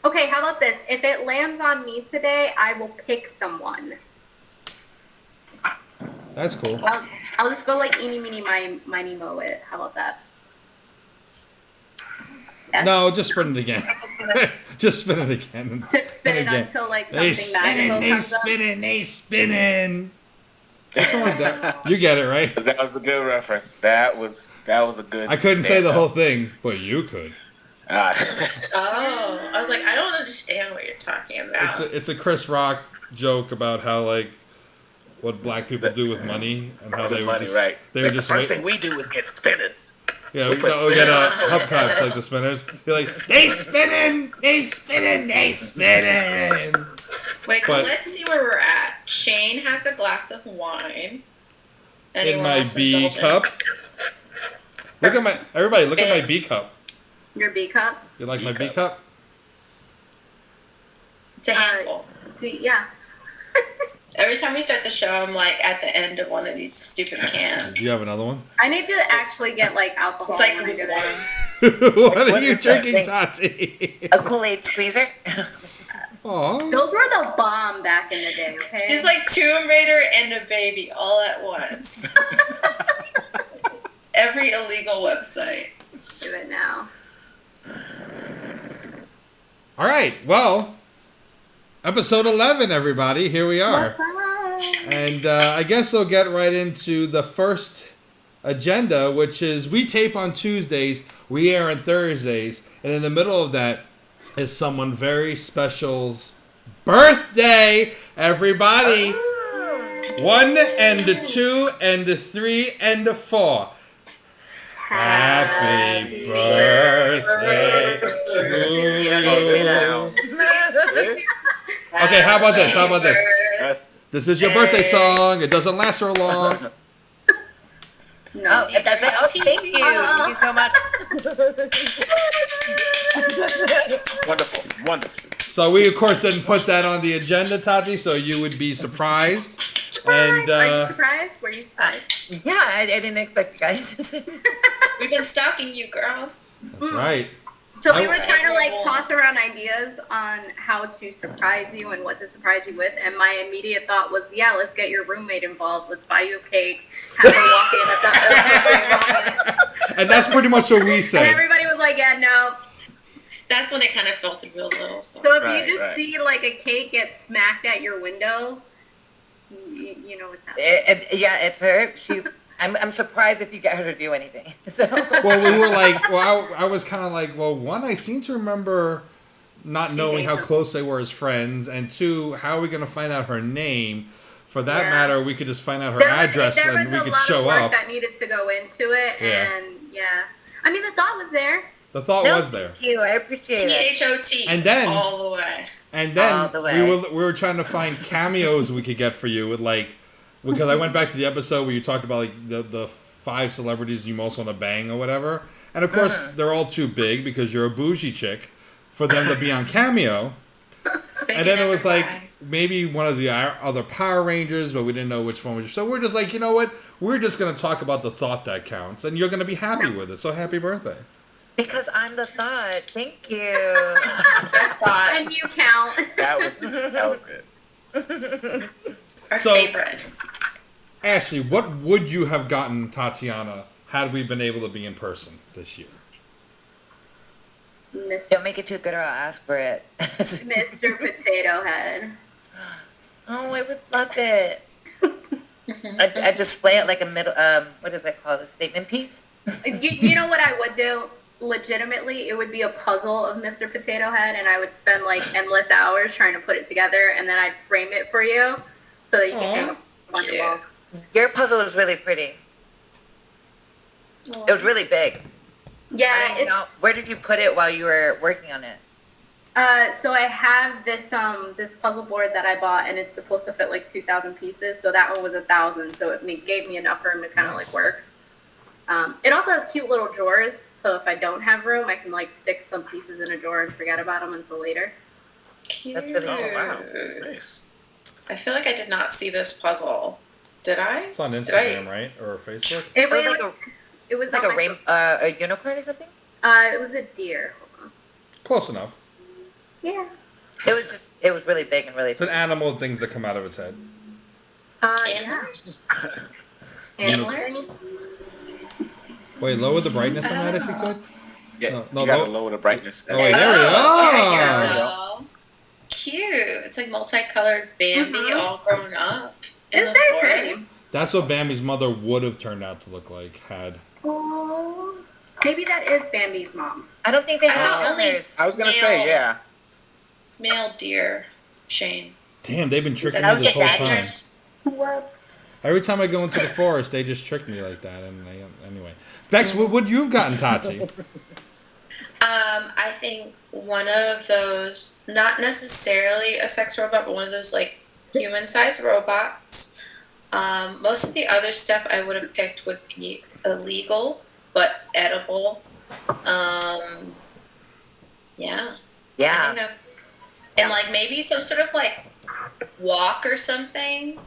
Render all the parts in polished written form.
Okay, how about this? If it lands on me today, I will pick someone. That's cool. I'll just go like eeny, meeny, miny, moe it. How about that? Yes. No, just spin it again. Just spin it again. Just spin it until like something magical comes up. They spinning. Something like that. You get it, right? That was a good reference. That was a good. I couldn't say the whole thing, but you could. I was like, I don't understand what you're talking about. It's a Chris Rock joke about how like what black people do with money and how they would just right. They would just the first thing we do is get spinners. Yeah, we get hubcaps like the spinners. You're like, they spinning. Wait, so let's see where we're at. Sheyne has a glass of wine. In my B cup. Look at my B cup. Your B cup? You like my B cup? It's a handful. Yeah. Every time we start the show, I'm like at the end of one of these stupid cans. Do you have another one? I need to actually get like alcohol. It's like What are you drinking, Tati? A Kool-Aid squeezer. Aww. Those were the bomb back in the day, okay? It's like Tomb Raider and a baby all at once. Every illegal website. Do it now. All right, well, episode 11, everybody. Here we are. And I guess we'll get right into the first agenda, which is we tape on Tuesdays, we air on Thursdays, and in the middle of that is someone very special's birthday, everybody. 1 and 2 and 3 and 4. Happy birthday to you. Okay, how about this? Yes. This is your birthday song. It doesn't last so long. No, it doesn't. Oh, thank you. Thank you so much. Wonderful. So we, of course, didn't put that on the agenda, Tati, so you would be surprised. And Are you surprised? Were you surprised? Yeah, I didn't expect you guys to say. We've been stalking you, girl. That's right. So we were trying to like toss around ideas on how to surprise you and what to surprise you with, and my immediate thought was, yeah, let's get your roommate involved. Let's buy you a cake, have her walk in at the And that's pretty much what we said. And everybody was like, yeah, no. That's when it kind of felt real little. So if you just see like a cake get smacked at your window, you know what's happening. It's her. I'm surprised if you get her to do anything. So. Well, we were like, I was kind of like, well, one, I seem to remember not knowing how close they were as friends, and two, how are we going to find out her name? For that matter, we could just find out her address and we could show up. That needed to go into it, and I mean, the thought was there. The thought was there. Thank you. I appreciate it. THOT. And then all the way. And then we were trying to find cameos we could get for you with like. Because I went back to the episode where you talked about like the 5 celebrities you most want to bang or whatever. And of course, they're all too big because you're a bougie chick for them to be on Cameo. And then it was like maybe one of the other Power Rangers, but we didn't know which one was. So we're just like, you know what? We're just going to talk about the thought that counts. And you're going to be happy with it. So happy birthday. Because I'm the thought. Thank you. Best thought. And you count. That was good. Our favorite. Ashley, what would you have gotten Tatiana had we been able to be in person this year? Don't make it too good or I'll ask for it. Mr. Potato Head. Oh, I would love it. I display it like a middle, what is that called? A statement piece? You know what I would do? Legitimately, it would be a puzzle of Mr. Potato Head, and I would spend like endless hours trying to put it together, and then I'd frame it for you so that you can see it. Your puzzle was really pretty. It was really big. Yeah. Where did you put it while you were working on it? So I have this puzzle board that I bought, and it's supposed to fit like 2,000 pieces. So that one was 1,000. So it gave me enough room to kind of like work. It also has cute little drawers. So if I don't have room, I can like stick some pieces in a drawer and forget about them until later. Cute. That's really cool. Wow. Nice. I feel like I did not see this puzzle. Did I? It's on Instagram, right? Or Facebook? It was like a unicorn or something? It was a deer. Hold on. Close enough. Yeah. It was really big and really. It's an animal things that come out of its head. Antlers? Antlers? Wait, lower the brightness on that if you could. Yeah, No, you gotta low- lower the brightness. Oh, wait, there we go. Cute. It's like multicolored Bambi all grown up. It's very pretty. That's what Bambi's mother would have turned out to look like had. Oh, maybe that is Bambi's mom. I don't think they have only- antlers. I was gonna say, yeah. Male deer, Sheyne. Damn, they've been tricking me That's this whole what time. Whoops. Every time I go into the forest, they just trick me like that. And anyway, Bex, what would you have gotten, Tati? I think one of those, not necessarily a sex robot, but one of those like human-sized robots. Most of the other stuff I would have picked would be illegal but edible. Yeah. I think that's, and like maybe some sort of like wok or something,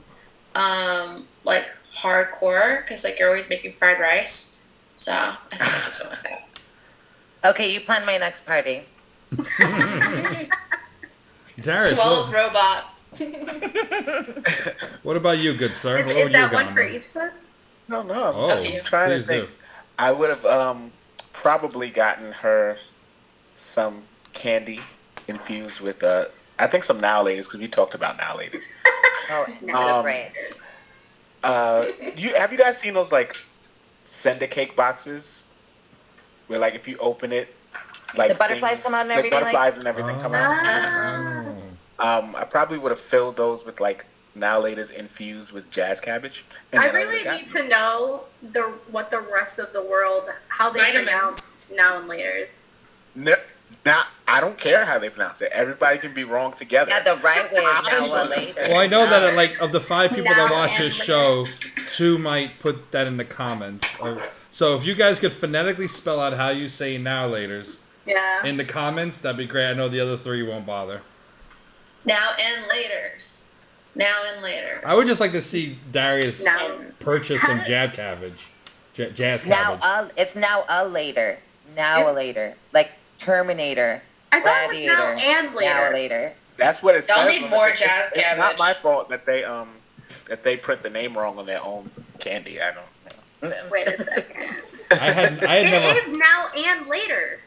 like hardcore, because like you're always making fried rice. So I think I'd do something like that. Okay, you plan my next party. Darius, 12 robots. what about you, good sir? What Is would you that have one gotten? for each of us? No, I'm Oh, trying to please think. do. I would have probably gotten her some candy infused with I think some now ladies, because we talked about now ladies. Oh, No. right. Have you guys seen those like Sender cake boxes where like if you open it, like The butterflies come out and everything, the butterflies and everything come out. Ah. I probably would have filled those with like now ladies infused with jazz cabbage. And I then really would've need gotten to know what the rest of the world, how they Vitamins. pronounce now and laters. No, now I don't care how they pronounce it. Everybody can be wrong together. Yeah, the right way is now or later. Well, I know that like of the 5 people that Now watch and this later. show, 2 might put that in the comments. So if you guys could phonetically spell out how you say now laters Yeah. in the comments, that'd be great. I know the other 3 won't bother. Now and laters. Now and laters. I would just like to see Darius Now. purchase some jazz cabbage. Jazz cabbage. It's now a later. Now a later. Like Terminator. I thought it was Gladiator. now and later. Now a later. That's what it Y'all says. need on more the thing. jazz It's not cabbage. my fault that they print the name wrong on their own candy. I don't know. Wait a second. I had never. It is now and later.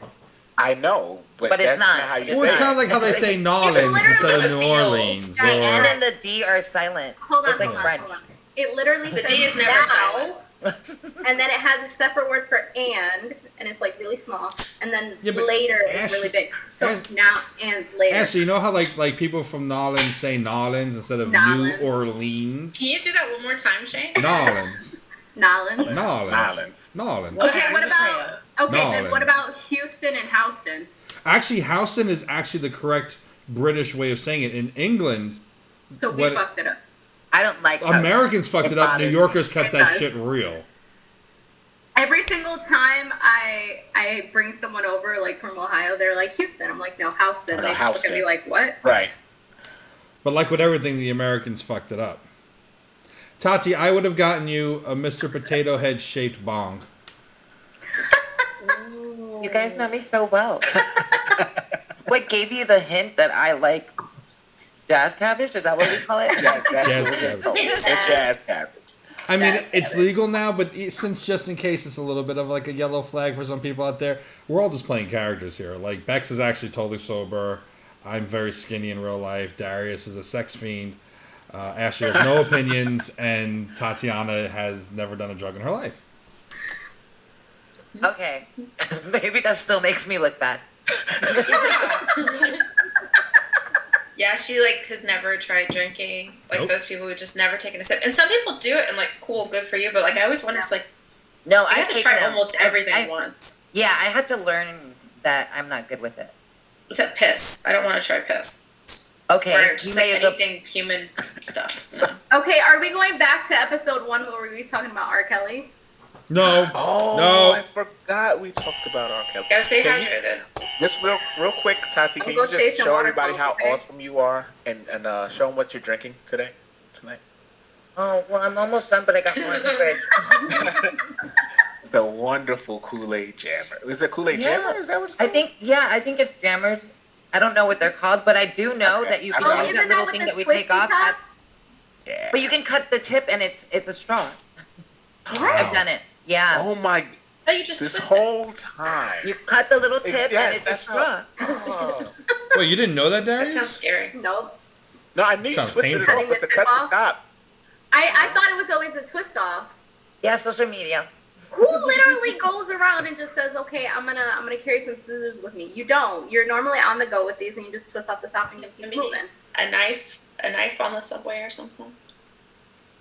I know, but But it's that's not. how you It's Well, say it's it. kind of like how they say Nolans literally instead of New feels. Orleans. The N Or, and the D are silent. Hold on, It's like hold on, French. hold on. It literally The says D is never now, silent. and then it has a separate word for and it's like really small, and then Yeah, but later is Ash- really big. So Ash- now and later. Ashley, you know how like people from Nolans say Nolans instead of Nolans. New Orleans? Can you do that one more time, Shane? Nolans. Nolans. Nolans. Nolans. Okay, what about then what Nolans. about Houston and Houston? Actually, Houston is actually the correct British way of saying it. In England, So we What- fucked it up. I don't like Americans fucked it up. New bothers Yorkers kept It that does. shit real. Every single time I bring someone over like from Ohio, they're like Houston. I'm like, no, Houston. They just look at Houston. me like, what? Right. But like with everything, the Americans fucked it up. Tati, I would have gotten you a Mr. Potato Head shaped bong. You guys know me so well. What gave you the hint that I like jazz cabbage? Is that what we call it? That's Jazz what cabbage. it's a jazz cabbage. I mean, Jazz it's cabbage. legal now, but since just in case it's a little bit of like a yellow flag for some people out there, we're all just playing characters here. Like, Bex is actually totally sober. I'm very skinny in real life. Darius is a sex fiend. Ashley has no opinions, and Tatiana has never done a drug in her life. Okay. Maybe that still makes me look bad. Yeah, she like has never tried drinking. Like Nope. those people who just never taken a sip. And some people do it and like, cool, good for you. But like I always wonder, it's like No, you I have to hate try them. almost everything I- once. Yeah, I had to learn that I'm not good with it. Except piss. I don't want to try piss. Okay, Or you just like made a good anything human stuff. No. Okay, are we going back to episode 1 where we were talking about R. Kelly? No. Oh, No. I forgot we talked about R. Kelly. Gotta stay Can you- hydrated. Just real quick, Tati, can I'll you go chase just some show water everybody how bottles, okay? awesome you are and show them what you're drinking tonight? Oh, well, I'm almost done, but I got more in the fridge. The wonderful Kool-Aid Jammer. Is it Kool-Aid Yeah. Jammer? Is that what it's I called? think it's Jammers. I don't know what they're called, but I do know that you can Oh, use isn't that little with thing the that we twisty take off. top? Yeah. But you can cut the tip and it's a straw. I've done it. Yeah. Oh my! Oh, you just This twist it. whole time. You cut the little tip Yeah, and it's a that's straw. Oh. Wait, you didn't know that, That Darius? sounds scary. Nope. No, I knew you Sounds twisted it painful. off, but to Cutting the cut tip the top. I thought it was always a twist off. Yeah, social media. Who literally goes around and just says, "Okay, I'm gonna carry some scissors with me"? You don't. You're normally on the go with these, and you just twist off the top and you keep moving. A knife on the subway or something.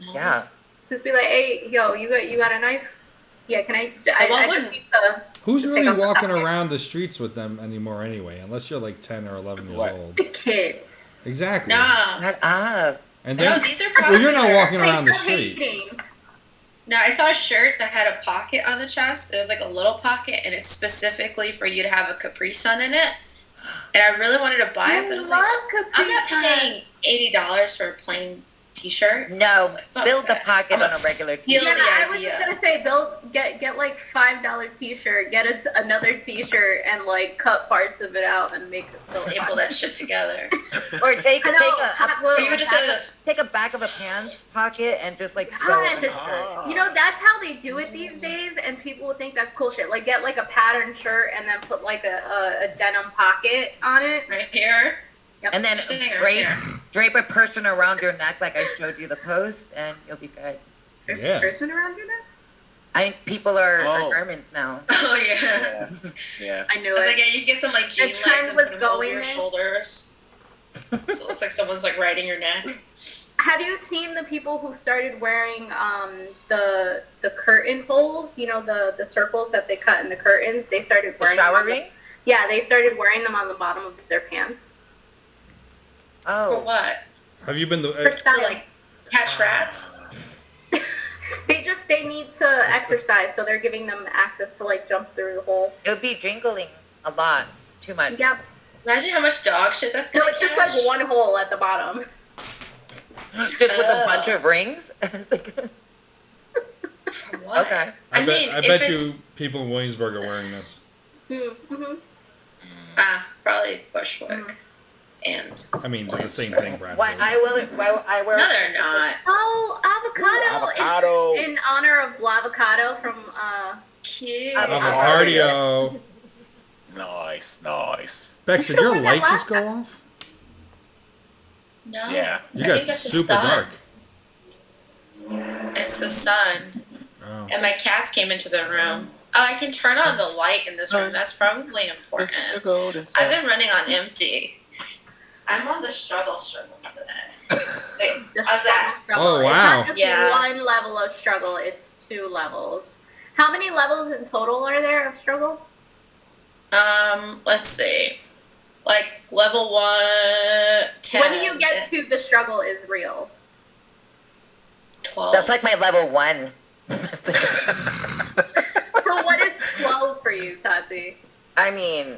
Yeah. Just be like, "Hey, yo, you got a knife? Yeah, can I just need to." Who's to really take off the walking top. around the streets with them anymore anyway? Unless you're like 10 or 11 years What? old. The kids. Exactly. Nah. Shut up. And No, then, these are well, you're not popular. walking around the Stop street. hating. No, I saw a shirt that had a pocket on the chest. It was like a little pocket, and it's specifically for you to have a Capri Sun in it. And I really wanted to buy it, but I I was love like, Capri I'm not Sun. paying $80 for a plain T-shirt. No, Fuck build the that. pocket I'm on a a regular steal t-shirt. Yeah, the I was idea. just gonna say, get like $5 T-shirt, get us another T-shirt, and like cut parts of it out and make it so. Staple that shit together. Or take I know, hot glue. Or you would just say this. take a back of a pants pocket and just like sew it. Yes. You know, that's how they do it these days, and people would think that's cool shit. Like, get like a patterned shirt and then put like a denim pocket on it. Right here. Yep. And then Sitting right drape a person around your neck like I showed you the post, and you'll be good. Yeah. Person around your neck? People are Oh. garments now. Oh yeah. Yeah. I knew I was it. like, yeah, you get some like jean legs trend and was put them over going your in. shoulders. So it looks like someone's like riding your neck. Have you seen the people who started wearing the curtain holes? You know, the circles that they cut in the curtains. They started The wearing shower them on rings? Yeah, they started wearing them on the bottom of their pants. For Oh. what? Have you been For the? style. To like catch rats? They need to exercise, so they're giving them access to like jump through the hole. It would be jingling a lot. Too much. Yeah. Imagine how much dog shit that's No, gonna it's just catch. like one hole at the bottom. Just with a bunch of rings? It's like, For what? okay. I mean, bet if you it's- people in Williamsburg are wearing this. Mm-hmm. Probably Bushwick. And I mean, they're the same thing, Brad. Why I wear no, they're not. Oh, avocado! Avocado. In honor of Blavocado from Cute. Avocardio. Nice. Bex, did your light just go off? No. Yeah. You I got think that's the super sun. dark. It's the sun. Oh. And my cats came into the room. Oh, I can turn on the light in this room. That's probably It's the important. golden I've sun. been running on empty. I'm on the struggle today. How's that? struggle. Oh, wow. It's not just Yeah. one level of struggle, it's 2 levels. How many levels in total are there of struggle? Let's see. Like level 1, 10. When do you get to the struggle is real? 12? That's like my level 1. So what is 12 for you, Tati? I mean,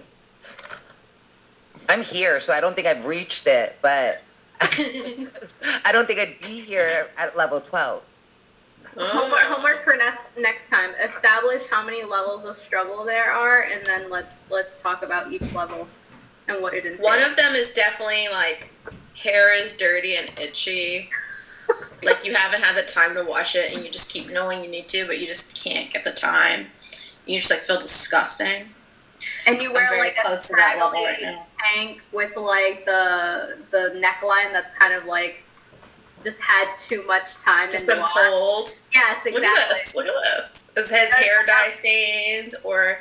I'm here, so I don't think I've reached it, but I don't think I'd be here at level 12. Homework for next time. Establish how many levels of struggle there are, and then let's talk about each level and what it entails. One of them is definitely like hair is dirty and itchy. Like you haven't had the time to wash it and you just keep knowing you need to, but you just can't get the time. You just like feel disgusting. And you wear I'm very like a close to that level scraggly right now. tank with like the neckline that's kind of like just had too much time Just in the been wash. pulled. Yes, exactly. Look at this. Look at this. It has hair dye stains or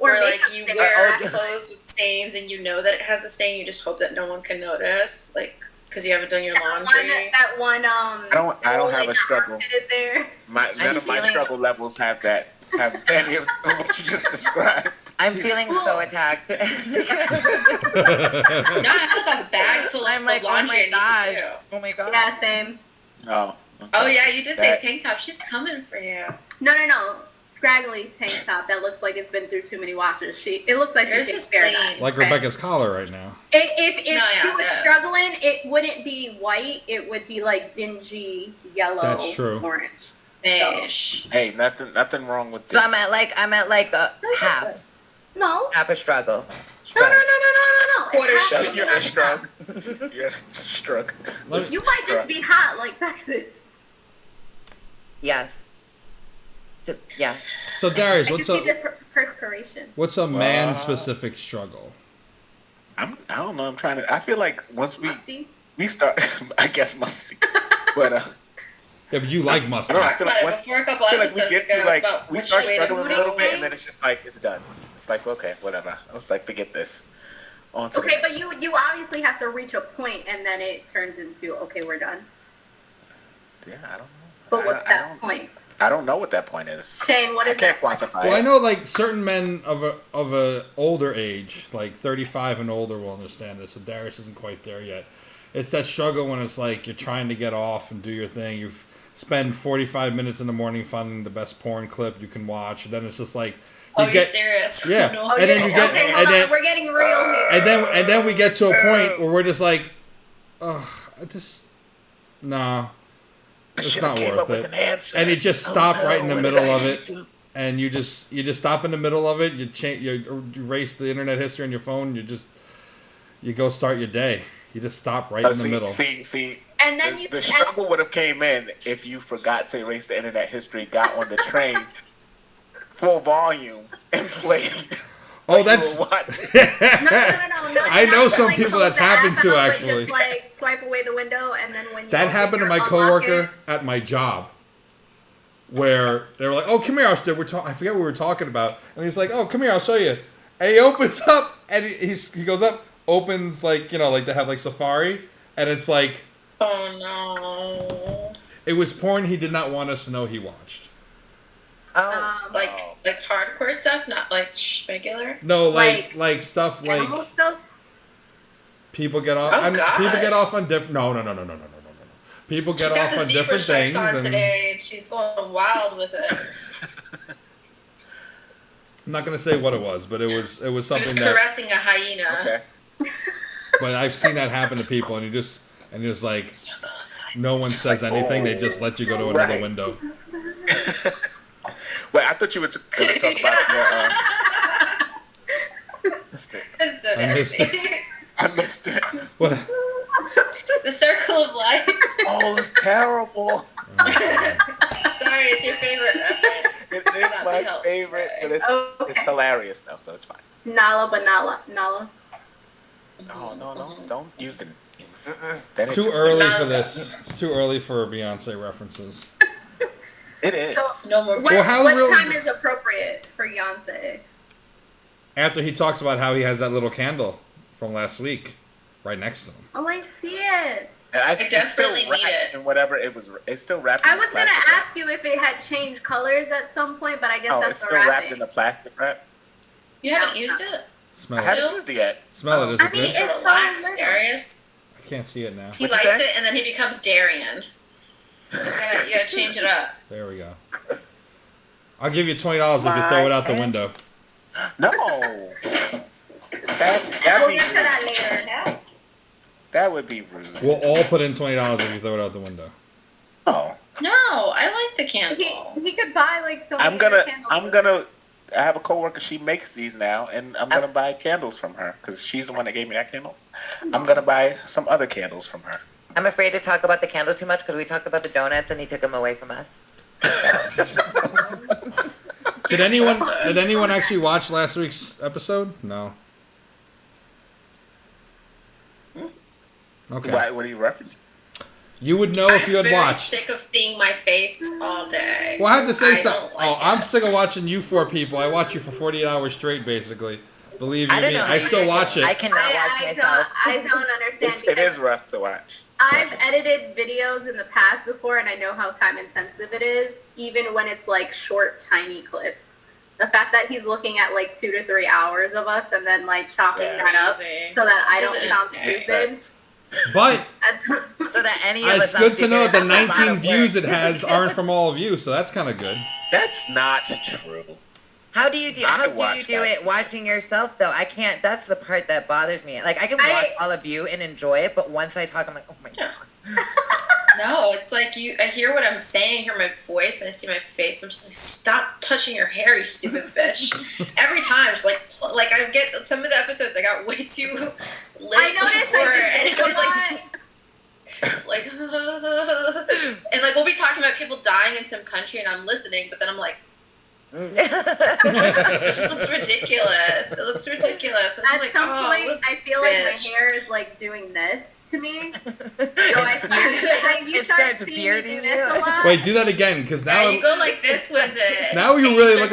like makeup you stains. wear clothes with stains and you know that it has a stain. You just hope that no one can notice, like because you haven't done your laundry. That one I don't hole have in a your struggle. armpit is there. None of my struggle levels have any of what you just described. I'm feeling so attacked. No, I have like a bag full of I'm like, oh laundry my I need to gosh. do. Oh my god. Yeah, same. Oh. Okay. Oh yeah, you did say That- tank top. She's coming for you. No. Scraggly tank top that looks like it's been through too many washes. It looks like There's she a takes care of stain. that. Like Okay. Rebecca's collar right now. If No, yeah, she was this. struggling, it wouldn't be white. It would be like dingy yellow, That's true. orange. Beige. Hey, nothing wrong with So this. I'm at like a half. No. Half a struggle. No. Quarter It has to struggle. be You're a half. strug. You're a strug. You might just be hot like Vaxed. Yes. Yes. So Darius, I can what's see a the perspiration. man-specific struggle? I don't know. I'm trying to. I feel like once Musty? we start, I guess musty, but Yeah, but you like mustard. I feel like once, Before a couple I feel like episodes we get ago, to like about we which start way to struggling a move little it. bit, and then it's just like it's done. It's like okay, whatever. I was like, forget this. On to the Okay, next. but you obviously have to reach a point, and then it turns into okay, we're done. Yeah, I don't know. But what's that point? I don't know what that point is. Shane, what I is can't that? quantify Well, I it. know like certain men of a older age, like 35 and older, will understand this. So Darius isn't quite there yet. It's that struggle when it's like you're trying to get off and do your thing. You spend 45 minutes in the morning finding the best porn clip you can watch, and then it's just like You're serious? Yeah. No. And then you get- okay, and hold then- on, we're getting real here. and then we get to a point where we're just like, oh, nah. It's Should've not came worth up with it. an answer. And you just Oh, stop no, right in the what middle did I of just it. do? And you just stop in the middle of it. You erase the internet history on your phone. You go start your day. You just stop right in the middle. See. And then The struggle would have came in if you forgot to erase the internet history, got on the train, full volume, and played. Oh, what that's. you were watching. No. I know Not some like people close that's the happened app to, out, but actually. Just like swipe away the window, and then when you That open happened to your my unlock coworker it- at my job, where they were like, "Oh, come here, I forget what we were talking about," and he's like, "Oh, come here, I'll show you." And he opens up, and he goes up, opens like like they have like Safari, and it's like, Oh no. it was porn he did not want us to know he watched. Oh. Like hardcore stuff, not like regular. No, like stuff like Animal stuff. people get off. Oh, God. People get off on different. No. People get She's got off the on zebra different stripes things, on and today, and she's going wild with it. I'm not gonna say what it was, but it was He was something that. caressing a hyena. Okay. But I've seen that happen to people, and you just like Circle of life. no one says anything. They just let you go to another Right. window. Wait, I thought you were going to talk about your. That's so I missed nasty. I missed it. What? The circle of life. Oh, it's terrible. Sorry, it's your favorite reference. It is Not my the help. favorite, but it's Okay. hilarious though, so it's fine. Nala, but Nala. No, don't use the names. It's too early for this. It's too early for Beyonce references. It is. So- No more. What, Well, how what real- time is appropriate for Beyonce? After he talks about how he has that little candle from last week right next to him. Oh, I see it. And it's desperately still need wrapped it. in whatever it was. It's still wrapped. I in was the gonna plastic wrap. ask you if it had changed colors at some point, but I guess Oh, that's it's the still wrapped wrapping. in the plastic wrap. You haven't used it? Smell I it. haven't used it yet. Smell it. Is I it mean, good? it's so Relax, little. Darius. I can't see it now. He What'd you likes say? it, and then he becomes Darian. You gotta change it up. There we go. I'll give you $20 if you throw it out the window. No. That'd We'll be get to that rude. later. That would be rude. We'll all put in $20 if you throw it out the window. Oh. No, I like the candle. He could buy like so many I'm gonna. I have a coworker. She makes these now, and I'm gonna buy candles from her because she's the one that gave me that candle. I'm gonna buy some other candles from her. I'm afraid to talk about the candle too much because we talked about the donuts and he took them away from us. Did anyone actually watch last week's episode? No. Okay. What are you referencing? You would know if you had I'm watched. very sick of seeing my face all day. Well, I have to say I something. don't like I'm it. sick of watching you four people. I watch you for 48 hours straight, basically. Believe you I don't me. know. I still watch it. I cannot watch myself. I don't understand. It is rough to watch. I've edited videos in the past before, and I know how time intensive it is, even when it's like short, tiny clips. The fact that he's looking at like 2 to 3 hours of us and then like chopping that up Crazy. so that I don't Doesn't- sound stupid. But That's So that any of it's us good to know that the that's a lot 19 of views work. it has aren't from all of you, so that's kind of good. That's not true. How do you do watch that. it watching yourself though? I can't. That's the part that bothers me. Like I can watch all of you and enjoy it, but once I talk, I'm like, oh my god. No, it's like I hear what I'm saying, hear my voice, and I see my face. I'm just like, stop touching your hair, you stupid bitch. Every time, it's like I get some of the episodes I got way too lit. I noticed before, I and did it was like, and like we'll be talking about people dying in some country, and I'm listening, but then I'm like. It just looks ridiculous. It looks ridiculous. At like, some point, I feel like my hair is like doing this to me. So you start bearding you. Wait, do that again, because now you go like this with it. Now you really look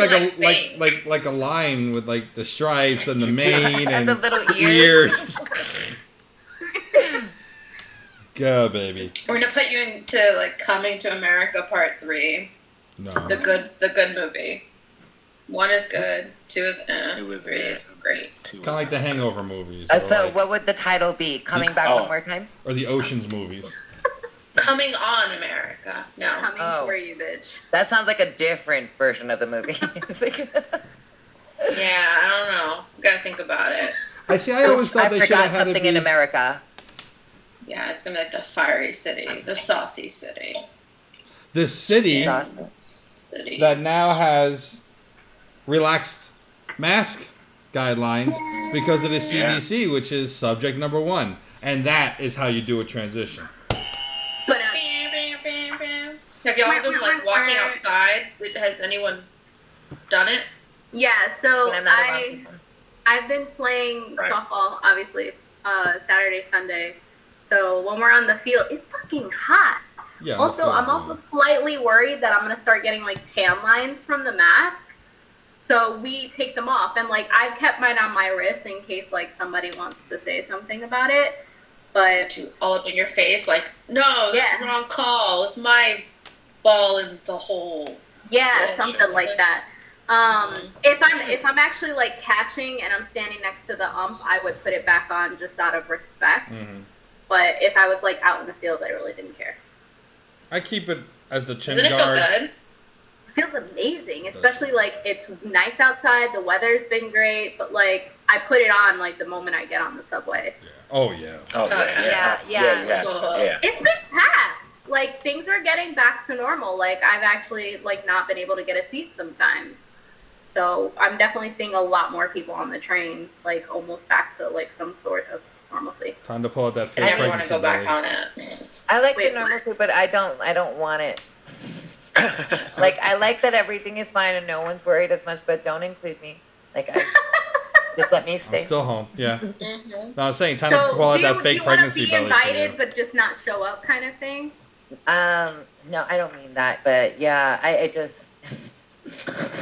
like a lion with like the stripes and the mane and the little ears. Go, baby. We're gonna put you into like Coming to America Part 3. No. The good movie. 1 is good. 2 is 3 is great. Kind of like the Hangover movies. So what would the title be? Coming Back One More Time? Or the Ocean's movies. Coming on America. No. Coming for you, bitch. That sounds like a different version of the movie. Yeah, I don't know. Gotta think about it. I always thought they should have had something in America. Yeah, it's gonna be like the fiery city, the saucy city. The city that now has relaxed mask guidelines because of the CDC, which is subject number 1. And that is how you do a transition. But have y'all been like walking outside? Has anyone done it? Yeah, so I've been playing softball, obviously, Saturday, Sunday. So when we're on the field, it's fucking hot. Yeah, also, I'm also slightly worried that I'm going to start getting, like, tan lines from the mask. So we take them off. And, like, I've kept mine on my wrist in case, like, somebody wants to say something about it. But all up in your face, like, no, that's the wrong call. It's my ball in the hole. Yeah, something like that. If I'm actually, like, catching and I'm standing next to the ump, I would put it back on just out of respect. Mm-hmm. But if I was, like, out in the field, I really didn't care. I keep it as the chin guard. Doesn't it feel good? It feels amazing, especially like it's nice outside. The weather's been great, but like I put it on like the moment I get on the subway. Yeah. Oh yeah. Yeah. It's been packed. Like things are getting back to normal. Like I've actually like not been able to get a seat sometimes. So I'm definitely seeing a lot more people on the train, like almost back to like some sort of normalcy. Time to pull out that fake pregnancy. I want to go back on it. I like the normalcy, but I don't want it. Like I like that everything is fine and no one's worried as much, but don't include me. Like just let me stay. I'm still home. Yeah. Mm-hmm. No, I was saying time to pull out that fake pregnancy belly. Do you want to be invited but just not show up, kind of thing? No, I don't mean that, but yeah, I just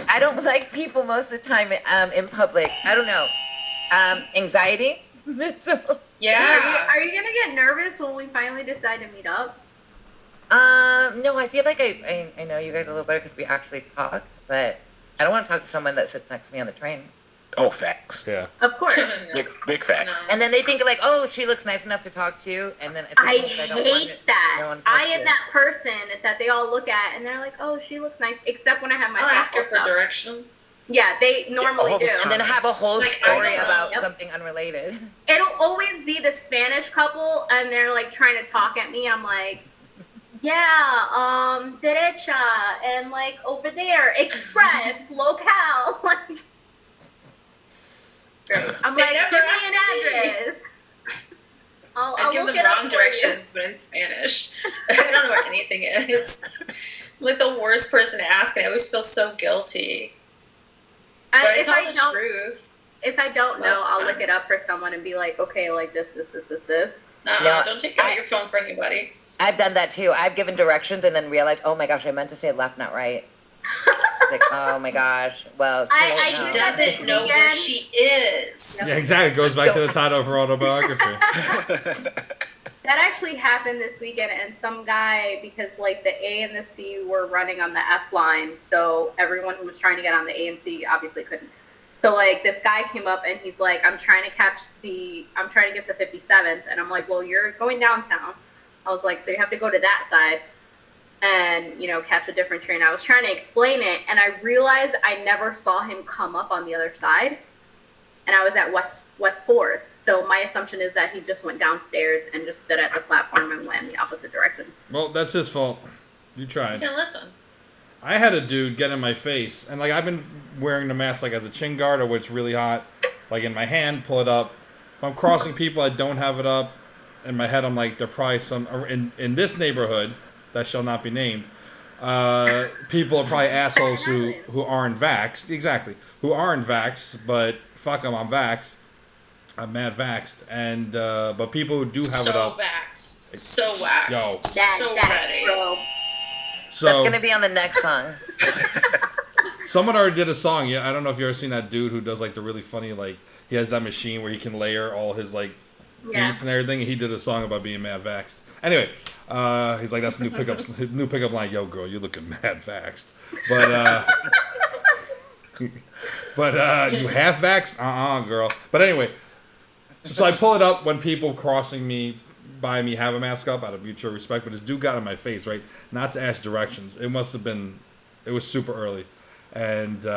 I don't like people most of the time in public. I don't know. Anxiety. So, yeah. Are you gonna get nervous when we finally decide to meet up? No, I feel like I know you guys a little better because we actually talk, but I don't want to talk to someone that sits next to me on the train. Oh, facts. Yeah. Of course. Big facts. And then they think like, oh, she looks nice enough to talk to, and then I hate that. I am that person that they all look at and they're like, oh, she looks nice, except when I have my ask her for directions. Yeah, they normally do. And then have a whole story about something unrelated. It'll always be the Spanish couple, and they're like trying to talk at me. I'm like, yeah, derecha, and like over there, express, locale. Like, I'm like, give me an address. I'll give them wrong directions, but in Spanish. I don't know what anything is. I'm like the worst person to ask, and I always feel so guilty. But I tell the truth. If I don't know, I'll look it up for someone and be like, okay, like this. No, don't take out your phone for anybody. I've done that too. I've given directions and then realized, oh my gosh, I meant to say left, not right. It's like, oh my gosh. Well, she doesn't know where she is. Yeah, exactly. It goes back to the title of her autobiography. That actually happened this weekend, and some guy, because like the A and the C were running on the F line, so everyone who was trying to get on the A and C obviously couldn't. So like this guy came up and he's like, I'm trying to get to 57th, and I'm like, well, you're going downtown. I was like, so you have to go to that side and, you know, catch a different train. I was trying to explain it, and I realized I never saw him come up on the other side. and I was at West 4th. So my assumption is that he just went downstairs and just stood at the platform and went in the opposite direction. Well, that's his fault. You tried. Yeah, listen. I had a dude get in my face, and like I've been wearing the mask like as a chin guard or when it's really hot, like in my hand, pull it up. If I'm crossing people, I don't have it up. In my head, I'm like, there probably some in this neighborhood that shall not be named. People are probably assholes who aren't vaxxed. Exactly, who aren't vaxxed, but fuck them, I'm vaxxed. I'm mad vaxxed, and but people who do have it up. Vaxxed. So waxed. Yo. So ready. Bro. So That's gonna be on the next song. someone already did a song. Yeah, I don't know if you ever seen that dude who does like the really funny, like he has that machine where he can layer all his like beats and everything. And he did a song about being mad vaxxed. Anyway, he's like, that's a new pickup line. Yo, girl, you looking mad vaxxed. But you half vaxxed? Girl. But anyway, so I pull it up when people crossing me by me have a mask up out of mutual respect. But this dude got in my face, right? Not to ask directions. It must have been. It was super early, and you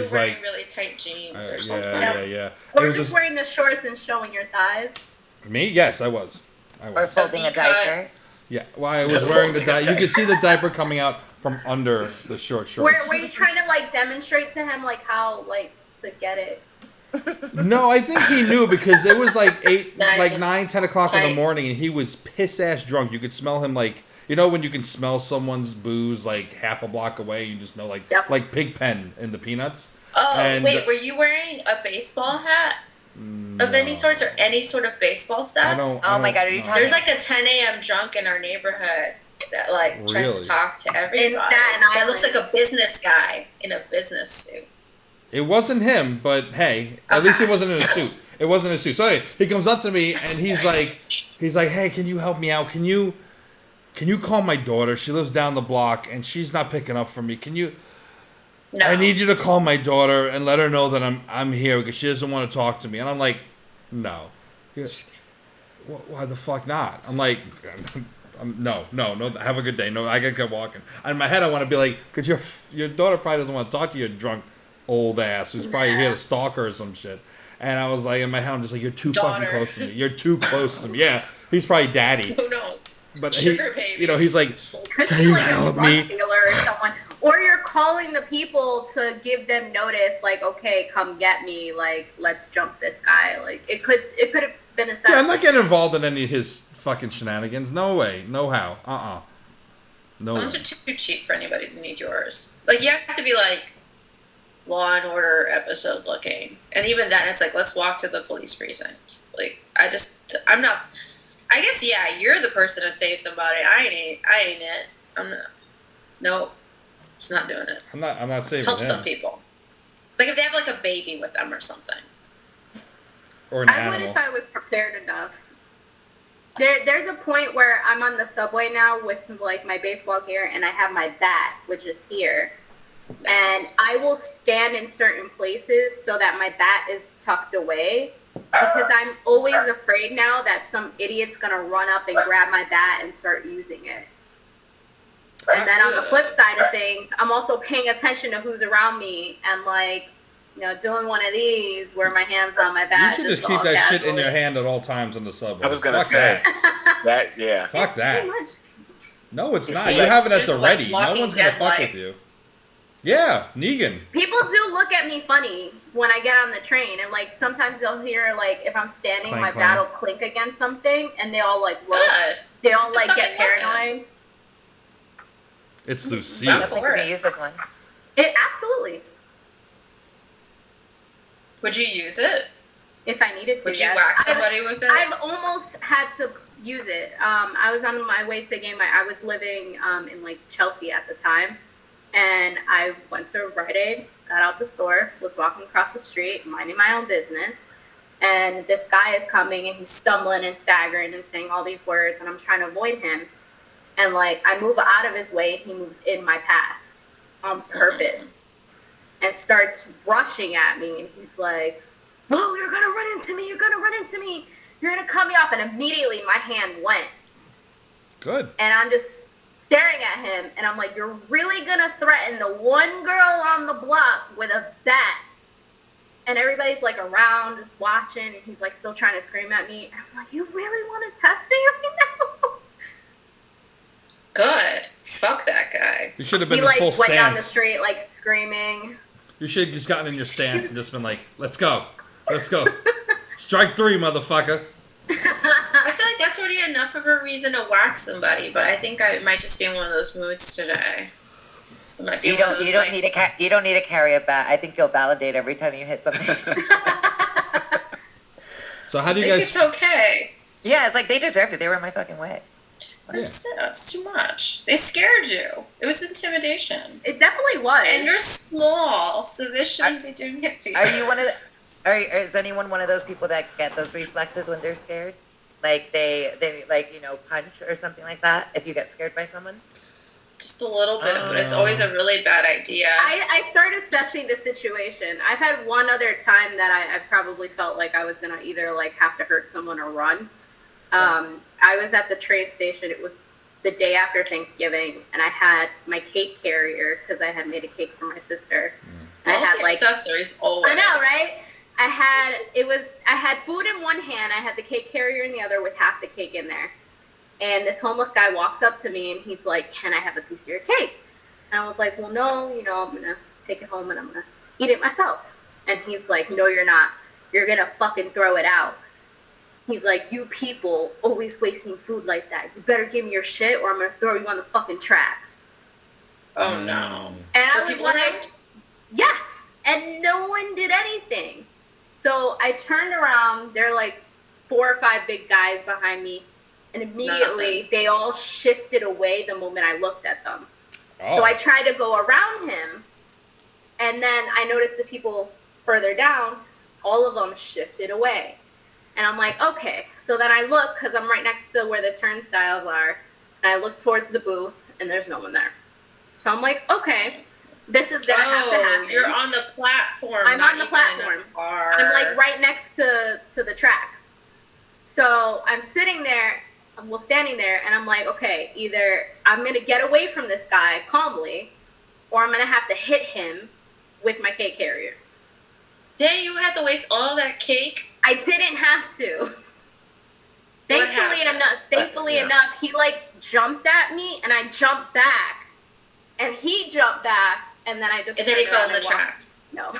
were wearing like, really tight jeans or something. Yeah. Or just wearing the shorts and showing your thighs. Me? Yes, I was. Or folding a diaper. Yeah, well, I was wearing the diaper. You could see the diaper coming out from under the short shorts. Were you trying to like demonstrate to him like how like to get it? No, I think he knew because it was like 9, 10 o'clock in the Tight. morning, and he was piss ass drunk. You could smell him like, you know when you can smell someone's booze like half a block away, you just know like Pigpen in the Peanuts. Oh, and, wait, were you wearing a baseball hat of any sorts or any sort of baseball stuff? Oh my God, are you talking? There's like a 10 a.m. drunk in our neighborhood that like tries to talk to everybody. In Staten That Island. looks like a business guy in a business suit. It wasn't him, but hey, at least it wasn't in a suit. It wasn't in a suit. So anyway, he comes up to me and he's like, hey, can you help me out? Can you call my daughter? She lives down the block and she's not picking up for me. Can you? No. I need you to call my daughter and let her know that I'm here because she doesn't want to talk to me. And I'm like, no. Why the fuck not? I'm like, no. Have a good day. No, I gotta get walking. And in my head, I want to be like, because your daughter probably doesn't want to talk to your drunk old ass who's probably here to stalk her or some shit. And I was like, in my head, I'm just like, you're too fucking close to me. You're too close to me. Yeah, he's probably daddy. Who knows? But Sugar baby. you know, he's like, Could can be you like a help drug me? dealer or someone, or you're calling the people to give them notice, like, okay, come get me, like, let's jump this guy. Like, it could have been a setup. Yeah, I'm not getting involved in any of his fucking shenanigans. No way. No how. No way. Phones are too cheap for anybody to need yours. Like, you have to be like Law and Order episode looking. And even then, it's like, let's walk to the police precinct. Like, I'm not. I guess, yeah, you're the person to save somebody. I ain't it. I'm not. Nope. It's not doing it. I'm not saving Help him. some people. Like, if they have, like, a baby with them or something. Or an I animal. would if I was prepared enough. There's a point where I'm on the subway now with like my baseball gear and I have my bat, which is here. And I will stand in certain places so that my bat is tucked away because I'm always afraid now that some idiot's gonna run up and grab my bat and start using it. And then on the flip side of things, I'm also paying attention to who's around me and like, you know, doing one of these where my hand's on my You bat. should just keep that shit in your hand at all times on the subway. I was gonna Fuck say that. yeah. Fuck that. Too much. No, it's not. like- You have it at it's the just like ready. No Walking one's gonna Dead fuck life. with you. Yeah, Negan. People do look at me funny when I get on the train, and like sometimes they'll hear like if I'm standing, Clank, my clank. bat will clink against something, and they all like look. Good. They all It's like a get fucking weapon. paranoid. It's I Lucille. don't think we can use this one. It absolutely. Would you use it? If I needed to, Would you yes. whack somebody with it? I've almost had to use it. I was on my way to the game. I was living in like Chelsea at the time, and I went to Rite Aid, got out the store, was walking across the street, minding my own business, and this guy is coming and he's stumbling and staggering and saying all these words, and I'm trying to avoid him, and like I move out of his way and he moves in my path on purpose and starts rushing at me, and he's like, "Whoa, you're gonna run into me! You're gonna run into me! You're gonna cut me off!" And immediately my hand went, Good. and I'm just staring at him, and I'm like, "You're really gonna threaten the one girl on the block with a bat?" And everybody's like around just watching, and he's like still trying to scream at me. And I'm like, you really want to test me right now? Good. Fuck that guy. You should have been He in like full went down the stance. street like screaming. You should have just gotten in your stance and just been like, let's go. Let's go. Strike 3, motherfucker. I feel like that's already enough of a reason to whack somebody, but I think I might just be in one of those moods today. You don't need to carry a bat. I think you'll validate every time you hit something. So how do you I guys? think it's okay. Yeah, it's like they deserved it. They were in my fucking way. That's too much. They scared you. It was intimidation. It definitely was. And you're small, so this shouldn't be doing it to you. Are you one of the? Is anyone one of those people that get those reflexes when they're scared? Like they like punch or something like that if you get scared by someone? Just a little bit, but it's always a really bad idea. I started assessing the situation. I've had one other time that I probably felt like I was gonna either like have to hurt someone or run. I was at the train station. It was the day after Thanksgiving, and I had my cake carrier because I had made a cake for my sister. I had like accessories always. I know, right? I had food in one hand. I had the cake carrier in the other with half the cake in there. And this homeless guy walks up to me and he's like, "Can I have a piece of your cake?" And I was like, "Well, no, I'm gonna take it home and I'm gonna eat it myself." And he's like, "No, you're not. You're gonna fucking throw it out." He's like, "You people always wasting food like that. You better give me your shit or I'm gonna throw you on the fucking tracks." Oh no. And So I was people like, around? yes. And no one did anything. So I turned around. There are like 4 or 5 big guys behind me. And immediately they all shifted away the moment I looked at them. Oh. So I tried to go around him. And then I noticed the people further down, all of them shifted away. And I'm like, okay. So then I look, because I'm right next to where the turnstiles are. And I look towards the booth, and there's no one there. So I'm like, okay, this is going to have to happen. You're on the platform. I'm not on the even platform. in a car. I'm like right next to the tracks. So I'm sitting there, standing there, and I'm like, okay, either I'm going to get away from this guy calmly, or I'm going to have to hit him with my cake carrier. Dang, you had to waste all that cake? I didn't have to. Thankfully enough, he like jumped at me, and I jumped back, and he jumped back, and then I just. And then he fell in the tracks. No.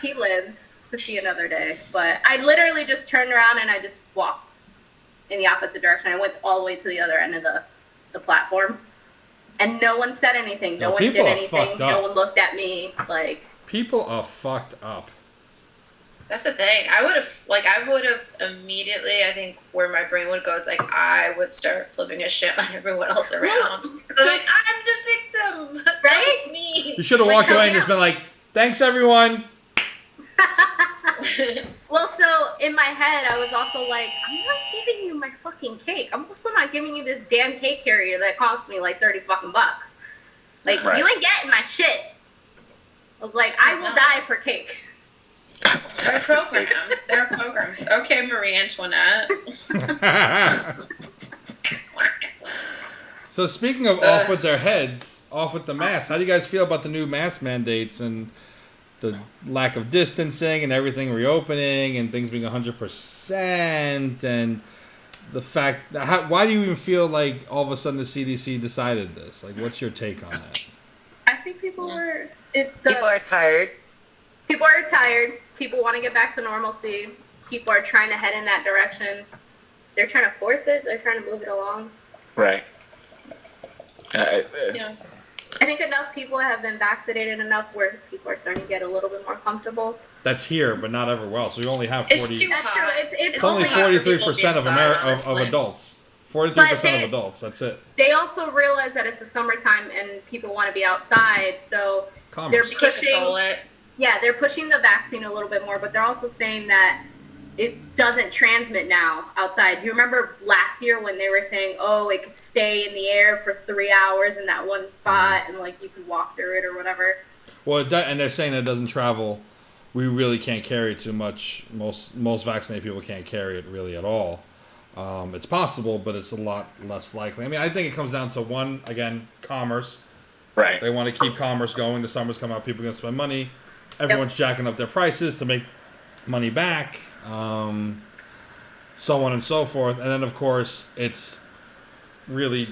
He lives to see another day, but I literally just turned around and I just walked in the opposite direction. I went all the way to the other end of the platform, and no one said anything. No one did anything. No one looked at me. Like, people are fucked up. That's the thing. I would have immediately, I think, where my brain would go, it's like, I would start flipping a shit on everyone else around. So like, I'm the victim. Right? Me. You should have walked away and just been like, "Thanks, everyone." Well, so in my head, I was also like, I'm not giving you my fucking cake. I'm also not giving you this damn cake carrier that cost me like 30 fucking bucks. Like, you ain't getting my shit. I was like, I will die for cake. There are programs. Okay, Marie Antoinette. So speaking of off with their heads, off with the masks, how do you guys feel about the new mask mandates and the lack of distancing and everything reopening and things being 100% and the fact that why do you even feel like all of a sudden the CDC decided this? Like, what's your take on that? I think people are tired. People are tired. People want to get back to normalcy. People are trying to head in that direction. They're trying to force it. They're trying to move it along. Right. I think enough people have been vaccinated enough where people are starting to get a little bit more comfortable. That's here, but not everywhere else. We only have 40. It's too hot. It's only 43% of adults. 43% of adults. That's it. They also realize that it's the summertime and people want to be outside, so they're pushing. Yeah, they're pushing the vaccine a little bit more, but they're also saying that it doesn't transmit now outside. Do you remember last year when they were saying, oh, it could stay in the air for 3 hours in that one spot and like you could walk through it or whatever? Well, and they're saying it doesn't travel. We really can't carry it too much. Most vaccinated people can't carry it really at all. It's possible, but it's a lot less likely. I mean, I think it comes down to one, again, commerce. Right. They want to keep commerce going. The summer's coming out. People are going to spend money. everyone's jacking up their prices to make money back, so on and so forth. And then, of course, it's really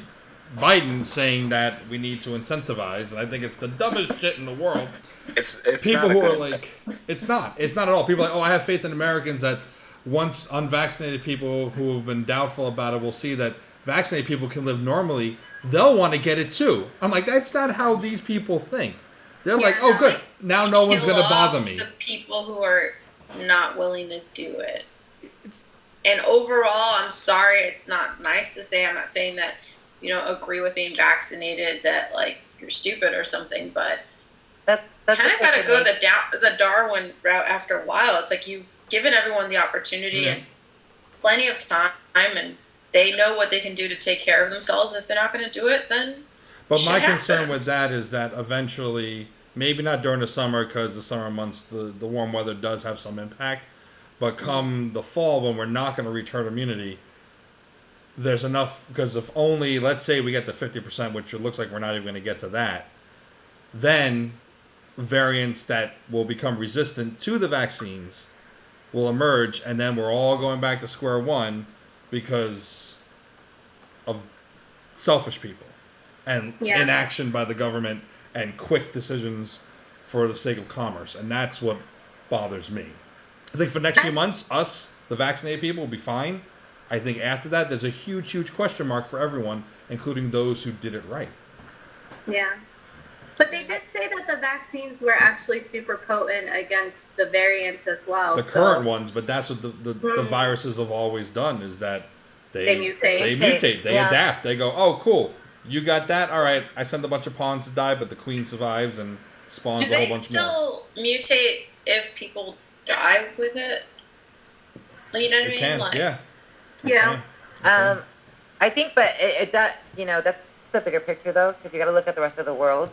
Biden saying that we need to incentivize, and I think it's the dumbest shit in the world. It's people not who are like, it's not at all. People are like, oh, I have faith in Americans that once unvaccinated people who have been doubtful about it will see that vaccinated people can live normally, they'll want to get it too. I'm like, that's not how these people think. They're like, oh, good, now no one's going to bother me. The people who are not willing to do it. And overall, I'm sorry, it's not nice to say. I'm not saying that you don't agree with being vaccinated, that like you're stupid or something, but That's kind of got to go the Darwin route after a while. It's like you've given everyone the opportunity and plenty of time, and they know what they can do to take care of themselves. If they're not going to do it, then. But my concern with that is that eventually, maybe not during the summer, because the summer months, the warm weather does have some impact. But come the fall, when we're not going to reach herd immunity, there's enough, because if only, let's say we get to 50%, which it looks like we're not even going to get to that, then variants that will become resistant to the vaccines will emerge, and then we're all going back to square one because of selfish people and inaction by the government and quick decisions for the sake of commerce. And that's what bothers me. I think for the next few months, us, the vaccinated people, will be fine. I think after that, there's a huge, huge question mark for everyone, including those who did it right. Yeah. But they did say that the vaccines were actually super potent against the variants as well. The current ones, but that's what the viruses have always done, is that they mutate, they adapt. They go, oh, cool, you got that? All right, I sent a bunch of pawns to die, but the queen survives and spawns a whole bunch more. Do they still mutate if people die with it? You know what I mean? Can, like, yeah. I think, but that's the bigger picture, though, because you got to look at the rest of the world.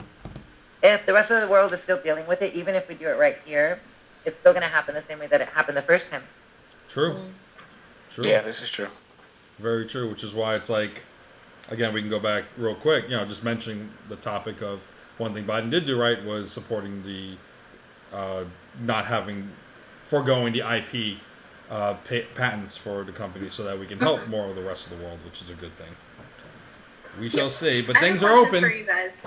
If the rest of the world is still dealing with it, even if we do it right here, it's still going to happen the same way that it happened the first time. True. Yeah, this is true. Very true, which is why it's like, again, we can go back real quick, just mentioning the topic of one thing Biden did do right was supporting the foregoing the IP patents for the company so that we can help more of the rest of the world, which is a good thing. We shall see, but things are open. For you guys.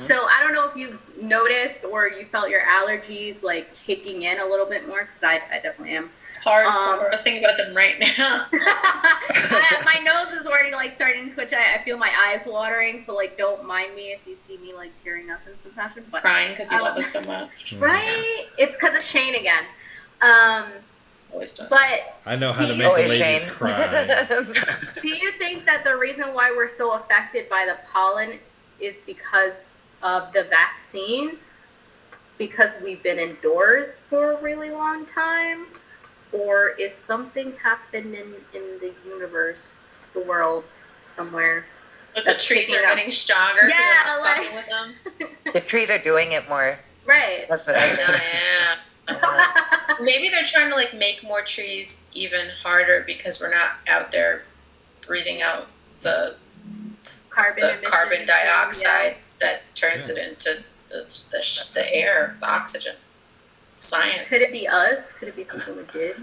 So I don't know if you've noticed or you felt your allergies like kicking in a little bit more, because I definitely am. Hardcore. I was thinking about them right now. My nose is already like starting to twitch. I feel my eyes watering, so like don't mind me if you see me like tearing up in some fashion. But crying because you love us so much. Right? It's because of Sheyne again. Always does. But I know how to make the ladies cry. Do you think that the reason why we're so affected by the pollen is because of the vaccine? Because we've been indoors for a really long time? Or is something happening in the universe, the world, somewhere? The trees are getting stronger. Yeah, like with them. The trees are doing it more. Right. That's what I think. Maybe they're trying to like make more trees even harder because we're not out there breathing out the carbon dioxide that turns it into the air, the oxygen. Science. Could it be us? Could it be something we did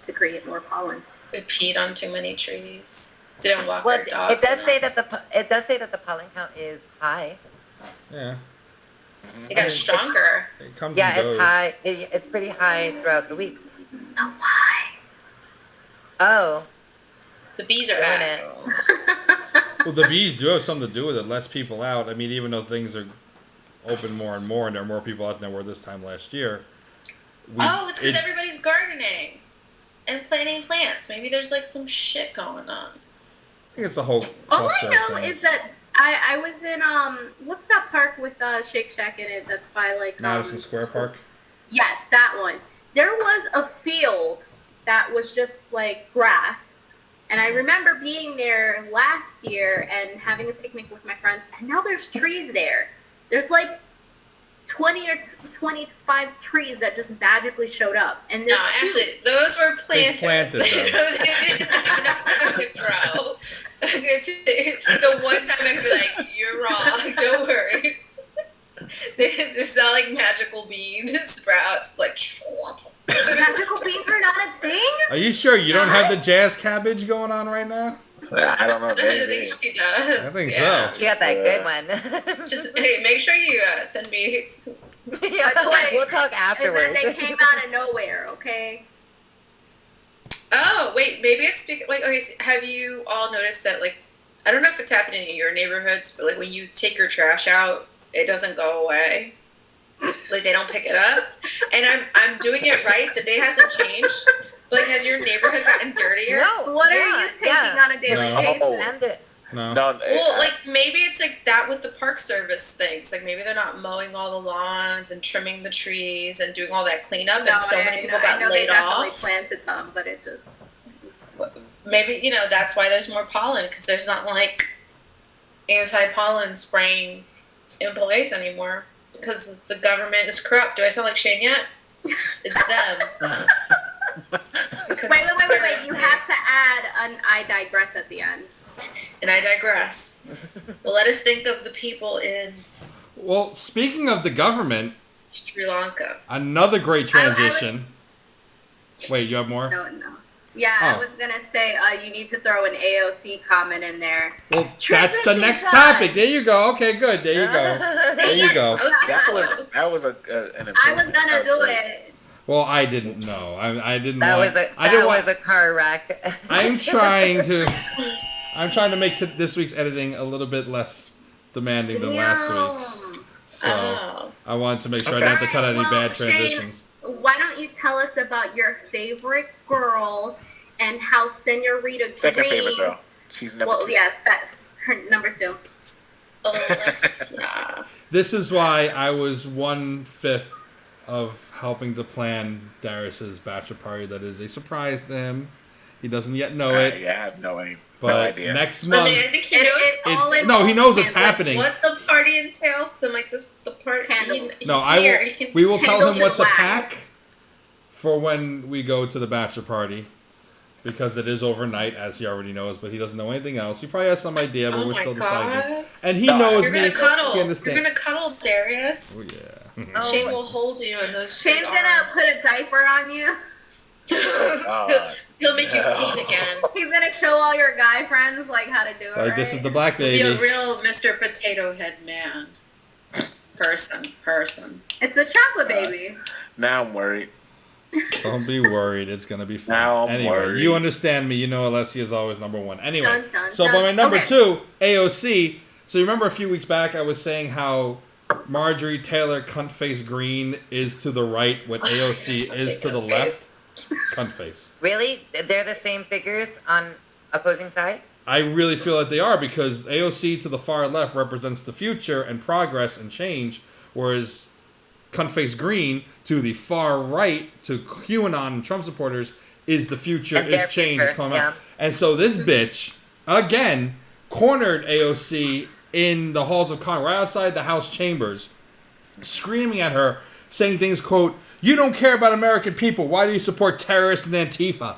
to create more pollen? We peed on too many trees. Didn't walk Well, our dogs. it does say that the pollen count is high. Yeah. It got stronger. It comes Yeah, and goes. it's high. It's pretty high throughout the week. But why? Oh. The bees are back. Well, the bees do have something to do with it. Less people out. I mean, even though things are open more and more, and there are more people out than there were this time last year. It's because everybody's gardening and planting plants. Maybe there's like some shit going on. I think it's a whole All cluster I know of things. is that I was in what's that park with Shake Shack in it? That's by like Madison Square Park. Yes, that one. There was a field that was just like grass, and I remember being there last year and having a picnic with my friends. And now there's trees there. There's like 20 or 25 trees that just magically showed up. And no, actually, those were planted. They planted them. They didn't have enough time to grow. The one time I'd be like, "You're wrong. Don't worry. This that like magical bean sprouts? Like, Magical beans are not a thing? Are you sure you don't have the jazz cabbage going on right now? I don't know. I think she does. I think yeah. so. She got that good one. Just, hey, make sure you send me. Yeah, we'll talk afterwards. And then they came out of nowhere, okay? Oh, wait, maybe it's like, okay, so have you all noticed that, like, I don't know if it's happening in your neighborhoods, but like when you take your trash out, it doesn't go away. Like they don't pick it up. And I'm doing it right. The day hasn't changed. But like, has your neighborhood gotten dirtier? No. What are you taking on a daily No. basis? No. Well, like maybe it's like that with the Park Service things. Like maybe they're not mowing all the lawns and trimming the trees and doing all that cleanup, and so many people got laid off. They planted them, but it just. Maybe that's why there's more pollen, because there's not like anti-pollen spraying in place anymore because the government is corrupt. Do I sound like Sheyne yet? It's them. Wait. You have to add an I digress at the end. And I digress. Well, let us think of the people in Well, speaking of the government, Sri Lanka. another great transition. Wait, you have more? No. Yeah, I Oh. was going to say you need to throw an AOC comment in there. Well, that's the Transition next time. topic. There you go. Okay, good. There you go. There you go. That was an I was improvement. going to do great. it. Well, I didn't know. I didn't. That want, was a car wreck. I'm trying to make this week's editing a little bit less demanding than last week's. So Oh. I wanted to make sure I didn't have to cut out any bad Sheyne, transitions. why don't you tell us about your favorite girl and how Senorita Second Greene... favorite girl. She's number 2. Yes, that's her number 2. Alexa. This is why I was 1/5 of helping to plan Darius's bachelor party. That is a surprise to him. He doesn't yet know it. Yeah, I have no But idea. next I month, mean, I think he knows no, he knows what's happening. what the party entails. So like the party. Candles. He's No, here. He can we will tell candles him what's a and wax. pack for when we go to the bachelor party, because it is overnight, as he already knows. But he doesn't know anything else. He probably has some idea, but Oh we're my still God. deciding. And he No, knows You're me. gonna cuddle. He You're understands. gonna cuddle, Darius. Oh yeah. Oh. Sheyne will hold you in those. Shane's big gonna arms. put a diaper on you. He'll make you clean again. He's gonna show all your guy friends like how to do it. Like, this is the black He'll be a baby. real Mr. Potato Head man. Person. It's the chocolate baby. Now I'm worried. Don't be worried. It's gonna be fun. Now I'm Anyway, worried. you understand me. You know Alessia is always number 1. Anyway, Dun, dun, so dun. by my number Okay. 2, AOC. So you remember a few weeks back I was saying how Marjorie Taylor Cuntface Greene is to the right, what AOC is to the left. Cuntface. Really? They're the same figures on opposing sides? I really feel that they are, because AOC to the far left represents the future and progress and change, whereas Cuntface Greene to the far right, to QAnon and Trump supporters, is the future, And their is change, future, is coming yeah. out. And so this bitch, again, cornered AOC in the halls of Congress, right outside the House chambers, screaming at her, saying things, quote, "You don't care about American people. Why do you support terrorists and Antifa?"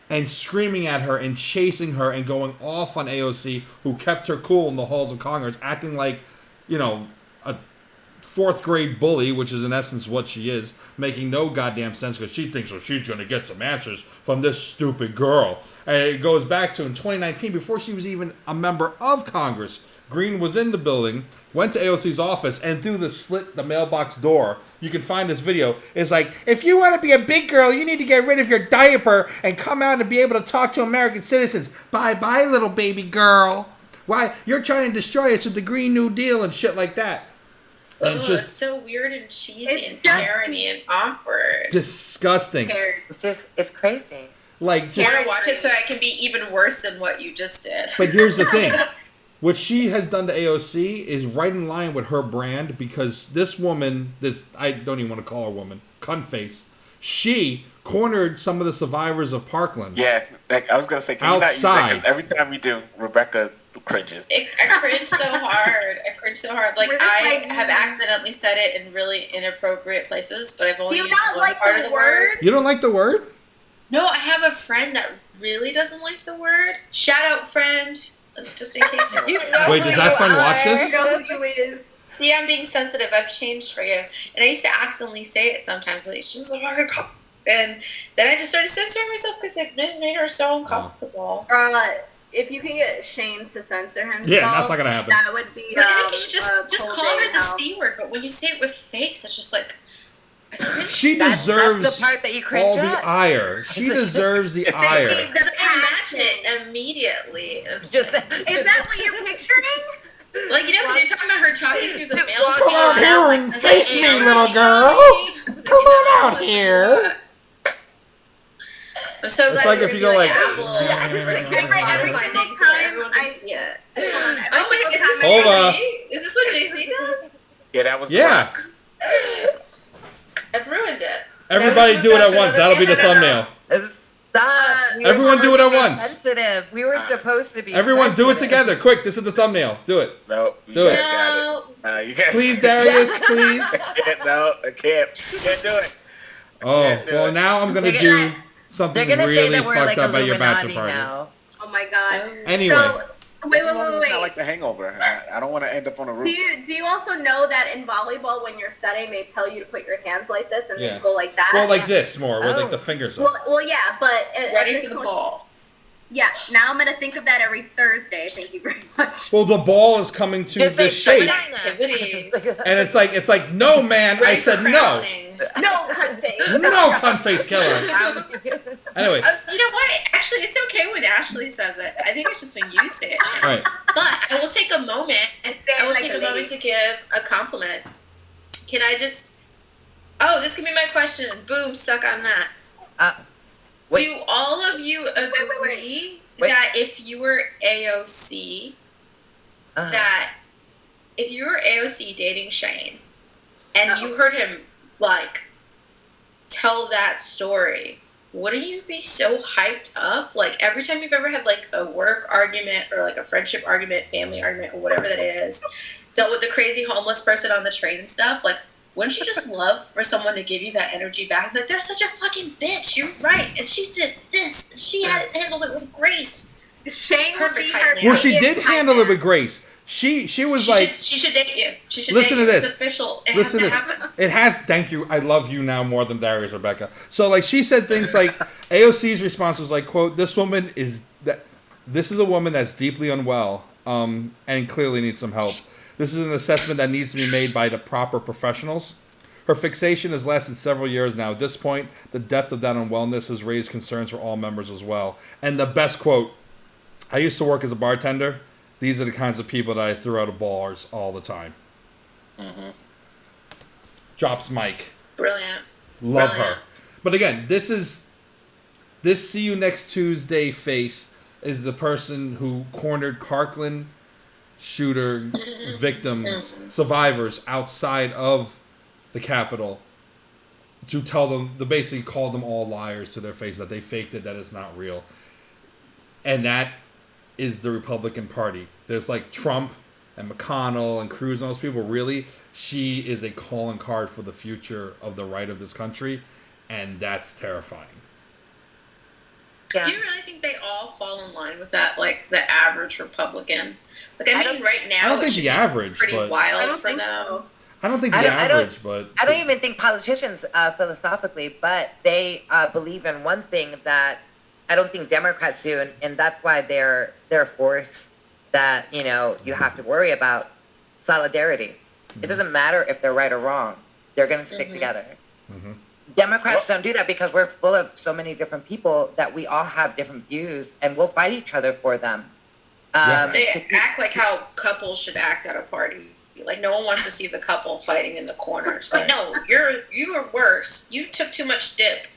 And screaming at her and chasing her and going off on AOC, who kept her cool in the halls of Congress, acting like, a 4th grade bully, which is in essence what she is, making no goddamn sense because she thinks, she's going to get some answers from this stupid girl. And it goes back to in 2019, before she was even a member of Congress, Greene was in the building, went to AOC's office, and through the mailbox door, you can find this video, is like, if you want to be a big girl, you need to get rid of your diaper and come out and be able to talk to American citizens. Bye-bye, little baby girl. Why? You're trying to destroy us with the Green New Deal and shit like that. And It's so weird and cheesy It's and just- carroty and awkward. disgusting. It's crazy. Like, just, I want to watch it so I can be even worse than what you just did. but here's the thing. What she has done to AOC is right in line with her brand, because this woman, I don't even want to call her woman, Cuntface, she cornered some of the survivors of Parkland. Yeah, like I was gonna say, can you not use that? Outside. Because every time we do, Rebecca cringes. I cringe so hard. Like, We're just I like, have accidentally said it in really inappropriate places, but I've Do only you used not one like part of the the word. word? You don't like the word? No, I have a friend that really doesn't like the word. Shout out, friend. Just in case you're You know Wait, who does that you friend watch are. this? You know who you is. See, I'm being sensitive. I've changed for you. And I used to accidentally say it sometimes, but it's just like, and then I just started censoring myself because it just made her so uncomfortable. If you can get Sheyne to censor himself, that's not gonna happen. That would be. I think you should just call her the C word, but when you say it with face, it's just like. She deserves that's the part that you all cringe the at. ire. She deserves the ire. It doesn't imagine it immediately. Just is that what you're picturing? Like, you know, because you're talking about her talking through the mail. Come on here and face me, little girl. Come on out here. I'm so glad it's like you're if you gonna go be like, Apple. Every single time Yeah. Oh my God, is this Hold what on. Jay-Z? Is this what Jay-Z does? Yeah, that was yeah. I've ruined it. Everybody do it at once. That'll be the thumbnail. Stop. We were Everyone do it supposed at to be once. Sensitive. We were supposed to be. Everyone do it sensitive. together. Quick, this is the thumbnail. Do it. No, Do it. Got it. You guys Please, Darius, please. No, I can't. Can't do it. Oh, well, now I'm going to do something They're gonna say really that we're fucked like up at your bachelor Illuminati party. now. Oh my god. Anyway. So, As long as it's not like The Hangover. I don't want to end up on a roof. Do you also know that in volleyball, when you're setting, they tell you to put your hands like this and Yeah. then go like that? Well, like this more, with like the fingers up. Well, yeah, but Ready for the ball. Yeah, now I'm gonna think of that every Thursday. Thank you very much. Well, the ball is coming to Just this say shape, Activities. and it's like, no, man, I Ready for said no. crowning. No, cunt face. No, cunt face killer. Anyway. You know what? Actually, it's okay when Ashley says it. I think it's just when you say it. Right. But I will take a moment. And say it I will like take a a moment lady. to give a compliment. Can I just? Oh, this can be my question. Boom, suck on that. Wait. Do all of you agree that if you were AOC, that if you were AOC dating Sheyne, and you heard him like tell that story, wouldn't you be so hyped up? Like every time you've ever had like a work argument or like a friendship argument, family argument, or whatever that is, dealt with a crazy homeless person on the train and stuff, like wouldn't you just love for someone to give you that energy back? Like, they're such a fucking bitch. You're right. And she did this. And she handled it with grace. Sheyne would be Perfect her. hype Well, she man. did handle it with grace. She was like, she should date you. She should listen date to you. this. It's official. It Listen to has to this. happen. It has. Thank you. I love you now more than Darius, Rebecca. So like she said things like AOC's response was like, quote, this is a woman that's deeply unwell and clearly needs some help. This is an assessment that needs to be made by the proper professionals. Her fixation has lasted several years now. At this point, the depth of that unwellness has raised concerns for all members as well. And the best quote, I used to work as a bartender. These are the kinds of people that I threw out of bars all the time. Mm-hmm. Drops mic. Brilliant. Love Brilliant. her. But again, this see you next Tuesday face is the person who cornered Parkland shooter victims, survivors outside of the Capitol to tell them, to basically call them all liars to their face, that they faked it, that it's not real. And that is the Republican Party. There's like Trump and McConnell and Cruz and those people. Really, she is a calling card for the future of the right of this country, and that's terrifying. Yeah. Do you really think they all fall in line with that, like the average Republican? Like, I mean, right now, I don't it think should the be average, pretty but I wild don't for think them. so. I don't think the I don't- average, but I don't even think politicians philosophically, but they believe in one thing that I don't think Democrats do, and that's why they're a force that you have to worry about solidarity. It doesn't matter if they're right or wrong; they're going to stick together. Mhm. Democrats don't do that because we're full of so many different people that we all have different views, and we'll fight each other for them. Yeah. They act like how couples should act at a party. Like, no one wants to see the couple fighting in the corner. It's like, no, you are worse. You took too much dip.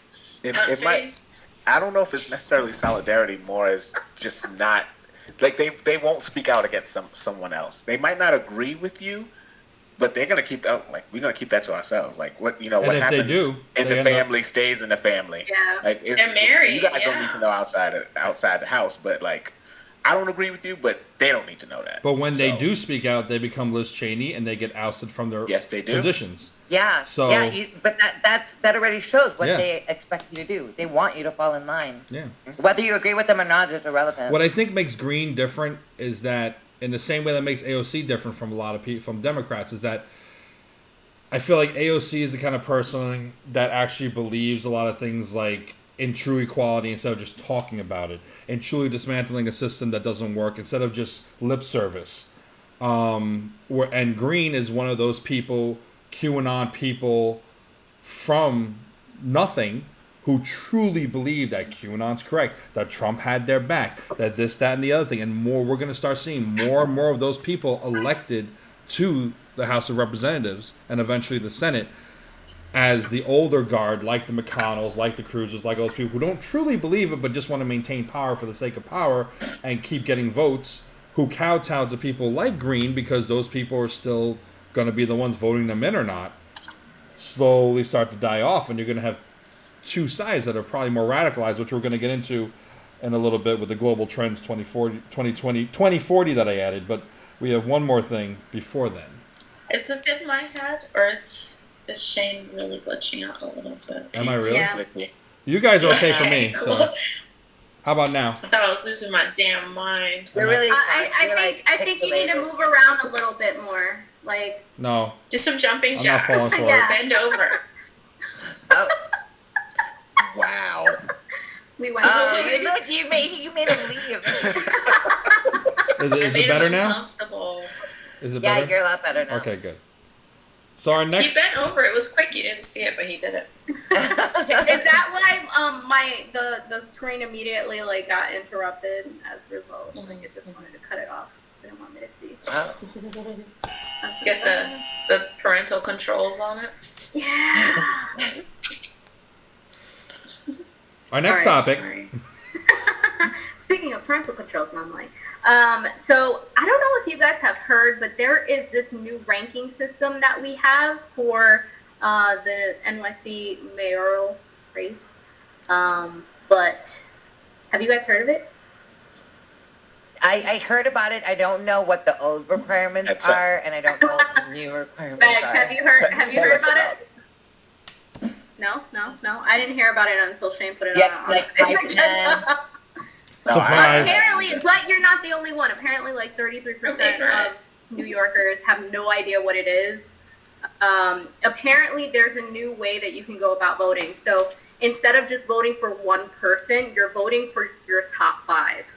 It might. I don't know if it's necessarily solidarity, more as just not like they won't speak out against someone else. They might not agree with you, but they're gonna keep out. Like, we're gonna keep that to ourselves. Like, what And what if they happens do, in they the end up- family stays in the family. Yeah. Like, They're married, You guys don't yeah. need to know outside the house, but like, I don't agree with you, but they don't need to know that. But when they So, do speak out, they become Liz Cheney and they get ousted from their Yes, they do. positions. Yeah, So- but that already shows what Yeah. they expect you to do. They want you to fall in line. Yeah. Whether you agree with them or not is irrelevant. What I think makes Greene different is that in the same way that makes AOC different from a lot of people, from Democrats, is that I feel like AOC is the kind of person that actually believes a lot of things like in true equality instead of just talking about it, and truly dismantling a system that doesn't work instead of just lip service. And Greene is one of those people, QAnon people from nothing, who truly believe that QAnon's correct, that Trump had their back, that this, that, and the other thing, and more. We're going to start seeing more and more of those people elected to the House of Representatives and eventually the Senate as the older guard, like the McConnells, like the Cruzes, like those people who don't truly believe it but just want to maintain power for the sake of power and keep getting votes, who kowtow to people like Greene because those people are still going to be the ones voting them in or not, slowly start to die off, and you're going to have two sides that are probably more radicalized, which we're going to get into in a little bit with the global trends 2040 that I added. But we have one more thing before then. Is this in my head, or is Sheyne really glitching out a little bit? Am I really? Yeah. You guys are okay for me. So how about now? I thought I was losing my damn mind. You're really. I think you need to move around a little bit more. Like, no. Do some jumping I'm not jacks. falling for Yeah. it. Bend over. Oh, Wow. we went. look, you made him leave. Is it better now? Uncomfortable. Is it Yeah, better? you're a lot better now. Okay, good. So our next. He bent over. It was quick. You didn't see it, but he did it. Is that why the screen immediately like got interrupted as a result? Like it just wanted to cut it off. Didn't want me to see. Wow. Get the parental controls on it. Yeah. Our next All right, topic. sorry. Speaking of parental controls, Mom, so I don't know if you guys have heard, but there is this new ranking system that we have for the NYC mayoral race. But have you guys heard of it? I heard about it. I don't know what the old requirements are, and I don't know what the new requirements Bex, are. have you heard Tell us about about it? No. I didn't hear about it until Sheyne put it Yeah, on. like Facebook. Surprise. Apparently, but you're not the only one. Apparently, like 33% of New Yorkers have no idea what it is. Apparently, there's a new way that you can go about voting. So instead of just voting for one person, you're voting for your top 5.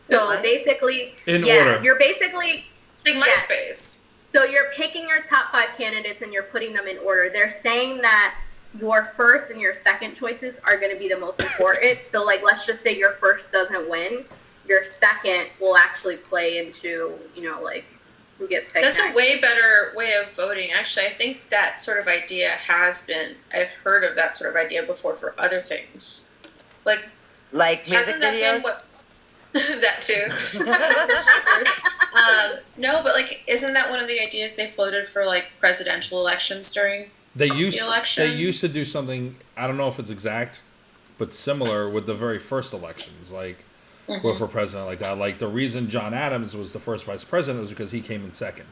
So basically, order. You're basically It's like MySpace. So you're picking your top 5 candidates and you're putting them in order. They're saying that your first and your second choices are going to be the most important. So, like, let's just say your first doesn't win. Your second will actually play into, like, who gets picked. That's next. a way better way of voting. Actually, I think that sort of idea has been. I've heard of that sort of idea before for other things, like music videos. That too. No, but like, isn't that one of the ideas they floated for like presidential elections during They the election? They used to do something, I don't know if it's exact, but similar with the very first elections, like for president like that. Like the reason John Adams was the first vice president was because he came in second.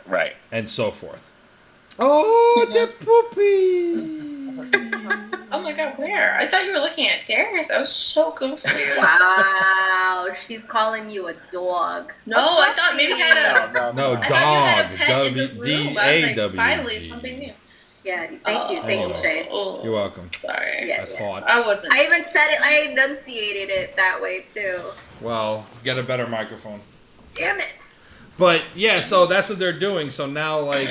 Right. And so forth. Oh, the poopy! Oh my god, where? I thought you were looking at Darius. I was so confused. Wow, she's calling you a dog. No, I thought maybe you had a. No, I thought you had a dog. pet in the room. I was like, W-D-A-W-G. finally, something new. Yeah, thank you, Sheyne. Oh, You're welcome. Sorry. Yeah. That's hot. I wasn't. I even said it. I enunciated it that way too. Well, get a better microphone. Damn it. But yeah, so that's what they're doing. So now, like,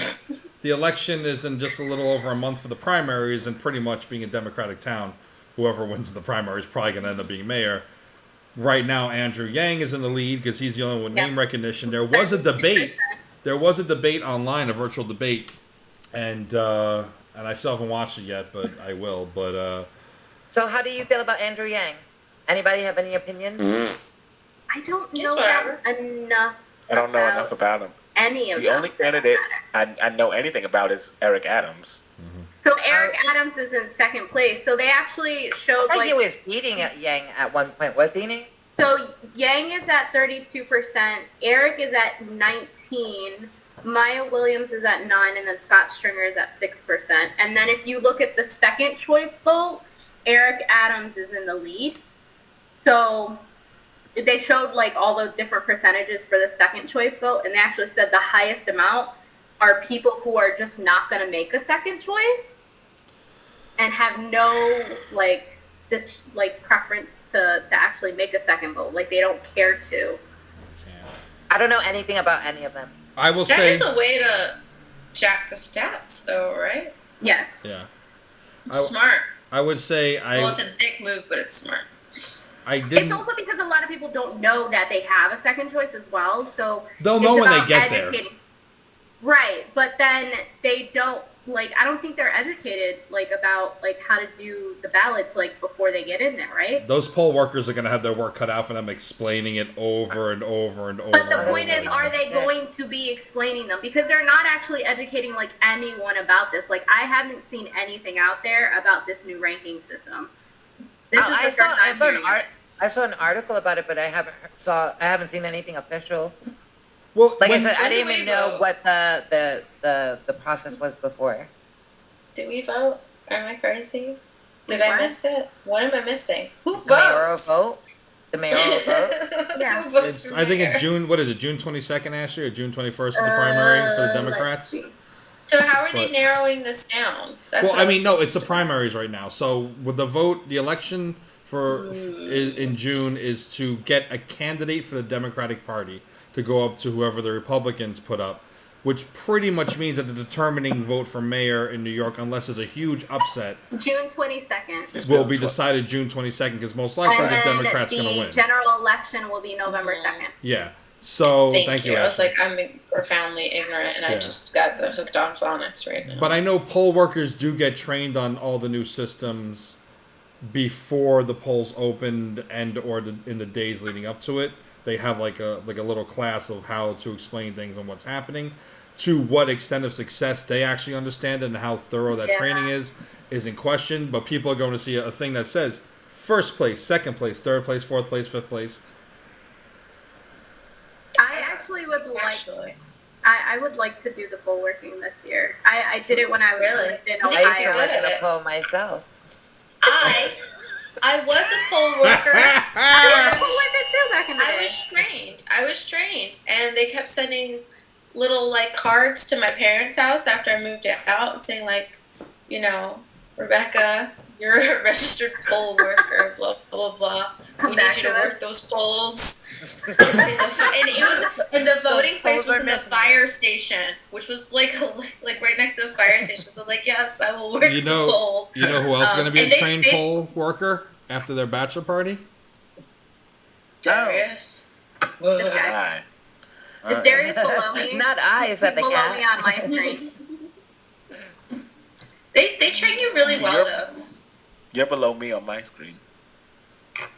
the election is in just a little over a month for the primaries, and pretty much being a Democratic town, whoever wins the primary is probably going to end up being mayor. Right now, Andrew Yang is in the lead because he's the only one with name recognition. There was a debate. There was a debate online, a virtual debate, and I still haven't watched it yet, but I will. But So how do you feel about Andrew Yang? Anybody have any opinions? I don't Just know whatever. enough. I don't know enough about him. Any of The only candidate I know anything about is Eric Adams. So Eric Adams is in second place. So they actually showed I thought like he was beating Yang at one point, wasn't he? so Yang is at 32%, Eric is at 19%, Maya Williams is at 9%, and then Scott Stringer is at 6%. And then if you look at the second choice vote, Eric Adams is in the lead. So they showed like all the different percentages for the second choice vote, and they actually said the highest amount are people who are just not going to make a second choice and have no like this like preference to actually make a second vote. Like they don't care to. I don't know anything about any of them. I will That say is a way to jack the stats, though, right? Yes. yeah. Smart. I would say Well, it's a dick move, but it's smart. I didn't. It's also because a lot of people don't know that they have a second choice as well, so They'll know when they get there. Right, but then they don't like. I don't think they're educated like about like how to do the ballots like before they get in there, right? Those poll workers are going to have their work cut out for them explaining it over and over and over. But the and point over is, again. are they going to be explaining them? Because they're not actually educating like anyone about this. Like I haven't seen anything out there about this new ranking system. This is the first time hearing it. I saw an article about it, but I haven't seen anything official. Well, Like I when- said, I when didn't do even we know vote? what the process was before. Did we vote? Am I crazy? Did What? I miss it? What am I missing? Who votes? The mayoral vote. The mayoral vote. Yeah. Who votes for I think mayor? it's June. What is it? June 22nd, Ashley, or June 21st is the primary for the Let's Democrats. see. So how are they But- narrowing this down? That's Well, what I was mean, no, it's the confused primaries right now. So with the vote, the election in June is to get a candidate for the Democratic Party to go up to whoever the Republicans put up, which pretty much means that the determining vote for mayor in New York, unless there's a huge upset, June 22nd. will be decided June 22nd because most likely And the then Democrats going to the win. general election will be November 2nd. Yeah. So Thank thank you. you. I was Ashley. like, I'm profoundly ignorant, and Yeah. I just got the hooked on phonics right now. But I know poll workers do get trained on all the new systems before the polls opened and or in the days leading up to it. They have like a little class of how to explain things and what's happening. To what extent of success they actually understand and how thorough that training is in question. But people are going to see a thing that says first place, second place, third place, fourth place, fifth place. I actually would like. I would like to do the poll working this year. I did it when I was Really? in I used to Ohio. work at in a it. poll myself. I was a poll worker. I was a poll worker too back in the day. I was trained, and they kept sending little like cards to my parents' house after I moved out, saying like, you know, Rebecca, you're a registered poll worker, blah blah blah. Come We back need you to to us. work those polls. And the voting place polls was are in the missing. fire station, which was like right next to the fire station. So like, yes, I will work You know- the poll. You know who else is going to be And a trained poll worker after their bachelor party? Darius. This guy. Alright. Is Darius below me? Not I, is that the Below cat? me on my screen. They train you really well though. You're below me on my screen.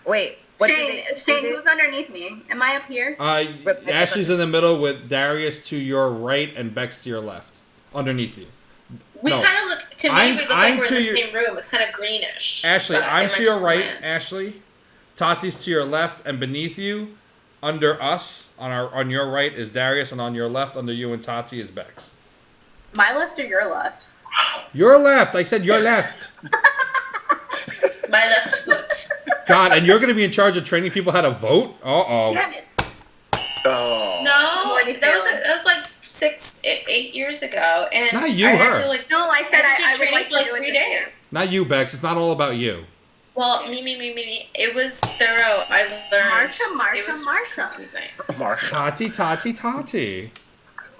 Wait, what did Sheyne, they Sheyne, do? who's underneath me? Am I up here? Ashley's in the middle with Darius to your right and Bex to your left, underneath you. We No. kind of look to me. I'm- We look I'm like we're in to the your- same room. It's kind of greenish. Ashley, but I'm am I to your just right, blind? Ashley. Tati's to your left, and beneath you, under us, on your right is Darius, and on your left, under you and Tati is Bex. My left or your left? Your left. I said your left. My left foot. God, and you're going to be in charge of training people how to vote? Uh-oh. Damn it. Oh. No, Already that was failing. that was like 8 years ago, and Not you, I her. had to like No, I said I did I would training like for to do like it 3 this year. days. Not you, Bex. It's not all about you. Well, me. It was thorough. I learned. It was Marsha. confusing. Marsha. Tati.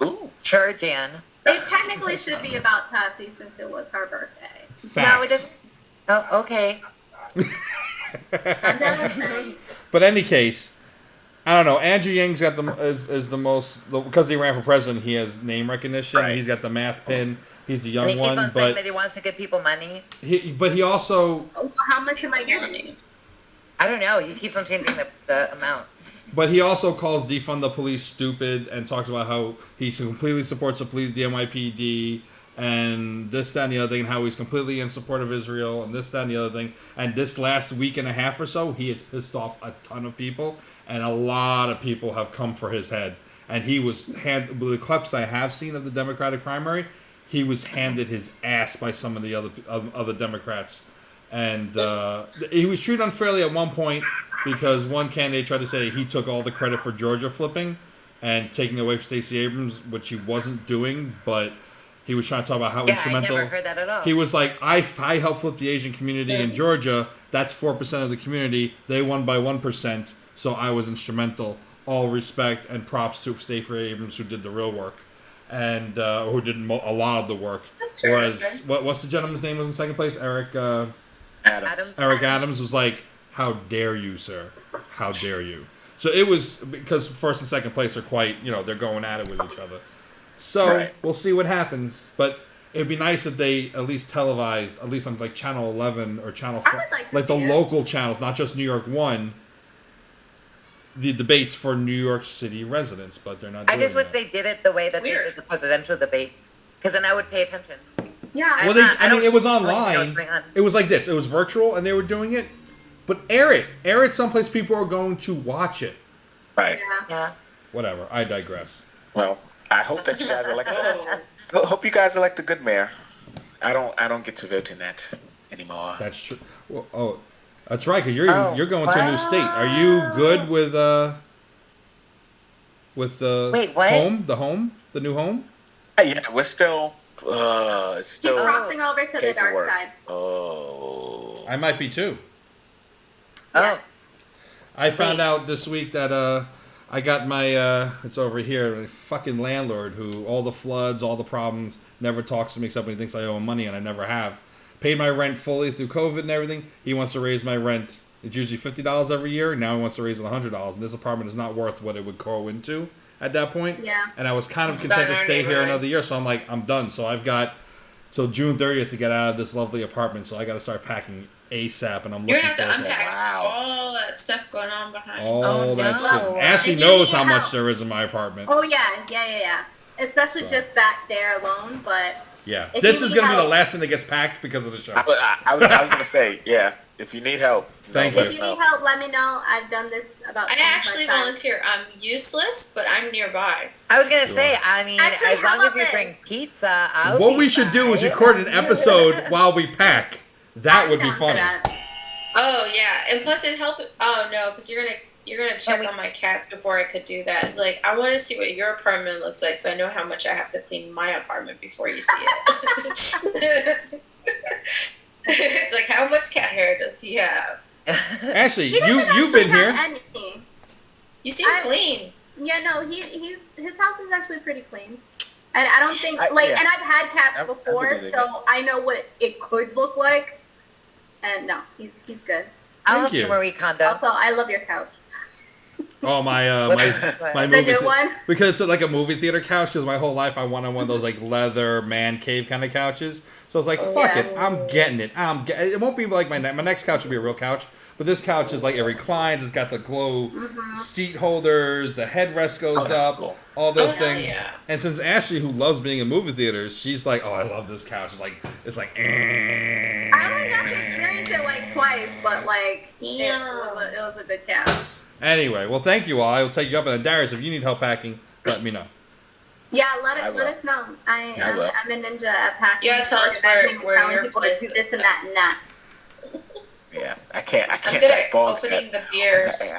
Ooh. Sure, Jan. It technically should be about Tati since it was her birthday. Facts. No, it doesn't. Oh, okay. I'm just saying. But any case, I don't know. Andrew Yang's got is the most because he ran for president. He has name recognition. Right. He's got the math pin. He's a young And he keeps one, on saying but that he wants to give people money. he also Oh, how much am I getting? I don't know. He keeps on changing the amount. calls defund the police stupid and talks about how he completely supports the police, the NYPD, and this, that, and the other thing, and how he's completely in support of Israel, and this, that, and the other thing. And this last week and a half or so, he has pissed off a ton of people, and a lot of people have come for his head. And he was the clips I have seen of the Democratic primary, he was handed his ass by some of the other Democrats. And he was treated unfairly at one point, because one candidate tried to say he took all the credit for Georgia flipping and taking away from Stacey Abrams, which he wasn't doing, but he was trying to talk about how instrumental. I never heard that at all. He was like, I helped flip the Asian community in Georgia. That's 4% of the community. They won by 1%, so I was instrumental. All respect and props to Stacey Abrams, who did the real work, and who did a lot of the work. That's Whereas, what's the gentleman's name was in second place? Eric Adams. Eric Adams was like, how dare you, sir? How dare you? So it was, because first and second place are quite, they're going at it with each other. So we'll see what happens. But it'd be nice if they at least televised, at least on like Channel 11 or Channel 4, like the local channels, not just New York 1, the debates for New York City residents. But they're not doing I just wish they did it the way that they Weird. did the presidential debates. Because then I would pay attention. Yeah. Well, it was online. On. It was like this. It was virtual, and they were doing it. But air it someplace people are going to watch it. Right. Yeah. Whatever. I digress. Well, I hope that you guys are like. Hope you guys are like the good mayor. I don't get to vote in that anymore. That's true. Well, that's right. Because you're going to a new state. Are you good with the Wait, what? home? The new home? Yeah, we're still. It's still. He's crossing over to the dark paperwork. side. Oh. I might be too. Yes. I found out this week that I got my it's over here, my fucking landlord who all the floods, all the problems, never talks to me except when he thinks I owe him money, and I never have. Paid my rent fully through COVID and everything. He wants to raise my rent. It's usually $50 every year. Now he wants to raise it $100, and this apartment is not worth what it would go into at that point. Yeah. And I was kind of content to stay here another year, so I'm like, I'm done. So I've got till June 30th to get out of this lovely apartment, so I got to start packing ASAP, and I'm You're looking gonna have to forward to unpack all that stuff going on behind. all that no. shit. Ashley If you knows need how much help. there is in my apartment. Oh yeah. Especially just back there alone, but Yeah, if this you is need going to be the help- last thing that gets packed because of the show. I was gonna say, yeah. If you need help, Thank you. if you need help, let me know. I've done this about. I 25 actually times. volunteer. I'm useless, but I'm nearby. I was gonna say, I mean, Actually, as long how as you about bring pizza, I'll What be we should do is fine. record an episode while we pack. That I'm would be down for funny. that. Oh yeah, and plus it help. Oh no, because you're gonna check we- on my cats before I could do that. Like I want to see what your apartment looks like, so I know how much I have to clean my apartment before you see it. It's like, how much cat hair does he have? Ashley, He doesn't you've actually been here. have any. You seem clean. Yeah, no, his house is actually pretty clean. And I don't think and I've had cats I before, think it's so I know what it could look like. And no, he's good. I'll Thank help you, you. Marie Kondo. Also, I love your couch. Oh my my The movie new one? because it's like a movie theater couch. Because my whole life I wanted one of those like leather man cave kind of couches. So I was like, fuck it, I'm getting it. It won't be like my next couch will be a real couch, but this couch is like it reclines. It's got the glow seat holders. The headrest goes up. Cool. All those hell things. yeah. And since Ashley, who loves being in movie theaters, she's like, oh, I love this couch. It's like. I only got to experience it like twice, but like it was a good couch. Anyway, well, thank you all. I will take you up. And Darius, if you need help packing, let me know. Yeah, let will. us know. will. I'm a ninja at packing. Yeah, tell us where telling your people to place do is. this and that and that. Yeah, I can't I'm good type at balls. opening the beers. Yeah.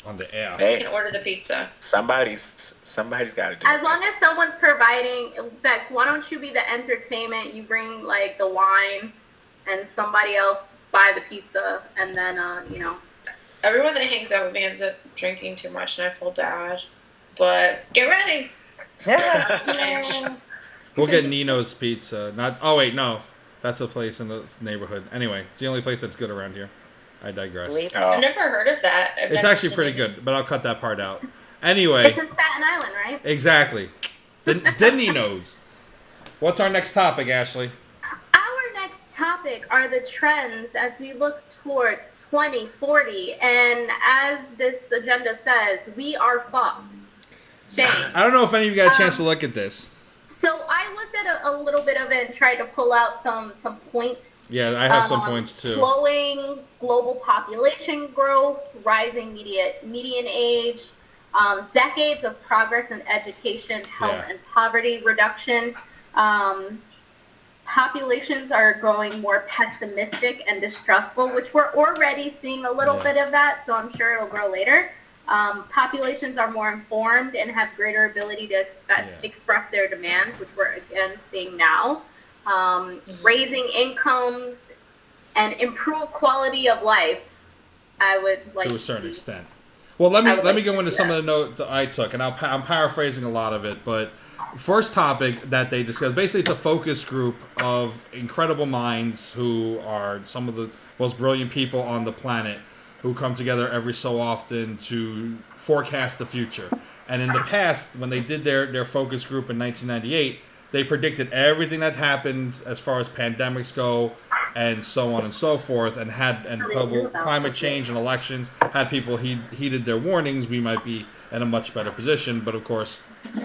On the air. You Hey, can order the pizza. somebody's got to do As it. long as someone's providing, Bex, why don't you be the entertainment? You bring like the wine, and somebody else buy the pizza, and then Everyone that hangs out with me ends up drinking too much, and I feel bad. But get ready. We'll get Nino's Pizza. Oh wait, no, that's a place in the neighborhood. Anyway, it's the only place that's good around here. I digress. I've never heard of that. It's actually pretty good, but I'll cut that part out. Anyway, it's in Staten Island, right? exactly. The Nino's. What's our next topic, Ashley? Our next topic are the trends as we look towards 2040, and as this agenda says, we are fucked. Shane. I don't know if any of you got a chance to look at this. So I looked at a little bit of it and tried to pull out some points. Yeah, I have some points too. Slowing global population growth, rising median age, decades of progress in education, health, and poverty reduction. populations are growing more pessimistic and distrustful, which we're already seeing a little bit of that, so I'm sure it'll grow later. Populations are more informed and have greater ability to express their demands, which we're again seeing now. Raising incomes and improve quality of life, I would like to a certain extent. Well, let me go into some of the notes that I took, and I'm paraphrasing a lot of it, but first topic that they discussed, basically it's a focus group of incredible minds who are some of the most brilliant people on the planet who come together every so often to forecast the future. And in the past, when they did their focus group in 1998, they predicted everything that happened as far as pandemics go and so on and so forth, and climate change and elections. Had people heeded their warnings, we might be in a much better position. But of course,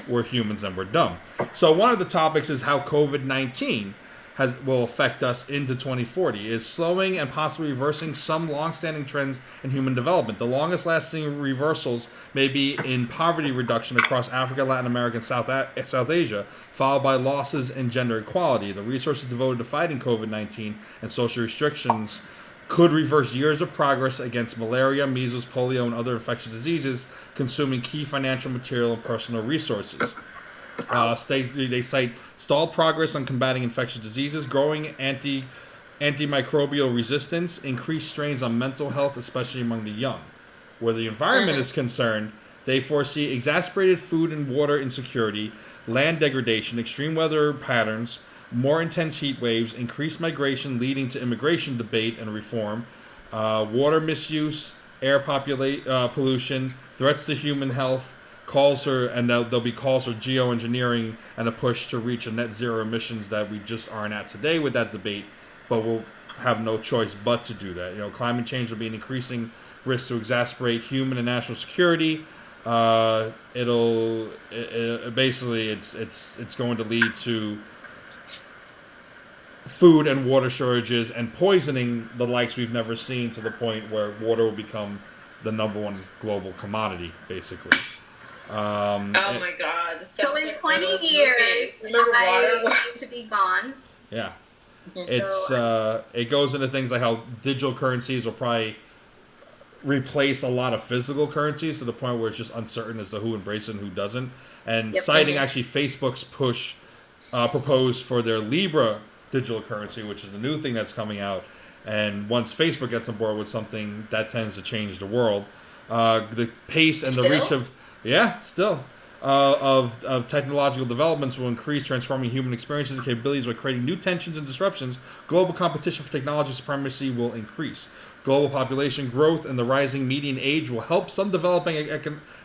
we're humans and we're dumb. So one of the topics is how COVID-19 will affect us into 2040, is slowing and possibly reversing some long-standing trends in human development. The longest-lasting reversals may be in poverty reduction across Africa, Latin America, and South Asia, followed by losses in gender equality. The resources devoted to fighting COVID-19 and social restrictions could reverse years of progress against malaria, measles, polio, and other infectious diseases, consuming key financial, material, and personal resources. They cite stalled progress on combating infectious diseases, growing antimicrobial resistance, increased strains on mental health, especially among the young. Where the environment is concerned, they foresee exacerbated food and water insecurity, land degradation, extreme weather patterns, more intense heat waves, increased migration leading to immigration debate and reform, water misuse, air pollution, threats to human health, there'll be calls for geoengineering and a push to reach a net zero emissions that we just aren't at today with that debate, but we'll have no choice but to do that. Climate change will be an increasing risk to exacerbate human and national security. It's going to lead to food and water shortages and poisoning the likes we've never seen, to the point where water will become the #1 global commodity, basically. Oh my God! So in 20 years, I need to be gone. Yeah, it goes into things like how digital currencies will probably replace a lot of physical currencies, to the point where it's just uncertain as to who embraces it and who doesn't. And citing actually Facebook's proposed for their Libra digital currency, which is the new thing that's coming out. And once Facebook gets on board with something, that tends to change the world. The pace and the reach of of technological developments will increase, transforming human experiences and capabilities by creating new tensions and disruptions. Global competition for technology supremacy will increase. Global population growth and the rising median age will help some developing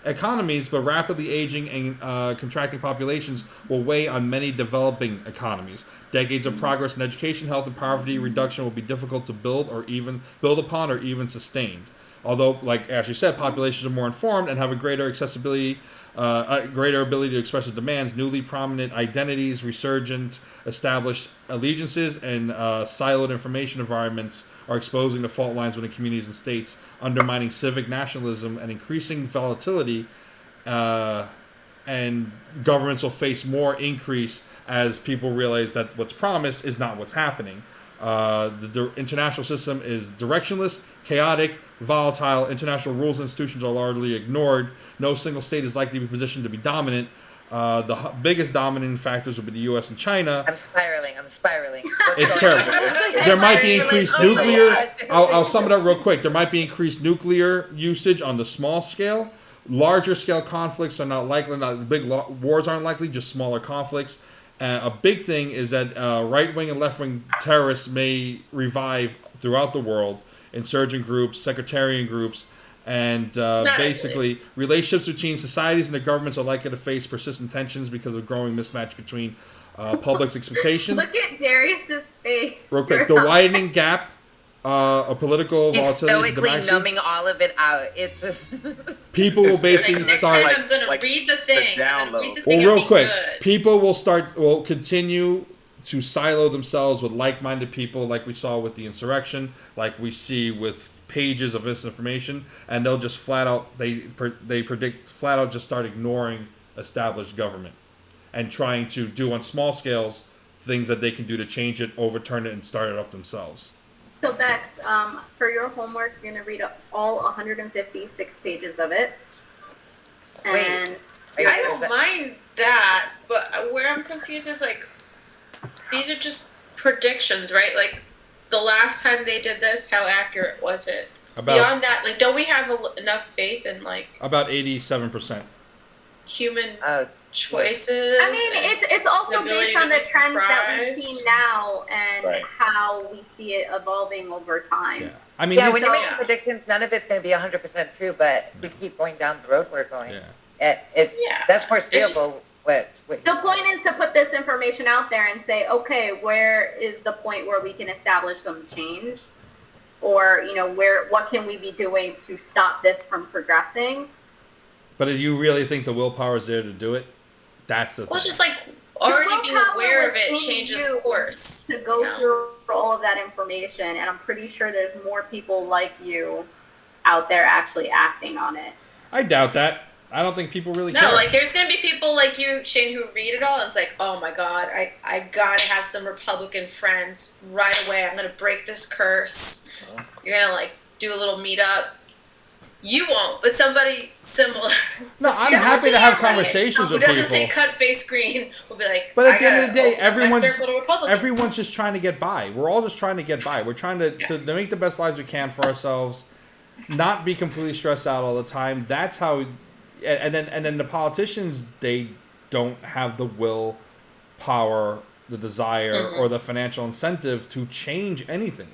economies, but rapidly aging and contracting populations will weigh on many developing economies. Decades of progress in education, health, and poverty reduction will be difficult to build upon or even sustain. Although, like Ashley said, populations are more informed and have a greater ability to express their demands, newly prominent identities, resurgent, established allegiances, and siloed information environments are exposing the fault lines within communities and states, undermining civic nationalism and increasing volatility, and governments will face more increase as people realize that what's promised is not what's happening. The international system is directionless, chaotic, volatile. International rules and institutions are largely ignored. No single state is likely to be positioned to be dominant. The biggest dominating factors would be the U.S. and China. I'm spiraling. It's terrible. There might be increased nuclear. I'll sum it up real quick. There might be increased nuclear usage on the small scale. Larger scale conflicts are not likely. Big wars aren't likely. Just smaller conflicts. A big thing is that right-wing and left-wing terrorists may revive throughout the world. Insurgent groups, sectarian groups, and basically relationships between societies and the governments are likely to face persistent tensions because of growing mismatch between public's expectation. Look at Darius's face. Real quick, the widening gap of political volatility. He's stoically numbing all of it out. It just people will basically start. I'm gonna read the thing. Well, real quick, people will continue to silo themselves with like-minded people, like we saw with the insurrection, like we see with pages of misinformation, and they'll just they predict flat out just start ignoring established government and trying to do on small scales things that they can do to change it, overturn it, and start it up themselves. So Bex, for your homework, you're going to read all 156 pages of it. And I don't mind that, but where I'm confused is like, these are just predictions, right? Like, the last time they did this, how accurate was it? Beyond that, like, don't we have enough faith in, like... About 87%. Human choices? I mean, it's also based on the trends that we see now and how we see it evolving over time. Yeah. I mean, when you make predictions, none of it's going to be 100% true, but we keep going down the road we're going. That's foreseeable. The point is to put this information out there and say, okay, where is the point where we can establish some change? Or, what can we be doing to stop this from progressing? But do you really think the willpower is there to do it? That's the thing. Well, just like already being aware of it changes course. To go through all of that information, and I'm pretty sure there's more people like you out there actually acting on it. I doubt that. I don't think people really care. No, like there's going to be people like you, Sheyne, who read it all and it's like, oh my God, I got to have some Republican friends right away. I'm going to break this curse. You're going to like do a little meetup. You won't, but somebody similar. No, I'm happy to have conversations with people. Who doesn't say cut face Greene will be like, but at the end of the day, everyone's just trying to get by. We're all just trying to get by. We're trying to make the best lives we can for ourselves, not be completely stressed out all the time. That's how... And then the politicians, they don't have the will, power, the desire, or the financial incentive to change anything.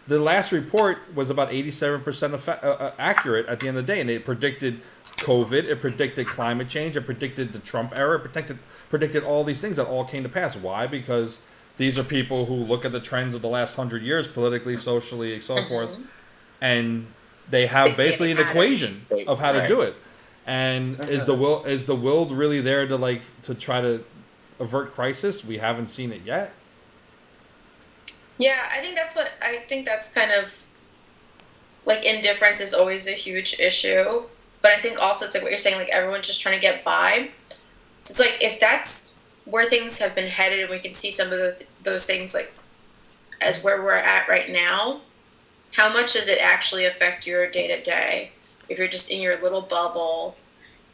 The last report was about 87% accurate at the end of the day, and it predicted COVID, it predicted climate change, it predicted the Trump era, it predicted all these things that all came to pass. Why? Because these are people who look at the trends of the last 100 years, politically, socially, and so forth, and they have basically an equation of how to do it. And is the will really there to try to avert crisis? We haven't seen it yet. Yeah, I think that's kind of like indifference is always a huge issue. But I think also it's like what you're saying, like everyone's just trying to get by. So it's like if that's where things have been headed and we can see some of those things like as where we're at right now, how much does it actually affect your day to day? If you're just in your little bubble,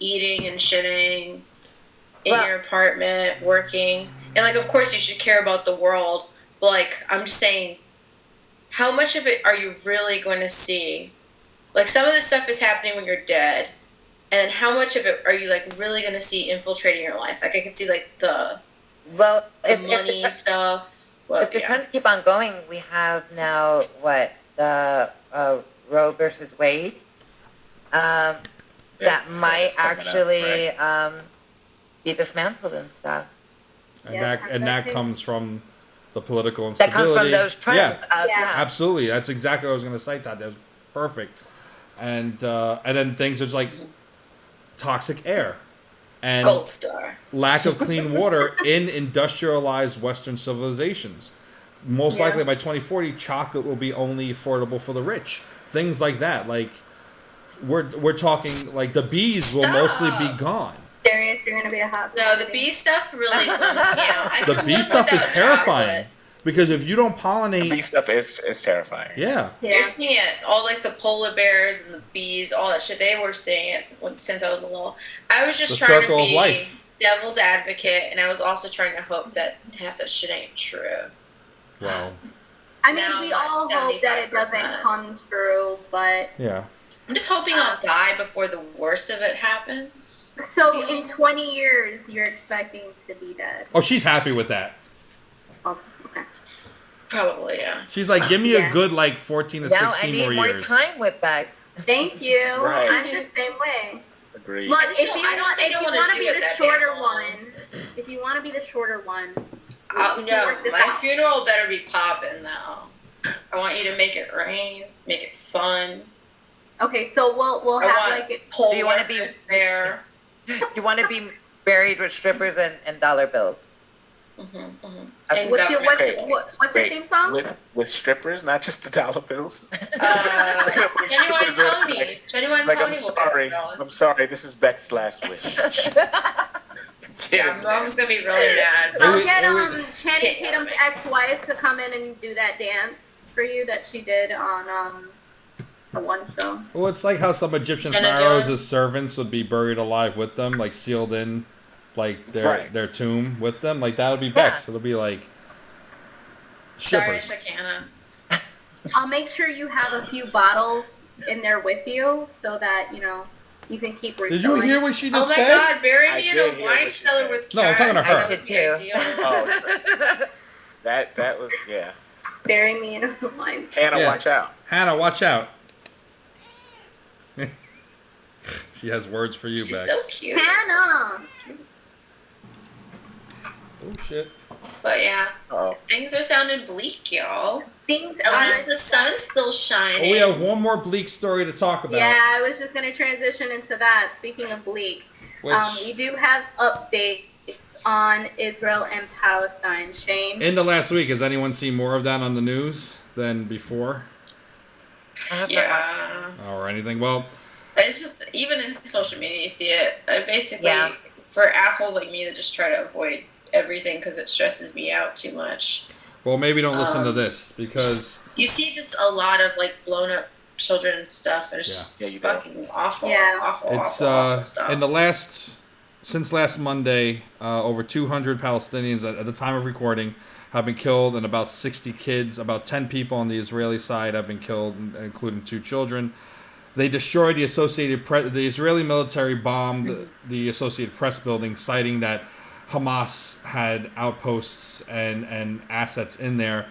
eating and shitting in your apartment, working. And, like, of course you should care about the world. But, like, I'm just saying, how much of it are you really going to see? Like, some of this stuff is happening when you're dead. And then how much of it are you, like, really going to see infiltrating your life? Like, I can see, like, the money stuff. Well, if the trends keep on going, we have now, the Roe versus Wade? That might actually be dismantled and stuff. And that comes from the political instability. That comes from those trends. Absolutely. That's exactly what I was going to say, Todd. That was perfect. And then things are like toxic air and Gold Star. Lack of clean water in industrialized Western civilizations. Most likely by 2040, chocolate will be only affordable for the rich. Things like that. Like, we're talking, like, the bees will mostly be gone. Darius, you're going to be a hot... No, the bee stuff really bums me out. The bee stuff is terrifying. Because if you don't pollinate... The bee stuff is terrifying. Yeah. You're seeing it. All, like, the polar bears and the bees, all that shit. They were seeing it since I was little. I was just trying to be devil's advocate, and I was also trying to hope that half that shit ain't true. Wow. I mean, we all hope that it doesn't come true, but... Yeah. I'm just hoping I'll die before the worst of it happens. So in 20 years, you're expecting to be dead? Oh, she's happy with that. Oh, okay. Probably, yeah. She's like, give me a good, 14 to 16 more years. Now I need more time with Bex. Thank you. Right. I'm the same way. Agreed. Look, if you want to be the shorter one, my funeral better be popping, though. I want you to make it rain, make it fun. Okay, so we'll have like do you want to be there? You want to be buried with strippers and dollar bills? And what's your theme song? With strippers, not just the dollar bills. Genuine Pony. I'm sorry. This is Beck's last wish. Yeah, Mom's gonna be really mad. I'll get Channing Tatum's ex-wife to come in and do that dance for you that she did on the one show. Well, it's like how some Egyptian pharaohs' servants would be buried alive with them, like sealed in, like their tomb with them. Like that would be Bex. It'll be like strippers. Sorry, Shakana. I'll make sure you have a few bottles in there with you so that you can keep refilling. Did you hear what she just said? Oh my God, bury me in a wine cellar with cats. No, I'm talking to her. I did too. Oh, that was Bury me in a wine cellar. Hannah, watch out. Hannah, watch out. She has words for you, She's Bex. so cute. Hannah! Oh, shit. But yeah, Uh-oh. things are sounding bleak, y'all. Things At least the sun's still shining. Oh, we have one more bleak story to talk about. Yeah, I was just going to transition into that. Speaking of bleak, we do have updates on Israel and Palestine. Sheyne? In the last week, has anyone seen more of that on the news than before? Yeah. Or anything? Well, It's just, even in social media, you see it. Basically, for assholes like me that just try to avoid everything because it stresses me out too much. well, maybe don't listen to this because You see just a lot of, like, blown up children stuff, and it's just fucking awful, awful stuff. in since last Monday, over 200 Palestinians at the time of recording have been killed, and about 60 kids, about 10 people on the Israeli side have been killed, including 2 children. They destroyed the the Israeli military bombed the Associated Press building, citing that Hamas had outposts and assets in there.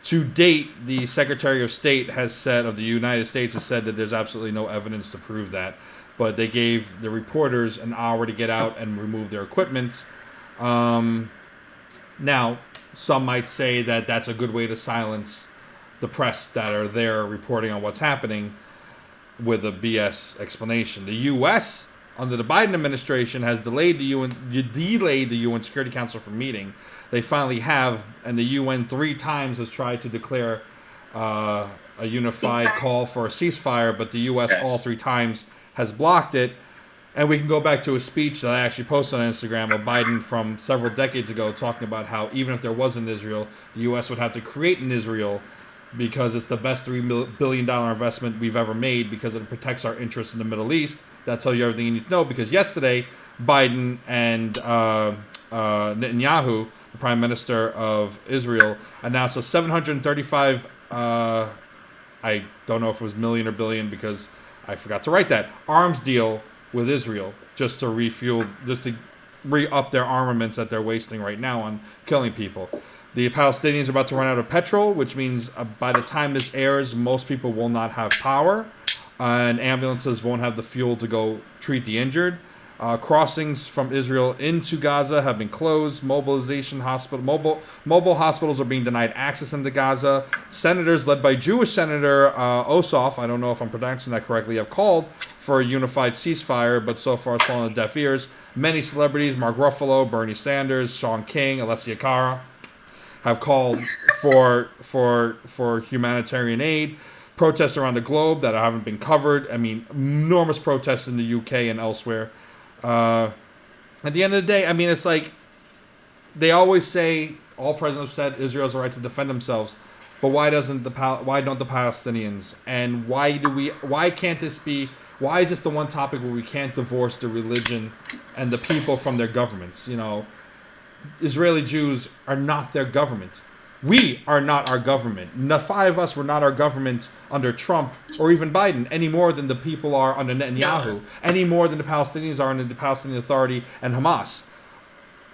To date, the Secretary of State of the United States has said that there's absolutely no evidence to prove that. But they gave the reporters an hour to get out and remove their equipment. Now, some might say that that's a good way to silence the press that are there reporting on what's happening with a BS explanation. The U.S., under the Biden administration, has delayed the UN Security Council from meeting. They finally have, and the UN 3 times has tried to declare a unified call for a ceasefire, but the U.S. all 3 times has blocked it. And we can go back to a speech that I actually posted on Instagram of Biden from several decades ago talking about how even if there wasn't Israel, the U.S. would have to create an Israel because it's the best $3 billion investment we've ever made because it protects our interests in the Middle East. That'll tell you everything you need to know, because yesterday, Biden and Netanyahu, the Prime Minister of Israel, announced a 735, I don't know if it was million or billion because I forgot to write that, arms deal with Israel just to re-up their armaments that they're wasting right now on killing people. The Palestinians are about to run out of petrol, which means by the time this airs, most people will not have power, and ambulances won't have the fuel to go treat the injured. Crossings from Israel into Gaza have been closed. Mobile hospitals are being denied access into Gaza. Senators, led by Jewish Senator Ossoff, I don't know if I'm pronouncing that correctly, have called for a unified ceasefire, but so far it's fallen on deaf ears. Many celebrities, Mark Ruffalo, Bernie Sanders, Sean King, Alessia Cara, have called for humanitarian aid. Protests around the globe that haven't been covered. I mean, enormous protests in the UK and elsewhere. At the end of the day, I mean, it's like they always say, all presidents have said Israel has a right to defend themselves, but why don't the Palestinians? And why can't this be? Why is this the one topic where we can't divorce the religion and the people from their governments? You know, Israeli Jews are not their government. We are not our government. The 5 of us were not our government under Trump or even Biden, any more than the people are under Netanyahu, any more than the Palestinians are under the Palestinian Authority and Hamas.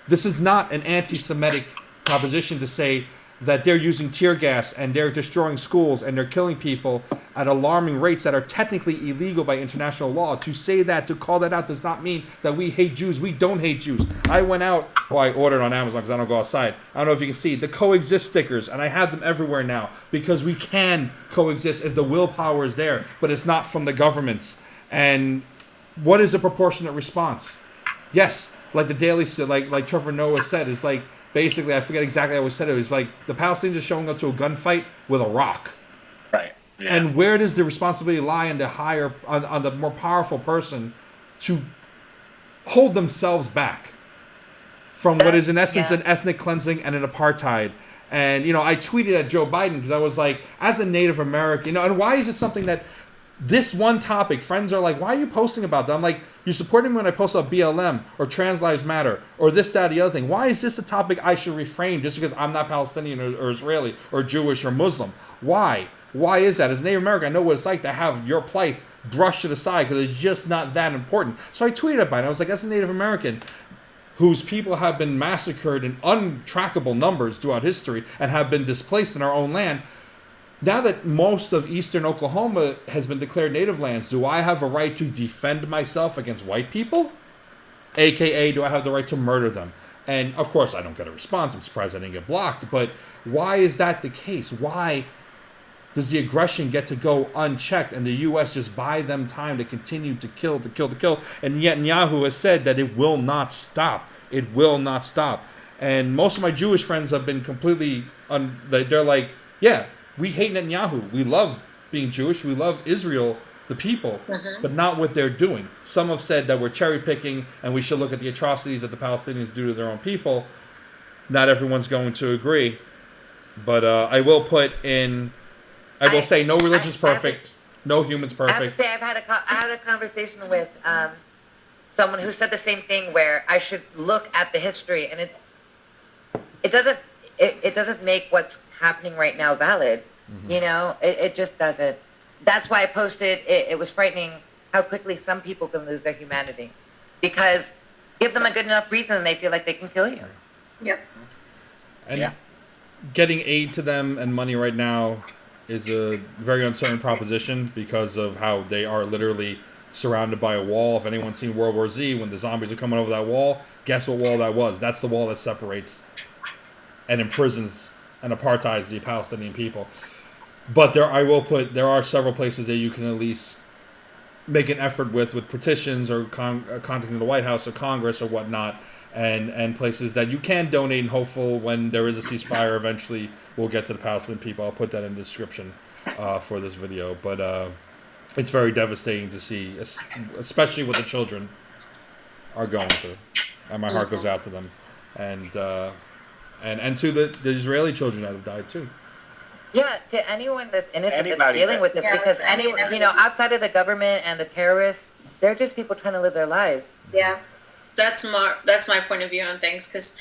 This is not an anti-Semitic proposition to say that they're using tear gas and they're destroying schools and they're killing people at alarming rates that are technically illegal by international law. To say that, to call that out, does not mean that we hate Jews. We don't hate Jews. I went out, I ordered on Amazon because I don't go outside. I don't know if you can see the coexist stickers, and I have them everywhere now because we can coexist if the willpower is there, but it's not from the governments. And what is a proportionate response? Yes, like the Daily, like Trevor Noah said, it's like, basically, I forget exactly how he said it. It was like the Palestinians are showing up to a gunfight with a rock. Right. Yeah. And where does the responsibility lie on the more powerful person to hold themselves back? from what is in essence an ethnic cleansing and an apartheid. And, I tweeted at Joe Biden because I was like, as a Native American, and why is it something that this one topic, friends are like, why are you posting about that? I'm like, you supporting me when I post about BLM or Trans Lives Matter or this, that, the other thing. Why is this a topic I should refrain just because I'm not Palestinian or Israeli or Jewish or Muslim? Why? Why is that? As a Native American, I know what it's like to have your plight brushed to the side because it's just not that important. So I tweeted at Biden. I was like, as a Native American whose people have been massacred in untrackable numbers throughout history and have been displaced in our own land, now that most of eastern Oklahoma has been declared native lands, do I have a right to defend myself against white people? AKA, do I have the right to murder them? And, of course, I don't get a response. I'm surprised I didn't get blocked. But why is that the case? Why does the aggression get to go unchecked and the U.S. just buy them time to continue to kill? And yet Netanyahu has said that it will not stop. It will not stop. And most of my Jewish friends have been completely, they're like, yeah, we hate Netanyahu. We love being Jewish. We love Israel, the people, but not what they're doing. Some have said that we're cherry picking and we should look at the atrocities that the Palestinians do to their own people. Not everyone's going to agree. But I will say no religion's perfect. No human's perfect. I have to say I had a conversation with someone who said the same thing where I should look at the history, and it doesn't make what's happening right now valid. It just doesn't. That's why I posted it was frightening how quickly some people can lose their humanity, because give them a good enough reason and they feel like they can kill you. Yep. And getting aid to them and money right now is a very uncertain proposition because of how they are literally surrounded by a wall. If anyone's seen World War Z, when the zombies are coming over that wall, guess what wall that was? That's the wall that separates and imprisons and apartheids the Palestinian people. But there are several places that you can at least make an effort with petitions or contacting the White House or Congress or whatnot, and places that you can donate, and hopeful when there is a ceasefire eventually we'll get to the Palestinian people. I'll put that in the description for this video. But it's very devastating to see, especially what the children are going through. And my heart goes out to them. And to the Israeli children that have died too. Yeah, to anyone that's innocent that's dealing with this, because anyone, outside of the government and the terrorists, they're just people trying to live their lives. Yeah. That's my point of view on things, because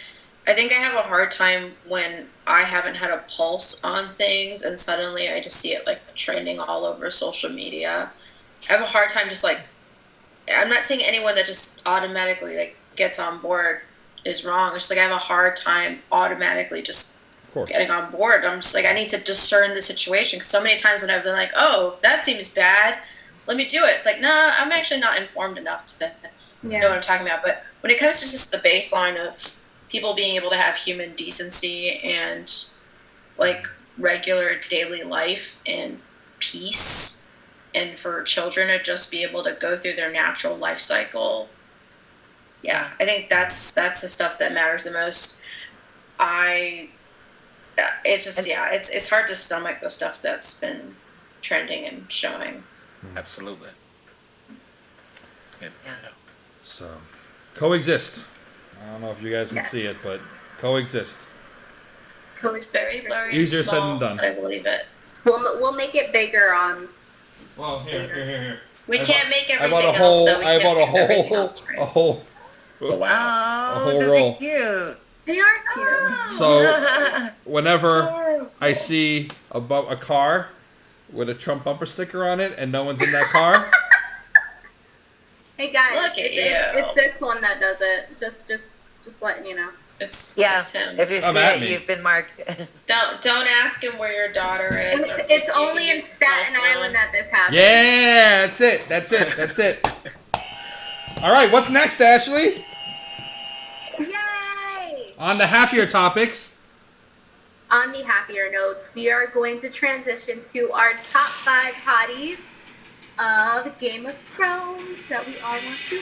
I think I have a hard time when I haven't had a pulse on things and suddenly I just see it like trending all over social media. I have a hard time just like, I'm not saying anyone that just automatically like gets on board is wrong. It's just like I have a hard time automatically just getting on board. I'm just like, I need to discern the situation, because so many times when I've been like, oh, that seems bad, let me do it. It's like, nah, I'm actually not informed enough to know what I'm talking about. But when it comes to just the baseline of people being able to have human decency and like regular daily life and peace, and for children to just be able to go through their natural life cycle, I think that's the stuff that matters the most. It's just it's hard to stomach the stuff that's been trending and showing. Absolutely. So, coexist. I don't know if you guys can see it, but coexist. It's very blurry. Easier said small, than done. But I believe it. We'll make it bigger on. Well, here. We can't make everything I bought a else, whole. though. I bought a whole. Oh, wow. A whole those roll. are cute. They are cute. So, whenever I see a car with a Trump bumper sticker on it and no one's in that car. Hey guys, Look at it's this one that does it. Just letting you know. It's him. If you see it, you've been marked. Don't ask him where your daughter is. It's only in Staten Island that this happens. Yeah, that's it. All right, what's next, Ashley? Yay! On the happier topics. On the happier notes, we are going to transition to our top 5 hotties of Game of Thrones that we all want to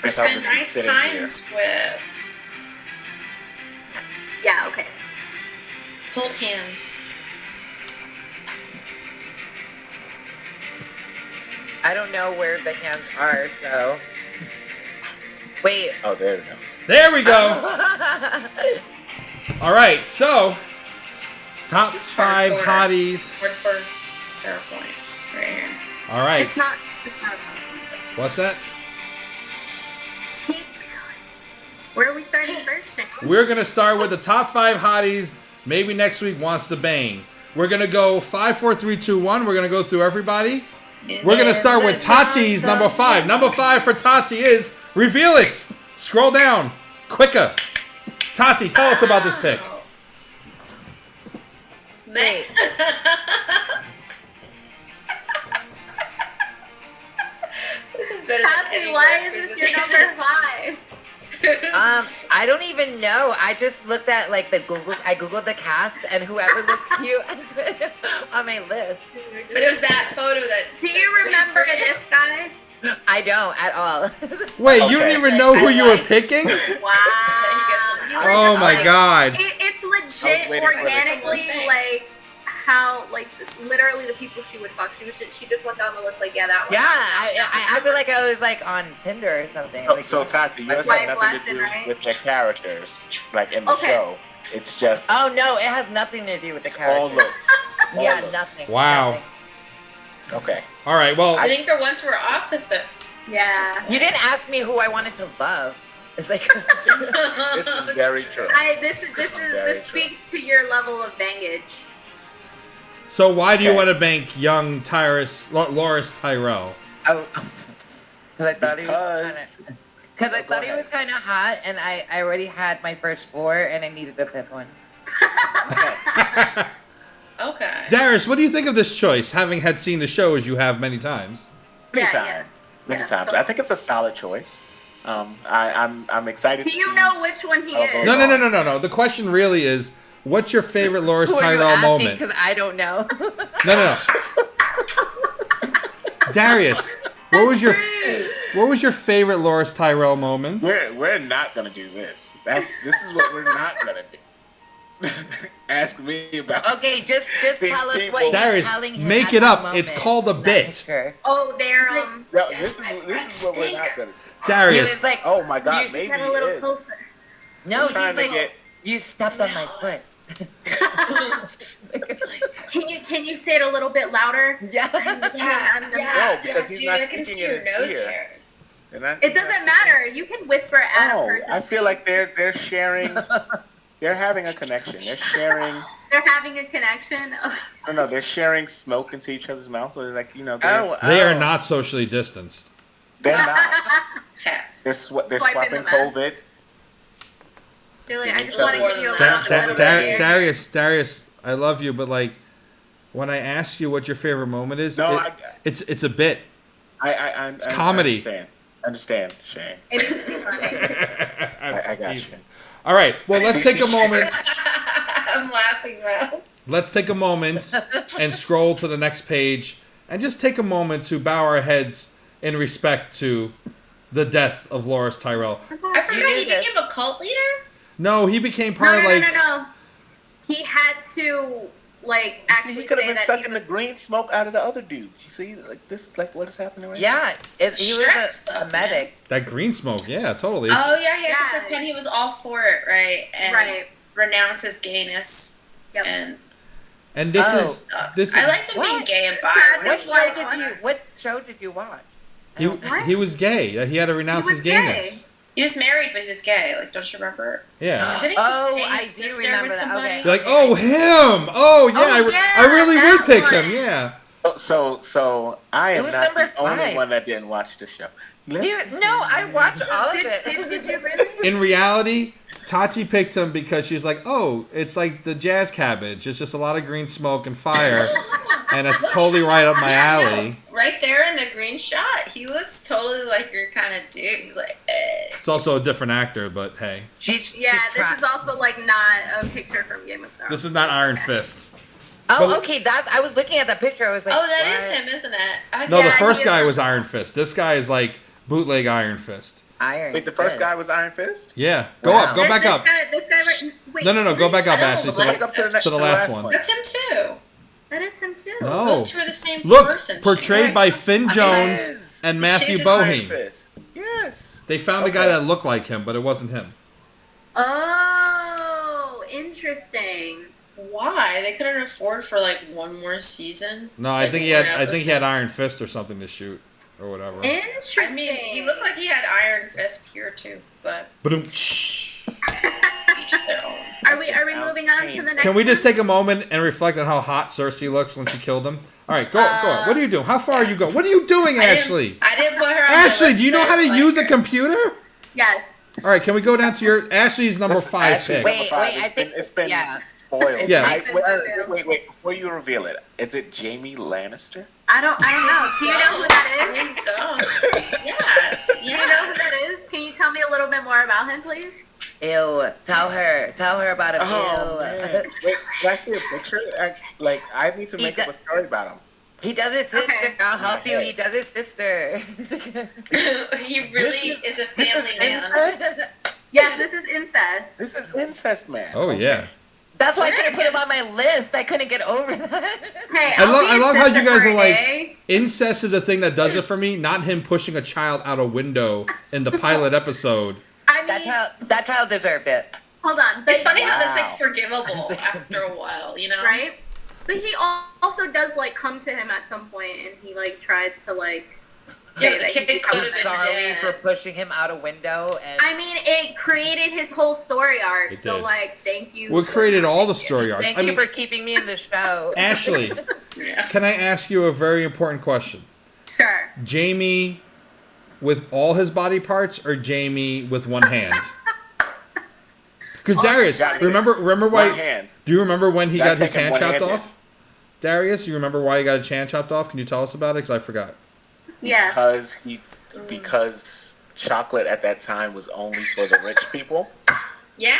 watch. Spend nice times with. Yeah, okay. Hold hands. I don't know where the hands are, so. Wait. Oh, there we go. There we go. All right, so top This is 5 hardcore. hotties. Hardcore PowerPoint right here. All right. It's not. What's that? Keep going. Where are we starting first, Sheyne? We're gonna start with the top 5 hotties. Maybe next week wants to bang. We're gonna go 5, 4, 3, 2, 1. We're gonna go through everybody. We're gonna start with Tati's number 5. Number 5 for Tati is reveal it. Scroll down, quicker. Tati, tell us about this pick. Wait. This is better Tati, than why is this your number 5? I don't even know. I just looked at like the Google. I googled the cast and whoever looked cute I put it on my list. But it was that photo that. Do you remember this guy? I don't at all. Wait, you Okay. didn't even know who you were picking? Wow. You were Oh just my like- god. It's I was legit waiting for the organically couple. like how like literally the people she would fuck. She just went down the list like, yeah, that one. Yeah, I feel like I was like on Tinder or something. Like, So Tati, yours Swipe have left nothing to and do right. with the characters, like in the Okay. show. It's just oh no, it has nothing to do with the it's all character. looks. All Yeah, looks. nothing. Wow. nothing. Okay. All right, well, I think for once we're opposites. Yeah. You didn't ask me who I wanted to love. It's like This is very true. This speaks to your level of bangage. so why do you Okay. want to bank young Loris Tyrell? oh, because I thought he was kind Because of. Because I Go thought he ahead. was kind of hot, and I already had my first 4, and I needed a 5th one. Okay. Darius, what do you think of this choice, having had seen the show as you have many times? many Yeah, times. yeah. Many Yeah, times. so- I think it's a solid choice. I'm excited Do to you see. know which one he Oh, is? No. The question really is, what's your favorite Loris Who are you Tyrell asking? moment? Because I don't know. No. Darius, what was your favorite Loris Tyrell moment? We're not gonna do this. This is what we're not gonna do. Ask me about. Okay, just These tell us people- what he's Darius, telling him make at it that up. It's moment called a in that bit. picture. Oh, they're No, this is what we're not gonna do. He Darius, was like, Oh my God, you maybe get it a little is. closer. no, I'm trying he's to like, get. you stepped on my foot. Can you say it a little bit louder? Yeah. No, because he's Dude, not I can speaking see in your his nose ear. hairs. And I- It doesn't matter. You can whisper at a No, person. I feel like they're sharing. They're having a connection. They're sharing. They're having a connection. Oh, No, they're sharing smoke into each other's mouth. Or like they're, they are not socially distanced. they're not. Hats. They're Swiping swapping the mask. COVID. Julie, I just Da- want to give you a Da- little bit. Darius, I love you, but like, when I ask you what your favorite moment is, No, it's a bit. I'm comedy. Understand, Shane. It needs to be funny. I got you. All right, well, let's take a moment. I'm laughing though. Let's take a moment and scroll to the next page, and just take a moment to bow our heads in respect to the death of Loris Tyrell. I forgot he knew this. became a cult leader. No, he became No, part of no, like. no. He had to like See, actually he could have say been that sucking he the green smoke out of the other dudes. You see, like this, like what is happening right Yeah, he was Shrek a stuff, medic. That green smoke, yeah, totally. It's- Oh yeah, he had Yeah. to pretend he was all for it, right? And Right. renounce his gayness. Yep. And and this Oh. is this. I liked him being What? gay and What bi. What show did you watch? he, What? he was gay. He had to renounce was his gayness. gay. He was married, but he was gay. Like, don't you remember? Yeah. Didn't he Oh, date I his do sister remember with that. somebody? Okay. You're like, oh, him. Oh, yeah. Oh, yeah, I really that would pick him. one. Yeah. now? So I It am was not number the only 5. one that didn't watch the show. No, I watched all of Did it. you really? In reality, Tati picked him because she's like, oh, it's like the jazz cabbage. It's just a lot of green smoke and fire, and it's totally right up my alley. Right there in the green shot, he looks totally like your kind of dude. He's like, eh. It's also a different actor, but hey, She's Yeah, she's this is also like not a picture from Game of Thrones. this is not Iron Fist. Oh, but- okay. I was looking at that picture. I was like, Oh, that what? is him, isn't it? Okay. No, the Yeah, first he guy is- was Iron Fist. This guy is like bootleg Iron Fist. Iron. Wait, the first Fist. guy was Iron Fist. Yeah, go Wow. up, go back up. This guy right. Wait, No, go back up, No, Ashley, go Back up to to the last one. That's him too. That is him too. No. Those two are the same Look, person. portrayed by Finn Jones Yes. and He Matthew shaved his Iron Boheen. Fist. Yes. They found a guy that looked like him, but it wasn't him. Oh, interesting. Why? They couldn't afford for like one more season. No, I think he had Iron Fist or something to shoot or whatever. Interesting. I mean, he looked like he had Iron Fist here too, but each their own. Are we moving on to the next? Can we just take a moment and reflect on how hot Cersei looks when she killed him? All right, go on. What are you doing? How far are you going? What are you doing, Ashley? I didn't put her on Ashley, do you know how to use a computer? Yes. All right, can we go down to your Ashley's number 5 pick? Wait, I think it's been spoiled. Yeah. Wait, before you reveal it, is it Jaime Lannister? I don't know. Do you know who that is? Yeah. Do you know who that is? Can you tell me a little bit more about him, please? Ew. Tell her about him. Oh, man. Wait, can I see a picture? I need to make up a story about him. He does his sister. Okay. I'll help you. He does his sister. He really is a family man. Incest? Yes, this is incest. This is incest, man. Oh, yeah. That's why I couldn't put him on my list. I couldn't get over that. Hey, I love how you guys are like, day. incest is the thing that does it for me, not him pushing a child out a window in the pilot episode. I mean, That child deserved it. hold on. But It's funny how that's like forgivable after a while, you know? right? But he also does like come to him at some point, and he like tries to like. Yeah, say that the he kid could I'm have been sorry dead. for pushing him out a window. And I mean, it created his whole story arc. It So did. like, thank you. What created all the story arcs? thank I you mean, for keeping me in the show. Ashley, Yeah. can I ask you a very important question? Sure. Jamie with all his body parts or Jamie with one hand? Because Darius, remember why? One hand. Do you remember when he got That's his taking hand one chopped hand, off? Darius, you remember why he got his hand chopped off? Can you tell us about it? Because I forgot. Yeah. Because chocolate at that time was only for the rich people. Yeah.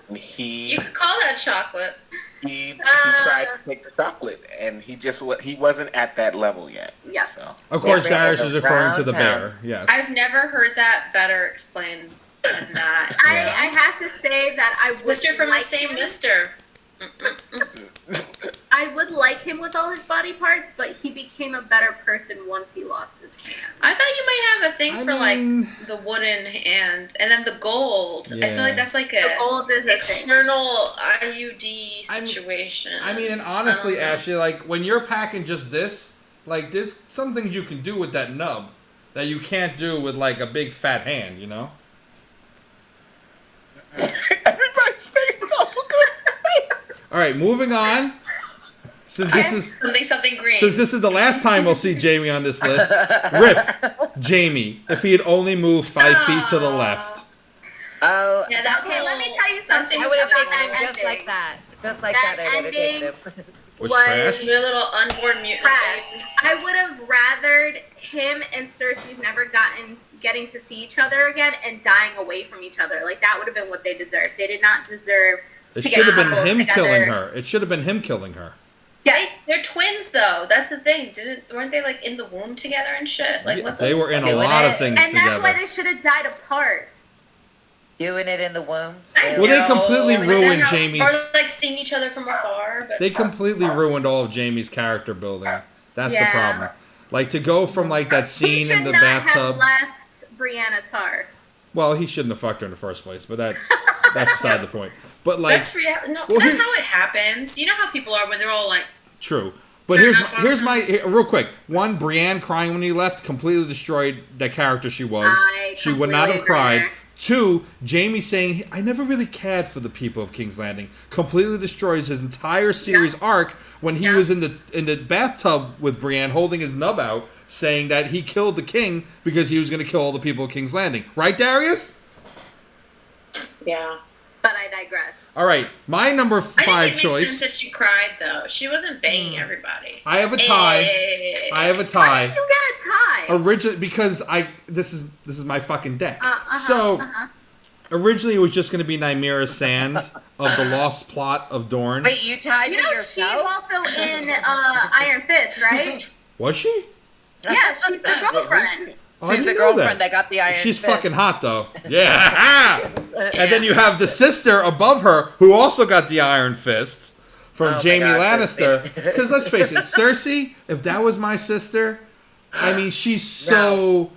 And You could call that chocolate. he tried to take the chocolate, and he wasn't at that level yet. Yeah. So Of course, Yeah, Darius the is referring to the brown bear. Yes. I've never heard that better explained than that. Yeah. I have to say that I would Mister from like the same him. mister. I would like him with all his body parts, but he became a better person once he lost his hand. I thought you might have a thing I for mean- like the wooden hand and then the gold. I Yeah. feel like that's like The a gold is a thing. external IUD I mean- situation. I mean, and honestly, I don't know. Ashley, like when you're packing just this, like there's some things you can do with that nub that you can't do with like a big fat hand, you know? everybody's face don't look good. All right, moving on. Since this is something green. Since this is the last time we'll see Jamie on this list, Rip, Jamie, if he had only moved 5 feet to the left. Oh, Yeah, that Okay, let me whole- tell you something. I would have about taken him that just ending. like that. Just like That that, I would have taken him. Was Was- trash? Their little unborn mutant Trash. baby. I would have rathered him and Cersei's never getting to see each other again and dying away from each other. Like that would have been what they deserved. They did not deserve. It to should have get been coupled him together. killing her. It should have been him killing her. Yes. They're twins though. That's the thing. Weren't they like in the womb together and shit? Like what the They were in a Doing lot of it. things And that's why together. they should have died apart. Doing it in the womb. I Well, they know, completely but ruined then how- Jamie's- Or like seeing each other from afar. But They completely ruined all of Jamie's character building. That's the Yeah. problem. Like to go from like that He scene should in the not bathtub. have left Brianna Tarr. Well, he shouldn't have fucked her in the first place, but that's beside the point. But like, that's no. well, that's here- how it happens. You know how people are when they're all like, true. But Turn here's up here's on my real quick. One, Brienne crying when he left completely destroyed the character she was. I She would not have completely cried. agree. Two, Jamie saying I never really cared for the people of King's Landing completely destroys his entire series arc when he Yeah. was in the bathtub with Brienne holding his nub out, saying that he killed the king because he was going to kill all the people of King's Landing. Right, Darius? yeah. But I digress. All right, my number I think 5 it makes choice. sense that she cried though. She wasn't banging everybody. I have a tie. Hey. I have a Why tie. did you get a tie? Originally, because this is my fucking deck. So uh-huh. originally it was just going to be Nymeria Sand of the Lost Plot of Dorne. Wait, you tied You me know she's yourself? also in Iron Fist, right? Was she? Yeah, she's the girlfriend. Oh, I She's the didn't know girlfriend that got the Iron She's Fist. fucking hot though. Yeah. And then you have the sister above her who also got the Iron Fist from Oh my Jaime God, Lannister. Cersei. Because let's face it, Cersei, if that was my sister, I mean, she's so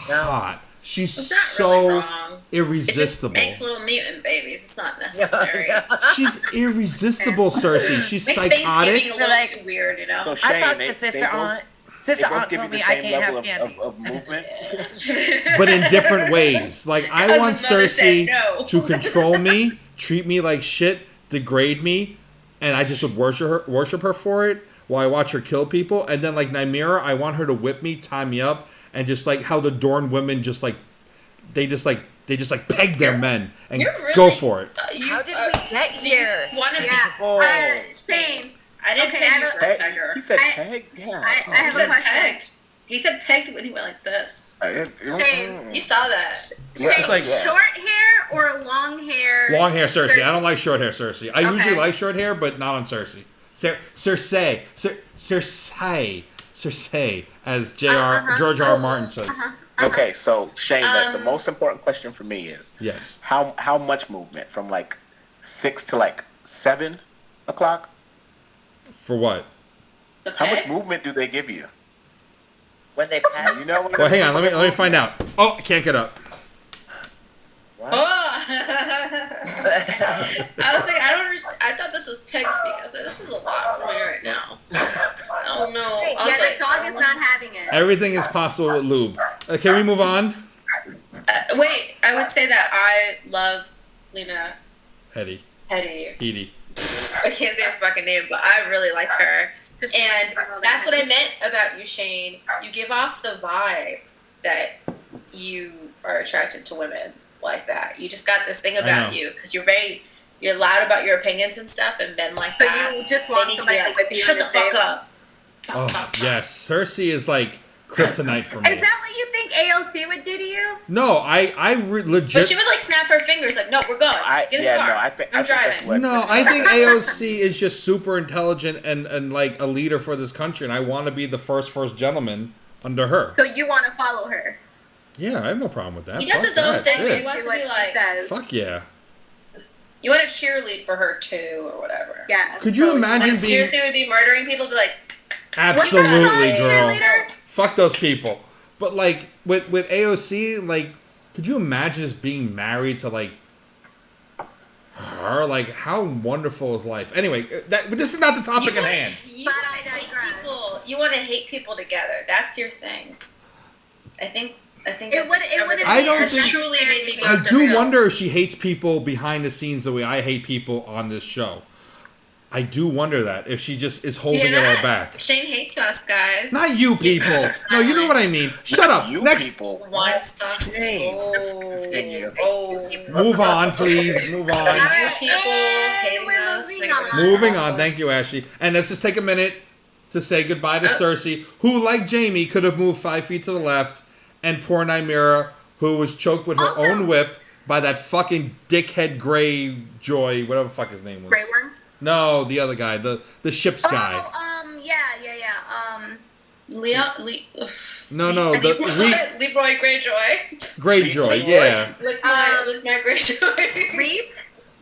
No. hot. She's It's not so really wrong. It just irresistible. makes little mutant babies. It's not necessary. She's irresistible, Cersei. She's Makes psychotic. Thanksgiving a little Like- too weird, you know? So I Sheyne, talked they to Sister both- Aunt. They Sister both Aunt give you told the me I same can't level have candy. of movement. But in different ways. Like, I Cousin want mother said Cersei no. to control me, treat me like shit, degrade me, and I just would worship her for it while I watch her kill people. And then, like, Nymeria, I want her to whip me, tie me up, and just like how the Dorne women just like they just peg their men and You're really- go for it. How did we get here? One of Yeah. Oh. Shane, I didn't Okay, peg I you have for a- a pegger. He said I- peg? Yeah. I He have a said question. pegged. He said pegged when he went like this. Shane, You saw that. Yeah, Shane, it's like- short hair or long hair? Long hair Cersei. I don't like short hair Cersei. I usually Okay. like short hair, but not on Cersei. Cersei, as George R. R. Martin says. Okay, so Shane, the Um, most important question for me is Yes. how much movement from like 6 to like 7 o'clock? For what? The How much peg? movement do they give you? When they peg? You know what? Well, hang on. Let me find out. Oh, I can't get up. What? Oh. I was like, I don't understand. I thought this was peg speak. I was like, this is a lot for me right now. I don't know. I was Yeah, like, the dog is not having it. Everything is possible with lube. Can we move on? Wait, I would say that I love Lena Hetty. Headey. Edie. I can't say her fucking name, but I really like her. And that's what I meant about you, Shane. You give off the vibe that you are attracted to women like that. You just got this thing about know. you because you're loud about your opinions and stuff, and men like So that. you just They want need to somebody be like, with you shut in the the fuck table. up. Oh, yes. Cersei is like kryptonite for me. Is that what you think AOC would do to you? No, I But legit. she would like snap her fingers, like, no, we're going. Get in the car. I think I'm that's driving. what. No, I think AOC is just super intelligent and like a leader for this country, and I want to be the first gentleman under her. So you want to follow her? Yeah, I have no problem with that. He does Fuck his own that thing, but shit. he wants Do to what be she like, says. Fuck yeah. you want to cheerlead for her too, or whatever. Yeah. Could you so- imagine When being seriously would be murdering people, be like, absolutely, What's that girl? called, cheerleader? Fuck those people. But like with AOC, like, could you imagine just being married to like her? Like, how wonderful is life? Anyway, but this is not the topic at hand. You But want I to hate digress. people. You want to hate people together. That's your thing. I think It would- it wouldn't I don't has think- truly made me go I for do real. wonder if she hates people behind the scenes the way I hate people on this show. I do wonder that if she just is holding it all back. Shane hates us, guys. Not you people. No, you know what I mean. Shut up. You Next, people. Wants to. Shane, just continue. Oh. move on, please. Move on. You Alright, people and hating we're us. moving making us on. Moving on. awful. Thank you, Ashley. And let's just take a minute to say goodbye to Cersei, who, like Jamie, could have moved 5 feet to the left, and poor Nymeria, who was choked with her Also- own whip by that fucking dickhead Greyjoy, whatever the fuck his name was. Grey Worm? No, the other guy, the ship's guy. Oh, yeah. No, the Leroy Greyjoy. Greyjoy, yeah. With my Greyjoy. Reap?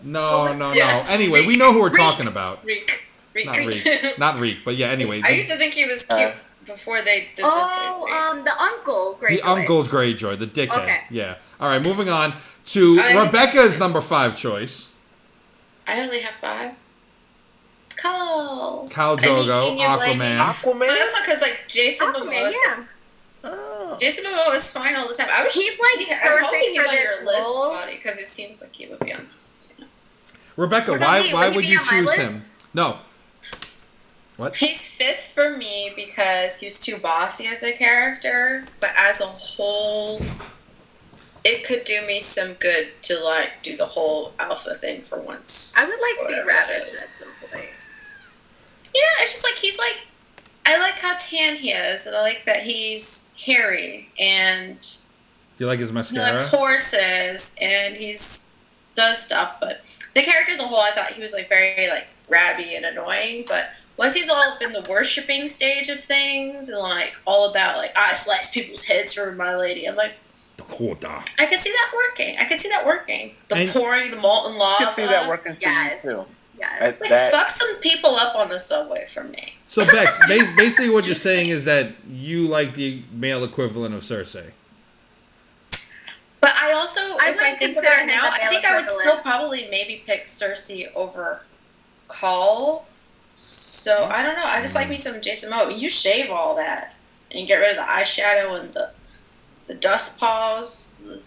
No. Yes, Anyway, we Reek. know who we're Reek. talking about. Reek. Not Reek. Not Reek, but yeah, anyway. I used to think he was cute before they did this. The uncle Greyjoy. The Uncle Greyjoy, the dickhead. Okay. Yeah. All right, moving on to Rebecca's number 5 choice. I only have 5. Khal Drogo, Aquaman. But that's not because like Jason Momoa. Aquaman, yeah. Oh. Jason Momoa is fine all the time. He's, like, I'm perfect hoping he's for on this your list, role. Toddy, because it seems like he would be on this. You know? Rebecca, What about me? why Would would he you be on my choose him? list? No. What? He's 5th for me because he was too bossy as a character, but as a whole, it could do me some good to like do the whole alpha thing for once. I would like to be Whatever Ravaged it is. at some point. Yeah, it's just like he's like, I like how tan he is, and I like that he's hairy, and Do you like his he mascara? likes horses, and does stuff. But the character as a whole, I thought he was like very like grabby and annoying. But once he's all up in the worshipping stage of things, and like all about like I slice people's heads for my lady, I'm like, I could see that working. And- Pouring the molten lava. I can see that working for Yes. you too. Yes. Like fuck some people up on the subway for me. So, Bex, basically what you're saying is that you like the male equivalent of Cersei. I if I wouldn't think of consider it him now, the I think male I would still equivalent. probably maybe pick Cersei over Call. So I don't know. I just like me some Jason Momoa. You shave all that and you get rid of the eyeshadow and the dust paws, the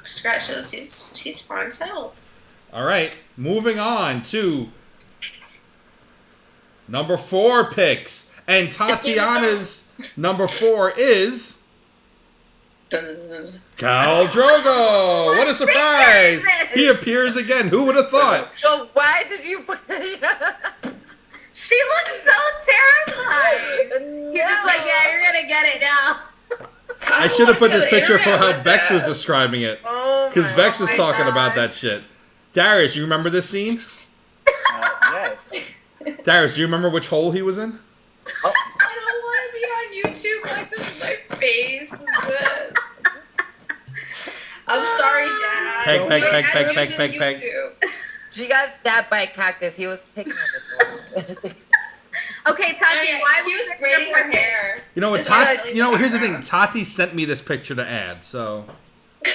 scratches. He's fine as hell. All right, moving on to number 4 picks. And Tatiana's number 4 is Khal Drogo. What a surprise! He appears again. Who would have thought? So why did you put She looks so terrified. He's just like, yeah, you're gonna get it now. I should have put this The picture for internet how with Bex was that. describing it. Oh Because Bex was my talking God. about that shit. Darius, you remember this scene? Yes. Darius, do you remember which hole he was in? Oh, I don't want to be on YouTube like this. My face is good. I'm sorry, Dad. Peg, You peg, had peg, to peg, use peg, this peg, peg. YouTube. she got stabbed by a cactus. He was taking out the door. Okay, Tati, why He was this braiding her different? hair. You know what, It's not Tati? in You know, the here's the thing. background. Tati sent me this picture to add, so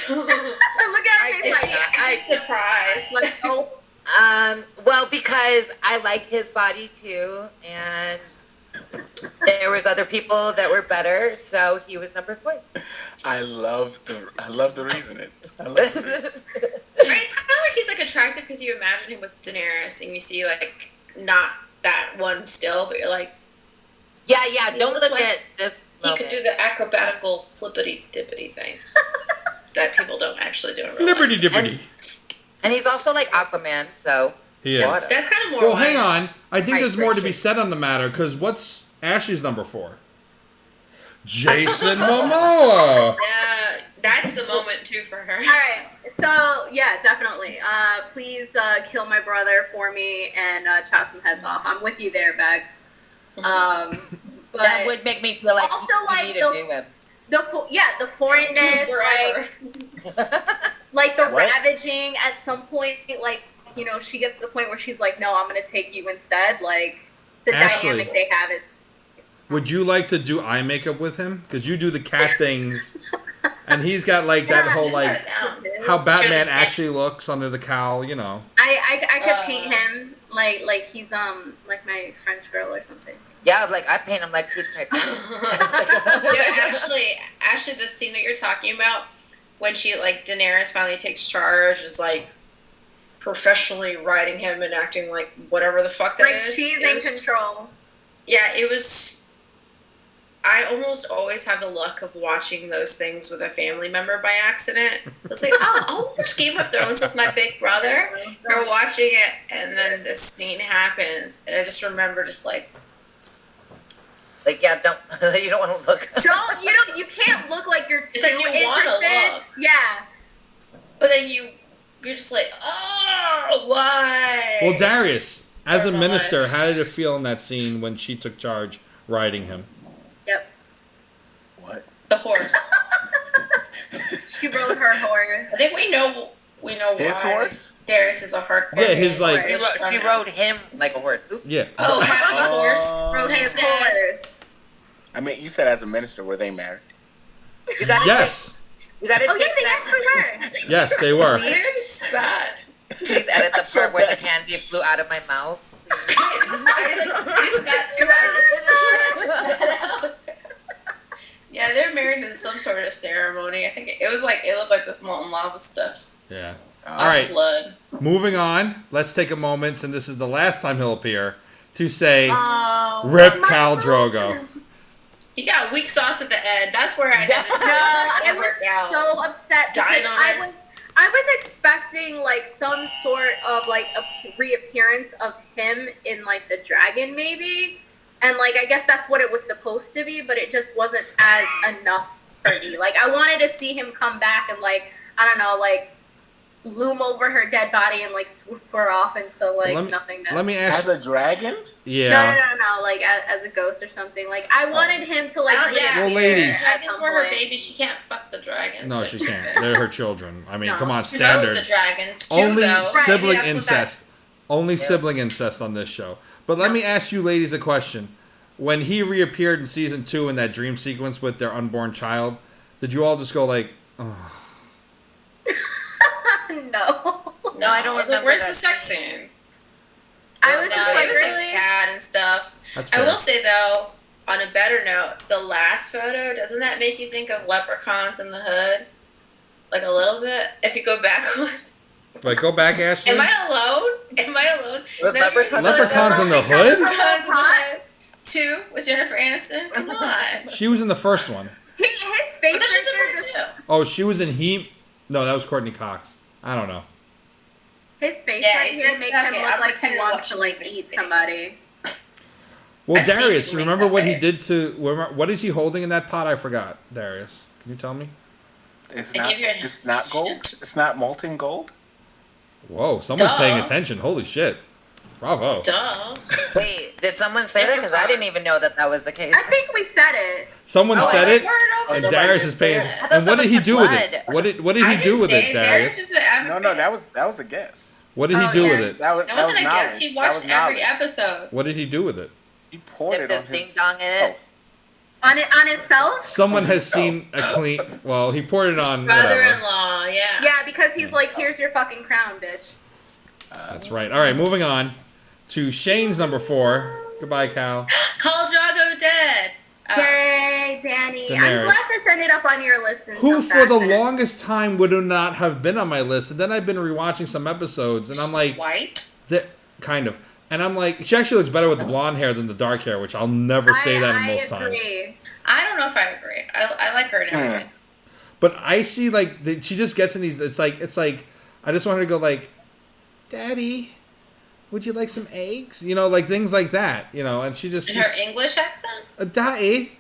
Look at her Is face. she acting surprised? Like, oh, Well, because I like his body too, and there was other people that were better, so he was number 4. I love the reasoning. I love the reasoning. Right? It's kind of like he's like attractive because you imagine him with Daenerys and you see like not that one still, but you're like Yeah, He don't looks look like at this. he moment. could do the acrobatical flippity dippity things that people don't actually do in real flipperty life. dipperty. And he's also like Aquaman, so He is. water. That's kind of more. Well, like, hang on. I think there's more to be Hydration. said on the matter, because what's Ashley's number 4? Jason Momoa. Yeah, that's the moment too for her. all right. So yeah, definitely. Please kill my brother for me and chop some heads off. I'm with you there, Bags. But That would make me feel like Also, you like, need to the- do him. the foreignness, Forever. like the What? ravaging at some point, like, you know, she gets to the point where she's like, no, I'm gonna take you instead. Like the Ashley. dynamic they have is Would you like to do eye makeup with him? Because you do the cat things, and he's got like that Yeah, whole just like let it down. how Batman Sure, the actually snakes. looks under the cowl. You know. I could paint him like he's like my French girl or something. Yeah, like I paint him like Teen Titanic. Yeah, actually, the scene that you're talking about, when she like Daenerys finally takes charge, is like professionally writing him and acting like whatever the fuck that Like is. she's It in was- control. Yeah, it was. I almost always have the luck of watching those things with a family member by accident. So it's like, oh, I'll watch Game of Thrones with my big brother. We're watching it, and then this scene happens, and I just remember just like, Like, yeah, don't you don't want to look. You can't look like you're too like you wanna interested. look. Yeah. but then you're just like, oh, why? Well, Darius, as a Or my minister, life. how did it feel in that scene when she took charge, riding him? Yep. What? The horse. She rode her horse. I think we know His why horse? Darius is a hardcore. Yeah, his, fan. like- She rode him like a horse. Oop. Yeah. Oh, how the horse Rode he his said- horse. I mean, you said as a minister, were they married? You gotta Yes. You gotta Oh yeah, take they that. actually were. Yes, they were. There's that. Please edit the So part where the bad. candy flew out of my mouth. Yeah, they're married in some sort of ceremony. I think it looked like this molten lava stuff. Yeah. All All right. Blood. Moving on. Let's take a moment, and this is the last time he'll appear, to say, Oh, "Rip my Khal God. Drogo." He got weak sauce at the end. That's where I No, I was so upset Dying because on her. I was expecting like some sort of like a reappearance of him in like the dragon maybe, and like I guess that's what it was supposed to be, but it just wasn't as enough for me. Like I wanted to see him come back and like I don't know like loom over her dead body and like swoop her off into like nothingness. Let me ask. As a dragon? Yeah. No, like as a ghost or something. Like I wanted him to like. Oh, yeah. Well, reappear ladies. at Dragons some were her point. baby. She can't fuck the dragons. No, They're she too can't. big. They're her children. I mean, No. come on, She rode the standards. dragons too, Only though. sibling Right, that's what incest. Only sibling incest on this show. But let me ask you ladies a question. When he reappeared in season 2 in that dream sequence with their unborn child, did you all just go like, oh? No, I don't was like, remember where's that the sex scene. scene? I was No, just it like, was really? like sad and stuff. That's I fair. will say though, on a better note, the last photo, doesn't that make you think of Leprechauns in the Hood? Like a little bit? If you go backwards. Like, go back, Ashley. Am I alone? Am I alone? With No, Leprechauns Leprechauns in the Hood? Leprechauns in the Hood 2 with Jennifer Aniston? Come on. She was in the first one. His face But then she's in right part there, 2. Oh, she was in No, that was Courtney Cox. I don't know. his face Yeah, right he's here just makes stuck him it. look I'm like he pretending to wants watch to like the eat movie. somebody. Well, I've seen Darius, people remember make what that he face. did to... What is he holding in that pot? I forgot, Darius. Can you tell me? It's I not. give you a hint. It's not gold. It's not molten gold. Whoa, someone's Duh. paying attention. Holy shit. Bravo. Duh. Wait, did someone say that? Because I didn't even know that was the case. I think we said it. Someone Oh, said I it, Word over and the Darius word. is paying... I thought And what did he someone do with had it? blood. What did I he do didn't with say it, Darius Darius? is an avid No, fan. that was a guess. What did he Oh, do yeah. with it? That was That wasn't a guess. knowledge. He That was watched every knowledge. episode. What did he do with it? He poured Dip it on his his. ding dong in it. On itself? Someone has seen a clean... Well, he poured it on... whatever. Brother-in-law, yeah. Yeah, because he's like, here's your fucking crown, bitch. That's right. All right, moving on to Shayne's number 4. Goodbye, Cal. Call Drago dead. Yay, Danny. I'm Daenerys. glad this ended up on your list. In Who, some for the fashion. longest time, would not have been on my list. And then I've been rewatching some episodes, and I'm like... White? Kind of. And I'm like, she actually looks better with the blonde hair than the dark hair, which I'll never say that in most times. agree. I don't know if I agree. I like her in everything. But I see, like, she just gets in these... It's like, I just want her to go, like, Daddy, would you like some eggs? You know, like, things like that, you know, and she just... In her English accent? Daddy,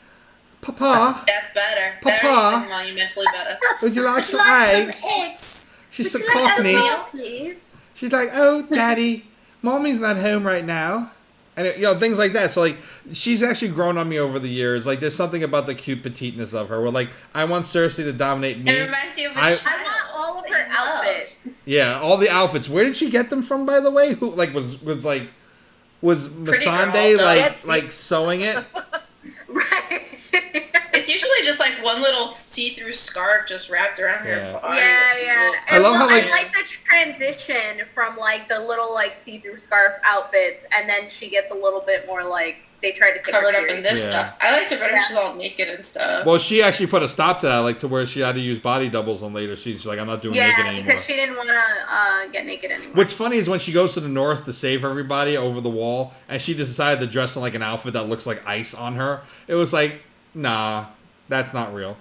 Papa, That's better. Papa. Better, monumentally better. would you like Would some you like some eggs? eggs? She's Would so you like cockney. oatmeal, please? She's like, oh, Daddy, Mommy's not home right now. And, you know, things like that. So, like, she's actually grown on me over the years. Like, there's something about the cute petiteness of her where, like, I want Cersei to dominate me. It reminds you of a I- child. I want all of that her you love. outfits. Yeah, all the outfits. Where did she get them from, by the way? Who, like, was Pretty girl, Missandei, though. like, sewing it? Right. It's usually just like one little see-through scarf just wrapped around Yeah. her body. Yeah, That's yeah. cool. I love how, I like- like the transition from like the little like see-through scarf outfits, and then she gets a little bit more like they try to take Covered her up in seriously. this Yeah. stuff. I liked it better when Yeah. she's all naked and stuff. Well, she actually put a stop to that, like, to where she had to use body doubles on later scenes. She's like, I'm not doing naked Yeah, anymore. because she didn't want to get naked anymore. What's funny is when she goes to the north to save everybody over the wall, and she just decided to dress in like an outfit that looks like ice on her. It was like, nah, that's not real.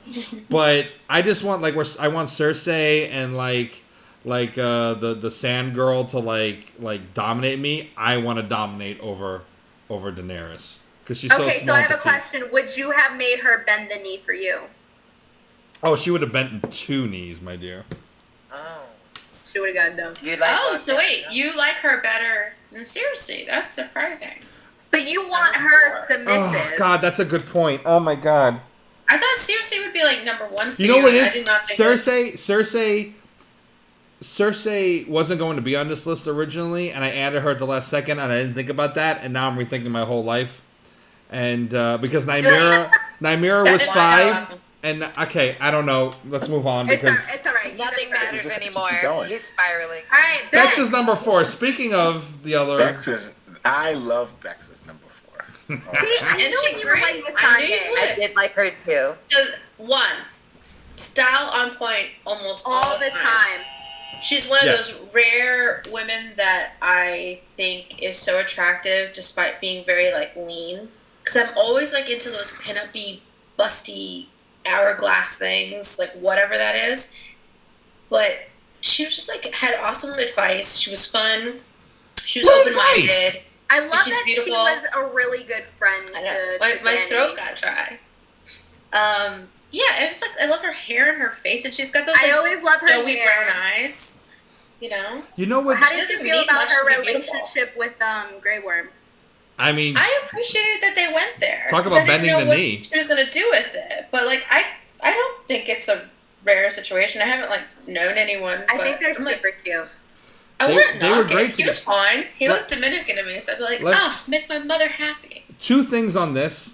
But I just want I want Cersei and the Sand Girl to like dominate me. I want to dominate over Daenerys because she's so Okay, small. so I and have a petite. question. Would you have made her bend the knee for you? Oh, she would have bent in 2 knees, my dear. Oh. She would have gotten done. You like Oh, both so of wait, them. you like her better than Cersei? That's surprising. But you want her Oh submissive. God, that's a good point. Oh my God. I thought Cersei would be like number 1 for You know what it I is? did not think Cersei wasn't going to be on this list originally, and I added her at the last second, and I didn't think about that, and now I'm rethinking my whole life. And because Nymeria That was is 5, awesome. and okay, I don't know. Let's move on It's because all right. Nothing You guys- matters Just keep anymore. going. He's spiraling. All right, Bex Bex. is number 4. Speaking of the other, I love Bex's number 4. See, I And knew she you were like great. I knew you Missandei. would. I did like her too. So, 1, style on point almost All the time. She's one of Yes. those rare women that I think is so attractive despite being very like lean. Because I'm always like into those pinup-y, busty hourglass things, like whatever that is. But she was just like had awesome advice. She was fun. She was What open-minded. advice? I love she's that beautiful. she was a really good friend I know. to My Dany. throat got dry. Yeah, and it's like I love her hair and her face, and she's got those I like always love her doughy hair. brown eyes. You know. you know what? How She did you doesn't feel need about much her to be beautiful. relationship with Grey Worm? I mean, I appreciated that they went there. Talk 'cause about I didn't bending know the what knee. she was gonna do with it, but like I don't think it's a rare situation. I haven't like known anyone. I but think they're I'm like, super cute. I They- wouldn't they were knock great it. He was together. fine. He Let- looked Dominican to me, so I'd be like, let- make my mother happy. 2 things on this.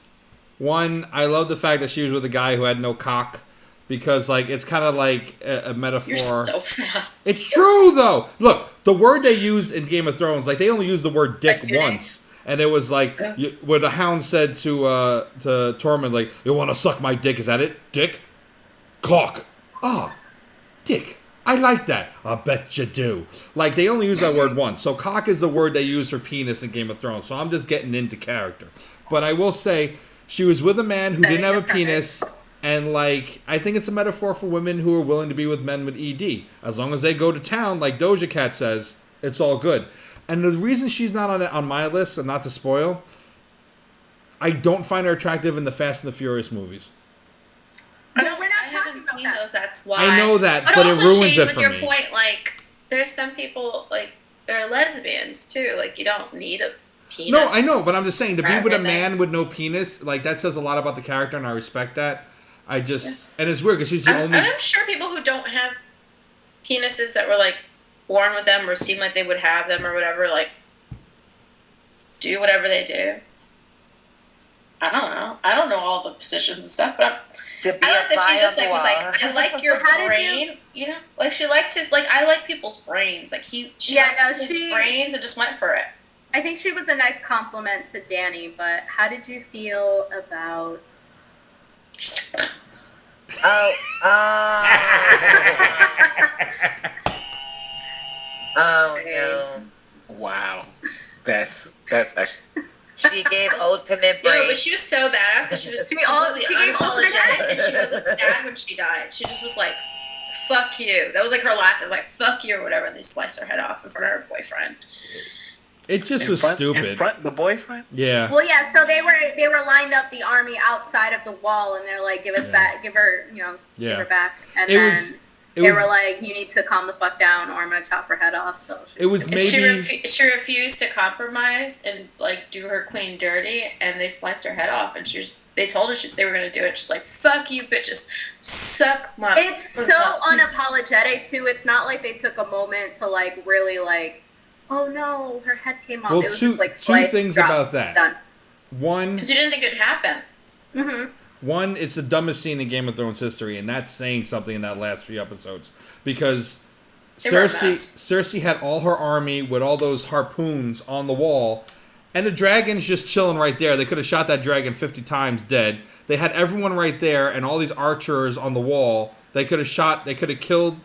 One, I love the fact that she was with a guy who had no cock. Because, like, it's kind of like a metaphor. You're so fat. It's true, though. Look, the word they used in Game of Thrones, like they only used the word dick once. And it was like, where the Hound said to Tormund, like, you want to suck my dick, is that it? Dick? Cock. Ah, dick. I like that. I bet you do. Like, they only use that word once. So cock is the word they use for penis in Game of Thrones. So I'm just getting into character. But I will say, she was with a man who didn't have a penis. And, like, I think it's a metaphor for women who are willing to be with men with ED. As long as they go to town, like Doja Cat says, it's all good. And the reason she's not on my list, and not to spoil, I don't find her attractive in the Fast and the Furious movies. No, we're not I talking haven't about seen that. those. That's why. I know that, but it also, ruins Sheyne, it for with me. your point, like, there's some people, like, they're lesbians, too. Like, you don't need a penis. No, I know, but I'm just saying, to for be with a everything. man with no penis, like, that says a lot about the character, and I respect that. I just... And it's weird, because she's the only... I'm sure people who don't have penises that were, like, born with them or seem like they would have them or whatever, like, do whatever they do. I don't know. I don't know all the positions and stuff, but To be I like a that she fly just on the like was wall. like, I like your How did brain, you know? Like she liked his like I like people's brains. Like she Yeah, liked no, his she- brains and just went for it. I think she was a nice compliment to Danny, but how did you feel about... Oh, oh no. Wow. That's excellent. She gave ultimate Yeah, brain. but she was so badass because she was She gave ultimate unapologetic and she wasn't sad when she died. She just was like, fuck you. That was like her last, it was like, fuck you or whatever, and they sliced her head off in front of her boyfriend. It just In was front, stupid. In front the boyfriend? Yeah. Well, yeah, so they were lined up the army outside of the wall, and they're like, give us back, give her, Yeah. give her back. And It then was- It they was, were like, you need to calm the fuck down, or I'm going to chop her head off. So it was And maybe... she refused to compromise and like do her queen dirty, and they sliced her head off. And they told her they were gonna do it. She's like, "Fuck you, bitches, suck my." It's so unapologetic, too. It's not like they took a moment to, like, really, like, oh, no, her head came off. Well, it was two just, like, two slice, things drop, about that. done. One, because you didn't think it'd happen. Mm-hmm. One, it's the dumbest scene in Game of Thrones history, and that's saying something in that last few episodes. Because They were a Cersei, mess. Cersei had all her army with all those harpoons on the wall, and the dragon's just chilling right there. They could have shot that dragon 50 times dead. They had everyone right there, and all these archers on the wall. They could have killed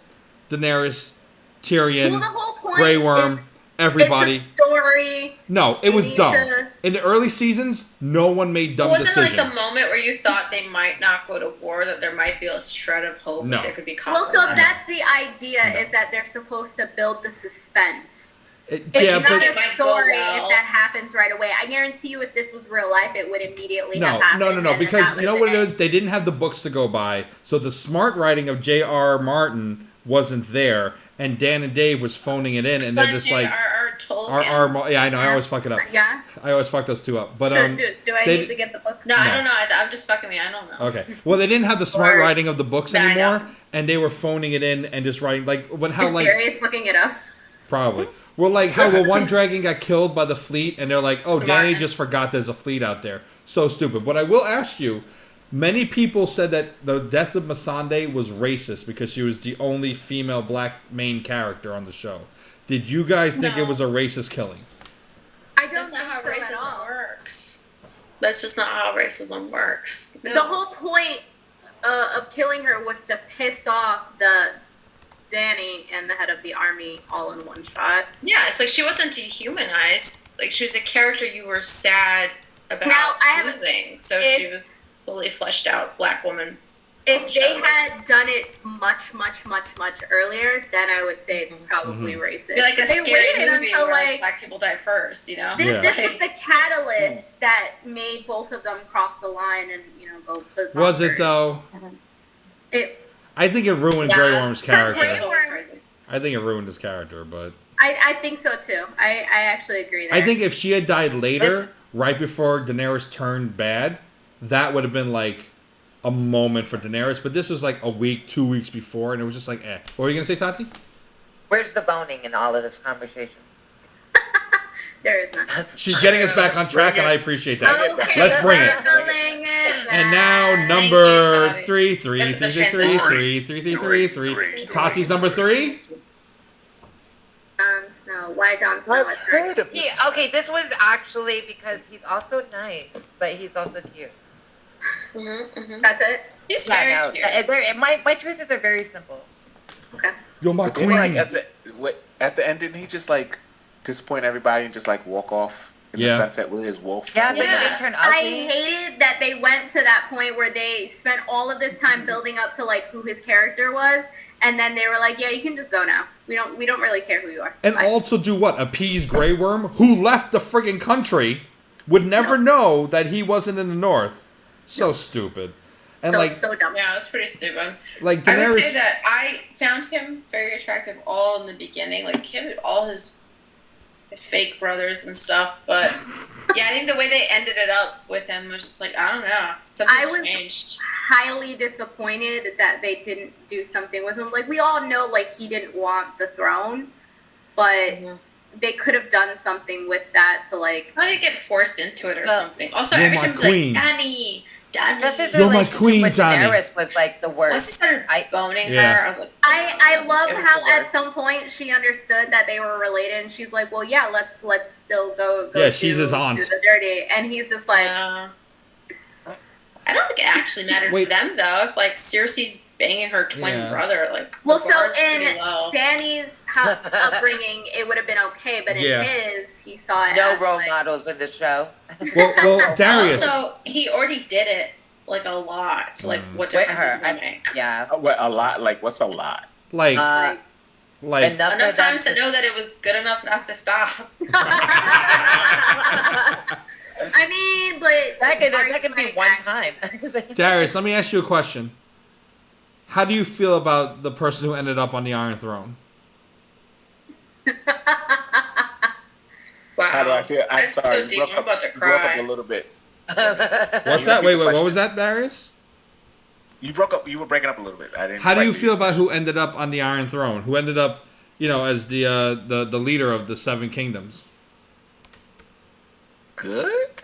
Daenerys, Tyrion, Well, the whole point Grey Worm, is everybody. it's a story. No, it You was need dumb. to- In the early seasons, no one made dumb Wasn't decisions. it like the moment where you thought they might not go to war, that there might be a shred of hope No. that there could be Well, compromise? so that's the idea, No. is that they're supposed to build the suspense. It- It's yeah, not but It a might go story well. if that happens right away. I guarantee you, if this was real life, it would immediately have no, happened. and because that you know would've what it been is? They didn't have the books to go by, so the smart writing of J.R. Martin wasn't there, and Dan and Dave was phoning it in, and they're just like, Tolkien. yeah, I know, I always fuck it up. Yeah. I always fuck those two up. But So, do I they- need to get the book? No, I No. don't know. I'm just fucking me. I don't know. Okay. Well, they didn't have the smart Or- writing of the books No, I know. anymore, and they were phoning it in and just writing like Is Darius looking it up? Probably. Well, like how the one dragon got killed by the fleet, and they're like, "Oh, Smart. Danny just forgot there's a fleet out there." So stupid. But I will ask you: many people said that the death of Missandei was racist because she was the only female black main character on the show. Did you guys think No. it was a racist killing? I don't That's think not how so at racism all. works. That's just not how racism works. No. The whole point of killing her was to piss off the Danny and the head of the army all in one shot. Yeah, it's like she wasn't dehumanized. Like she was a character you were sad about Now, I have a- losing. So if- she was fully fleshed out black woman. If they had done it much, much, much, much earlier, then I would say it's probably racist. Be like a They scary waited movie until where like black people die first, you know? this, Yeah. this was the catalyst that made both of them cross the line and go berserk. Was it though? It. I think it ruined Grey Yeah. Worm's Grey character. Worm- Crazy. I think it ruined his character, but I think so too. I actually agree there. I think if she had died later, Listen. right before Daenerys turned bad, that would have been like a moment for Daenerys. But this was like a week, 2 weeks before, and it was just like, eh. What were you gonna say, Tati? Where's the boning in all of this conversation? there is none. She's getting us back on track, and I appreciate that. Okay, Let's bring it. circling it And now back. number Thank you, three, Tati. three, That's three, the three, three, transition. three, three, three, three, three. Tati's number 3. Snow? Why Jon Snow? I've heard of this. Okay, this was actually because he's also nice, but he's also cute. That's it? He's very cute. My choices are very simple. Okay. You're my Didn't, queen. like, at the end, didn't he just like disappoint everybody and just like walk off in the sunset with his wolf? Yeah, but Yeah. he didn't turn I ugly. hated that they went to that point where they spent all of this time building up to like who his character was, and then they were like, "Yeah, you can just go now. We don't really care who you are." And Bye. also do what? Appease Grey Worm, who left the friggin' country, would never know that he wasn't in the North. So stupid. And so dumb. Yeah, it was pretty stupid. like I would Daenerys, say that I found him very attractive all in the beginning, like him and all his fake brothers and stuff. But yeah, I think the way they ended it up with him was just like, I don't know, something's changed. Highly disappointed that they didn't do something with him. Like we all know, like he didn't want the throne, but they could have done something with that to like. How did he get forced into it or something? Also, You're every my time he's queen. like, Danny. Just his You're my relationship queen, with Danny. Daenerys was like the worst. Once he started boning Yeah. her, I was like, I love it was how the worst. at some point she understood that they were related, and she's like, "Well, yeah, let's still go." Yeah, she's his aunt. Do the dirty, and he's just like, I don't think it actually mattered Wait. for them though. If like Cersei's banging her twin brother, like well, the so bar's in pretty low. Danny's upbringing, it would have been okay, but in Yeah. his, he saw it. No as, role like, models in the show. well, Darius. Also, he already did it like a lot. So like, what With difference her, does it make? Yeah. What, a lot? Like, what's a lot? like Enough Enough of time them to know that it was good enough not to stop. I mean, but that could be one time. Darius, let me ask you a question. How do you feel about the person who ended up on the Iron Throne? Wow. How do I feel? I'm That's sorry. so deep. I'm about to You broke cry. up a little bit. What's that? Wait, what was that, Darius? You broke up. You were breaking up a little bit. I didn't. How do quite you hear feel about who ended up on the Iron Throne? Who ended up, as the leader of the Seven Kingdoms? Good.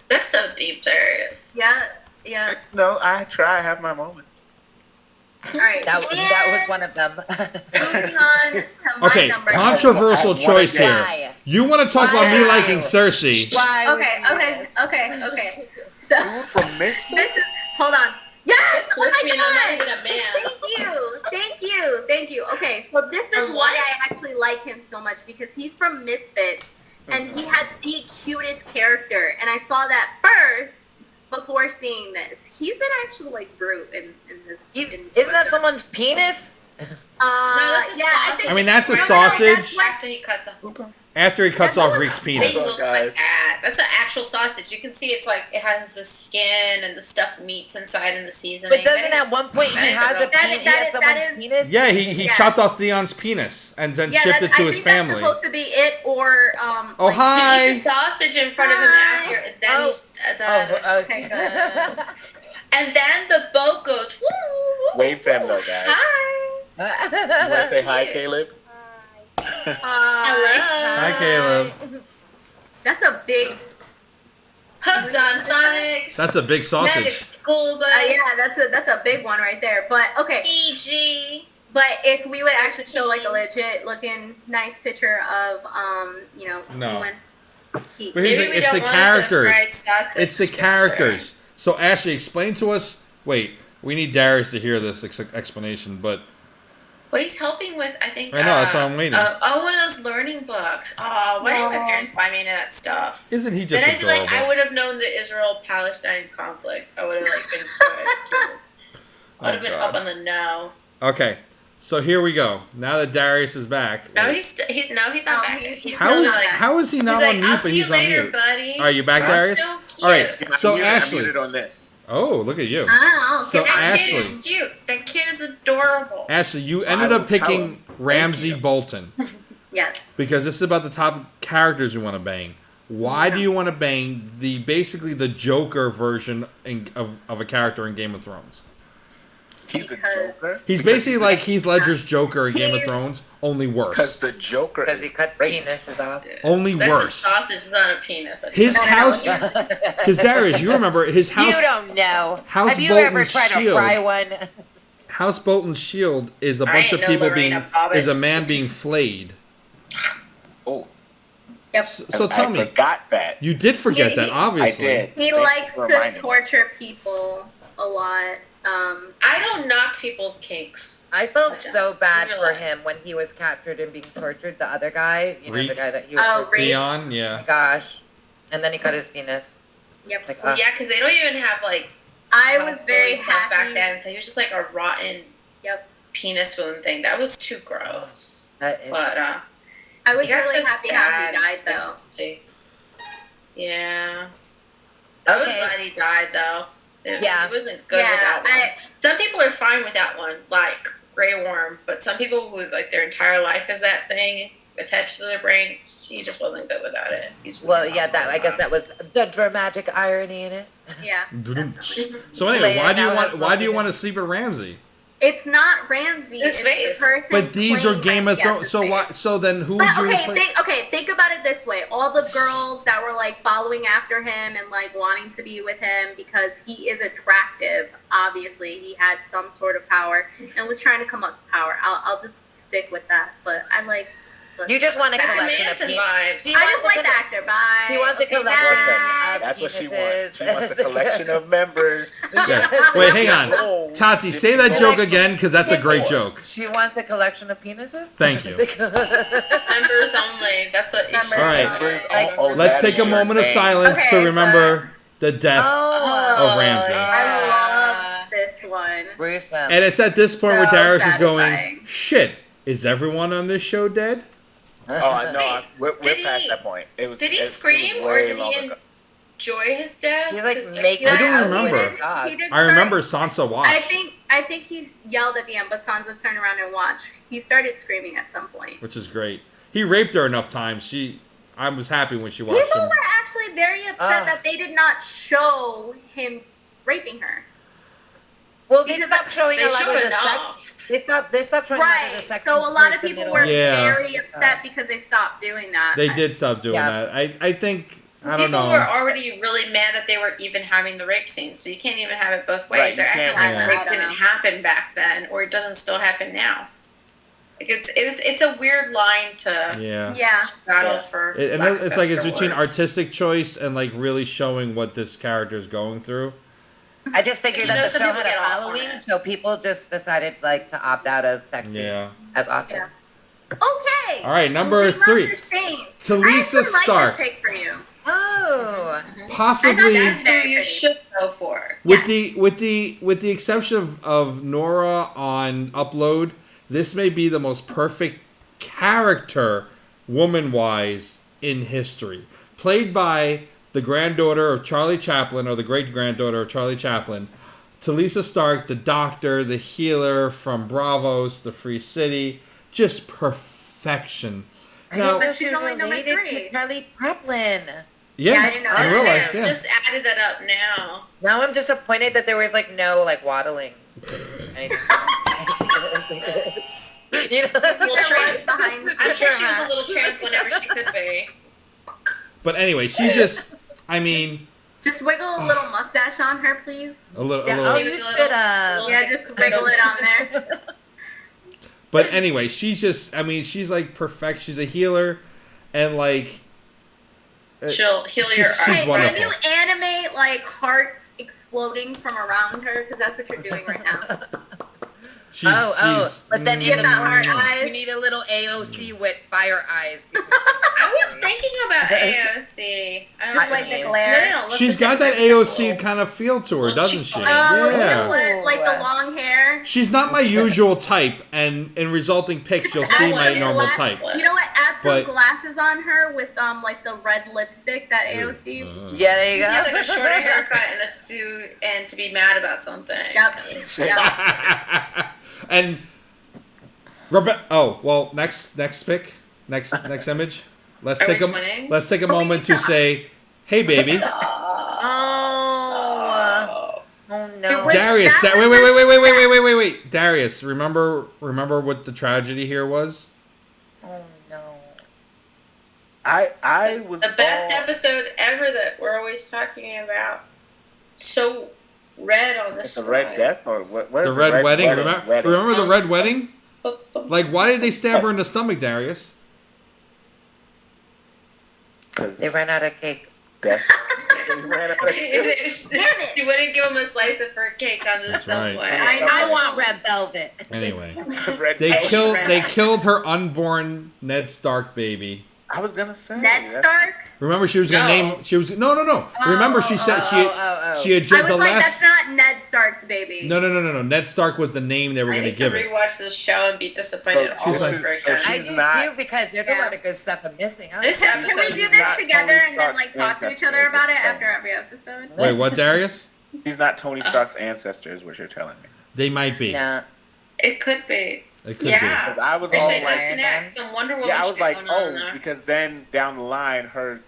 That's so deep, Darius. yeah. No, I try. I have my moments. All right. that was one of them. Moving on to my Okay, number. controversial I choice wanna here. Why? You want to talk about me Why? liking Cersei? Why would you do Okay. So Dude from Misfits? this is hold on. Yes! This Oh my puts me in a god! moment of man. Thank you. Okay, so this is why I actually like him so much because he's from Misfits and he had the cutest character, and I saw that first before seeing this. He's an actual like brute in this. Isn't that someone's penis? that's a sausage. I mean, that's a No, sausage. that's what- After he cuts off. After he cuts off Reek's He penis. looks guys. like that. That's an actual sausage. You can see it's like it has the skin and the stuffed meats inside and the seasoning. But doesn't at one point he has a penis? He has someone's penis? Yeah, he Yeah. chopped off Theon's penis and then shipped it to his family. That's supposed to be it, or Oh, like, hi. He eats a sausage in front of him after. Then Okay. and then the boat goes. Woo, woo, Wave to him though, guys. Hi. You want to say hi, Caleb? Hello. Hi, Caleb. That's a big. Hooked on phonics. That's a big Magic sausage. school bus. Yeah, that's a big one right there. But okay. DG. But if we would actually show like a legit looking nice picture of No. when he But here's Maybe the- we it's don't the want characters. fried sausage It's the picture. characters. So Ashley, explain to us. Wait, we need Darius to hear this explanation. But Well, he's helping with, I think. I know, that's why I'm waiting. One of those learning books. Oh, why didn't my parents buy me into that stuff? isn't he just Then I'd be adorable? like, I would have known the Israel-Palestine conflict. I would have like been so educated. I would have been God. up on the know. Okay, so here we go. Now that Darius is back. No, he's not back. He's How still is like, how is he not he's on like, mute I'll but see you he's on later, mute? buddy. Are you back, Huh? Darius? So cute. All right. Yeah, So I'm Ashley. muted on this. Oh, look at you. Oh, So okay. That kid Ashley. is cute. That kid is adorable. Ashley, you ended I up will tell picking him. Ramsay you. Bolton Yes. because this is about the top characters you want to bang. Why do you want to bang basically the Joker version of a character in Game of Thrones? He's the Because- Joker. He's basically like Heath Ledger's Joker in Game of Thrones, only Because worse. the Joker. Because he cut Great. penises off. Only That's worse. a sausage, it's not a penis. That's His a- house, because Darius, you remember his house. You don't know. House Have you Bolton's ever tried to shield. fry one? House Bolton's shield is a I bunch ain't of no people Lorena being Bobbitt. is a man being flayed. Oh, Yep. So tell I me, forgot that. you did forget that, He- obviously. I did. He Thank you likes for to reminding me. torture people a lot. I don't knock people's kinks. I felt so bad Real for life. him when he was captured and being tortured. The other guy, you know, Reek? the guy that he was Oh, torturing. Reek. Leon, Oh my yeah. gosh. And then he cut his penis. Yep. Like, Well, yeah, because they don't even have like. I was very hospital stuff happy. back then. So he was just like a rotten. Yep. Penis wound thing. That was too gross. that is, But I was he got really so happy how sad, he died, though. especially. Yeah. I was Okay. glad he died though. It wasn't good Yeah, with that one. Some people are fine with that one, like Grey Worm, but some people who like their entire life is that thing attached to their brain, he just wasn't good without it. well, yeah, that I guess that was the dramatic irony in it. Yeah. So anyway, Leia why do you now want has why do you nothing. want to sleep with Ramsey? It's not Ramsey. His It's face. the person. But these are playing Game of Ramsey as Thrones. his So face. why? So then who But would you? think about it this way: all the girls that were like following after him and like wanting to be with him because he is attractive. Obviously, he had some sort of power and was trying to come up to power. I'll just stick with that. But I'm like, look, You just want a Back collection of Manson people. vibes. Do you I want just the like the colle- actor. Bye. He wants a Okay, collection bye. of That's what she penises. wants. She wants a collection of members. Yeah. Wait, hang on. Oh, Tati, say that oh, joke again because that's a great joke. She wants a collection of penises? Thank you. Members only. That's what. Members All right. members. Like- Oh, Let's that take is a your moment of name. silence to Okay, remember the death Oh, of Ramsey. I love this one. gruesome. And it's at this point where So Darius is going, satisfying. shit, is everyone on this show dead? Oh no, we're Did past he- that point. It was. Did he it was scream or way did long he ago. enjoy his death? He's, like, 'Cause making I don't Yeah, remember. He did I start- remember Sansa watched. I think he's yelled at the end, but Sansa turned around and watched. He started screaming at some point. Which is great. He raped her enough times. I was happy when she watched People him. were actually very upset that they did not show him raping her. Well, they stopped showing They a lot of showed the enough. sex. They stopped showing a lot of the Right. sex. So a lot of in the people middle. were Yeah. very upset because they stopped doing that. They did stop doing Yeah. that. I think, I don't People know. were already really mad that they were even having the rape scenes, so you can't even have it both ways. Right, you They're acting can't like have rape that. didn't happen back then, or it doesn't still happen now. Like it's a weird line to Yeah. Yeah. battle Yeah. for. And lack of it's like it's better between words. artistic choice and like really showing what this character is going through. I just figured You know, that the some show people had a get off on following, it. so people just decided like to opt out of sex Yeah. scenes as often. Yeah. Okay. All right, number Moving on 3. to Sheyne. Talisa I actually Stark. like this pick for you. Oh, Possibly That's who Very you pretty. should go for. with Yes. with the exception of Nora on Upload, this may be the most perfect character woman wise in history. Played by the granddaughter of Charlie Chaplin, or the great granddaughter of Charlie Chaplin, Talisa Stark, the doctor, the healer from Bravos, the Free City, just perfection. I Now, didn't know But she she's was only number related 3. to Charlie Chaplin. Yeah, I didn't know in that. real life, yeah. Just added that up now. Now I'm disappointed that there was like no like waddling. You know, Little They're tramp. right behind. I'm sure she was a little tramp whenever she could be. But anyway, she just, I mean, Just wiggle a little mustache on her, please. a little. yeah, oh, you should have. Yeah, just wiggle it on there. But anyway, she's just, I mean, she's like perfect. She's a healer, and like, She'll heal your She's Hey, can wonderful. you animate like hearts exploding from around her? Because that's what you're doing right now. she's, but then Give in that heart the eyes. you need a little AOC with fire eyes. I was thinking about AOC. I Just don't like know. the No, glare. no, no, look she's at got the that AOC kind of feel to her, Little doesn't she? cheekbone. Yeah. Like the long hair. She's not my usual type, and in resulting pics, you'll see my normal type. You know what? Add some But- glasses on her with like the red lipstick that AOC. Yeah, there you He has go. like a shorter haircut and a suit, and to be mad about something. Yep. Yep. And next pick, next image. Let's Are take we a twinning? let's take a moment to say, "Hey, baby, Oh, oh no. was- Darius." that Wait, was wait, Darius. Remember what the tragedy here was? Oh no. I was The best all- episode ever that we're always talking about. So red on this. It's a red death or what? What The is red a wedding. Remember the red wedding? Like, why did they stab her in the stomach, Darius? Because They ran out of cake. they ran out of cake. She wouldn't give him a slice of her cake on the That's subway. right. I want red velvet. Anyway, Red they velvet. killed her unborn Ned Stark baby. I was gonna say Ned that's- Stark. Remember, she was gonna name. She was no. Remember, she said she had I just was the like, last. that's not Ned Stark's baby. No. Ned Stark was the name they were I gonna need to give it. rewatch this show and be disappointed So all she's over like- so again. I she's do not- too, because there's a lot of good stuff I'm missing. This Can we episode do She's this not together Tony and then Stark's talk to each ancestor, other is about what it you're after every episode? Wait, what, Darius? He's not Tony Stark's ancestor, is what you're telling me. They might be. Nah. It could be. It could Yeah. Because I was They all should like, disconnect some Wonder Woman yeah, I was shit like, going on oh, there. because then down the line, her,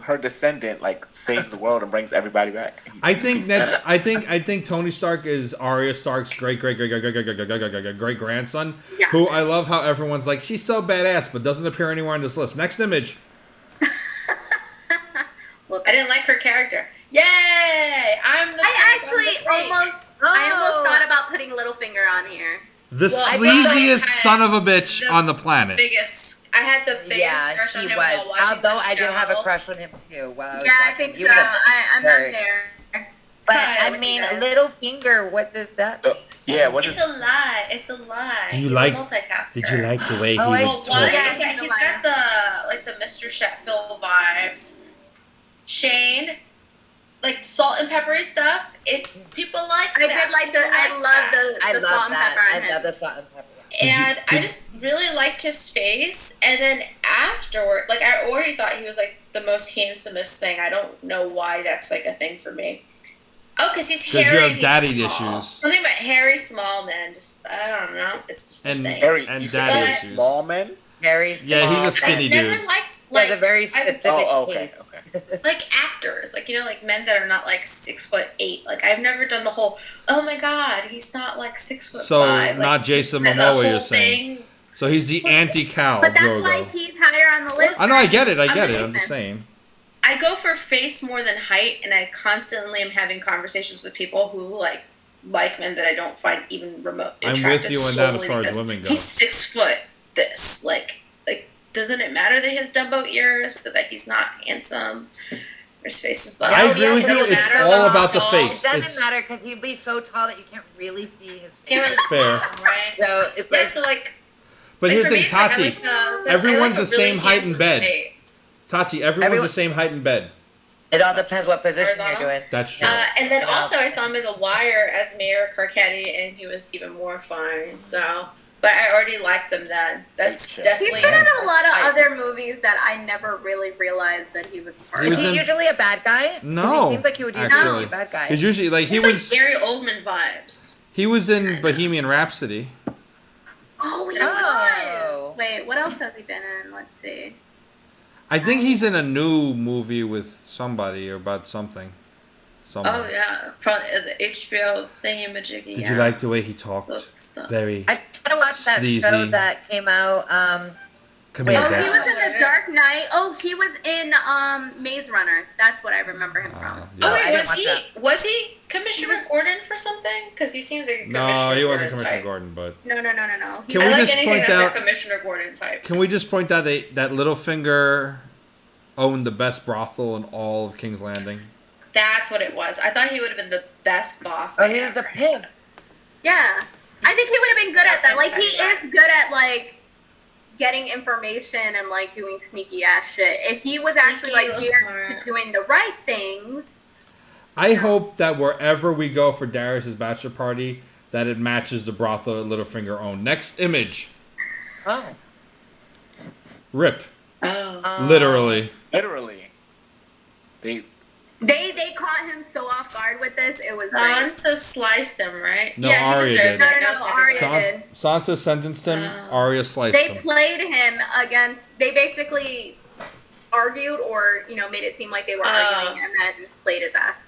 her descendant like saves the world and brings everybody back. I think I think Tony Stark is Arya Stark's great grandson. Yes. Who I love how everyone's like, she's so badass, but doesn't appear anywhere on this list. Next image. Well, I didn't like her character. Yay! I'm the I fake, actually I'm the fake. I almost thought about putting Littlefinger on here. The Well, I sleaziest think son of a bitch the on the planet. biggest. I had the biggest Yeah, crush on he him was. while watching Although the I did have a show. crush on him too. While I was Yeah, I watching. think You so. would have- I'm not Right. there. But Yeah, I with mean, you guys. Littlefinger. What does that mean? Yeah, what It's is? a lie. It's a lie. Do you He's like- a multitasker. Did you like the way he Oh, I- was Well, talking? Yeah, he's got the Mr. Sheffield vibes. Sheyne, like salt and peppery stuff. People like I that. did like the. People I like love that. the I salt love and that. pepper on I him. love the salt and pepper. And I did- just really liked his face. And then afterward, like I already thought he was like the most handsomest thing. I don't know why that's like a thing for me. Oh, because he's Because hairy. you have and daddy he's small. issues. Something about hairy small men. Just I don't know. It's just And- a thing. Harry, And you daddy said issues. small men. Very Yeah, he's small. a skinny I've never dude. liked He has like a very I've- specific Oh, okay, taste. okay. like actors, like like men that are not like 6'8". Like I've never done the whole. Oh my God, he's not like 6'5". So, like, not Jason the Momoa, whole you're saying. thing. So he's the anti-Cal But that's why Drogo. he's higher on the list. I know, I get it. I'm I'm just listening. saying. I go for face more than height, and I constantly am having conversations with people who like men that I don't find even remote I'm attractive. with you on that as solely far as because women go. He's 6 foot. This like doesn't it matter that he has Dumbo ears, so that he's not handsome? Or his face is busted? I agree with you. doesn't It's matter all how about the tall. face. It doesn't It's matter because he'd be so tall that you can't really see his He face. was fair. tall, right? So it's Yeah, like so like. But like, here's for the me, thing, it's like, I Tati. like the- Everyone's I like the a really same height in handsome bed. face. Tati, everyone's the same height in bed. it all depends what position you're Horizontal? doing. That's true. And then also I saw him in The Wire as Mayor Carcetti, and he was even more fun. So, but I already liked him then. That's He's definitely. He's been in a lot of I- other movies that I never really realized that he was a part He Is of. was he in- usually a bad guy? 'Cause No, he seems like he would usually actually. be a bad guy. He's usually like He's like Gary Oldman vibes. he was in Bohemian Rhapsody. Oh, he Oh. was. Wait, what else has he been in? Let's see. I think he's in a new movie with somebody or about something. Someone. Oh yeah, probably the HBO thingy-majiggy. Did you like the way he talked? Book stuff. Very I tried to watch that Sleazy. show that came out. come Wait, here, Oh, Okay. he Dad. was in The Dark Knight. Oh, he was in Maze Runner. That's what I remember him from. Oh Yeah. I wait, didn't was watch he? that. Was he Commissioner Gordon for something? Because he seems like a Commissioner No, he wasn't Gordon Commissioner type. Gordon, but No. Can I we like just anything point that's out- a Commissioner Gordon type. can we just point out that Littlefinger owned the best brothel in all of King's Landing? That's what it was. I thought he would have been the best boss. Oh, he was a pimp. Yeah. I think he would have been good at that. Like, he Yeah. is good at, like, getting information and, like, doing sneaky ass shit. If he was actually, Sneaky, like, real geared smart. to doing the right things. I hope that wherever we go for Darius's bachelor party, that it matches the brothel that Littlefinger owned. Next image. Oh. Rip. Oh. Literally. Literally, they They caught him so off guard with this. It was great. Sansa sliced him, right? No, yeah, Arya he deserved did. No, that. no, That's Arya like- did. Sansa sentenced him. Oh. Arya sliced They him. played him against. They basically argued, or made it seem like they were arguing, and then played his ass.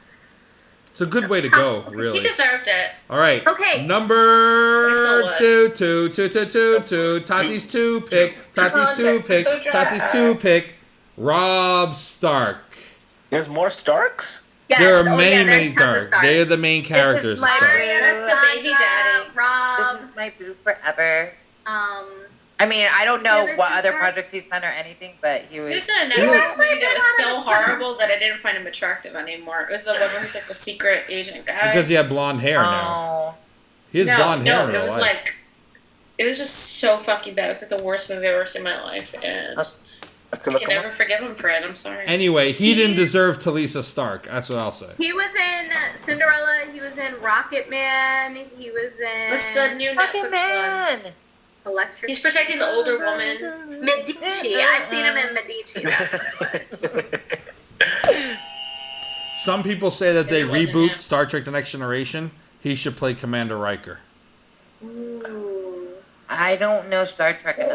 It's a good way to go, He really. deserved it. All right. Okay. Number Still two. Tati's two pick. Tati's two Context is pick. so dry. Tati's two pick. Robb Stark. there's more Starks. Yes. There are Oh, many, yeah, many there's tons of Stark. They are the main characters of my Stark. boo. That's the baby daddy. Rob. This is my boo forever. Um, I mean, I don't know Taylor what other Swift. projects he's done or anything, but he He was. was in a He was Netflix movie like that a was lot so of the time. horrible that I didn't find him attractive anymore. It was the one where he's like the secret agent guy. Because he had blonde hair now. Oh. He has blonde hair in it real was life. like, it was just so fucking bad. It's like the worst movie I've ever seen in my life, and I can never forgive him for it. I'm sorry. Anyway, he didn't deserve Talisa Stark. That's what I'll say. he was in Cinderella. He was in Rocket Man. He was in. What's the new Fucking Netflix man. one? Electric. He's protecting the older woman. Medici. I've seen him in Medici. Some people say that they It wasn't reboot him. Star Trek The Next Generation. He should play Commander Riker. Ooh. I don't know Star Trek enough.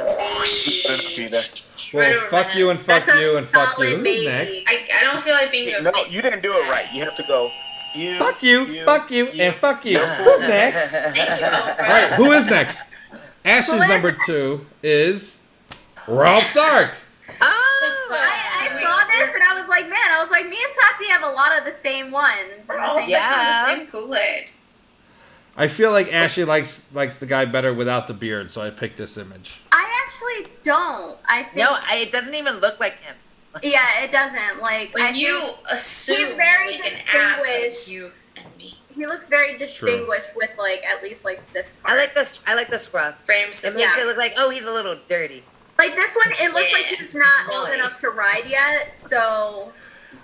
Well, Right over fuck my you head. and fuck That's a you and fuck solid you. Who's baby. next? I don't feel like being a No, you didn't do it right. You have to go. Fuck you, and fuck you. No. Who's next? Thank you. All right, who is next? Ashley's Who is number 2 is Rob Stark. Oh! I saw this and I was like, me and Tati have a lot of the same ones. We're all And the same- Yeah. the same Kool-Aid. I feel like Ashley likes the guy better without the beard, so I picked this image. I actually don't. I think. No, it doesn't even look like him. Yeah, it doesn't. Like When I you think assume he's very like an ass like distinguished. you and me. he looks very distinguished with like at least like this part. I like the scruff. Frames. It makes it look like, oh, he's a little dirty. Like this one, it looks like he's not old Really. enough to ride yet. So.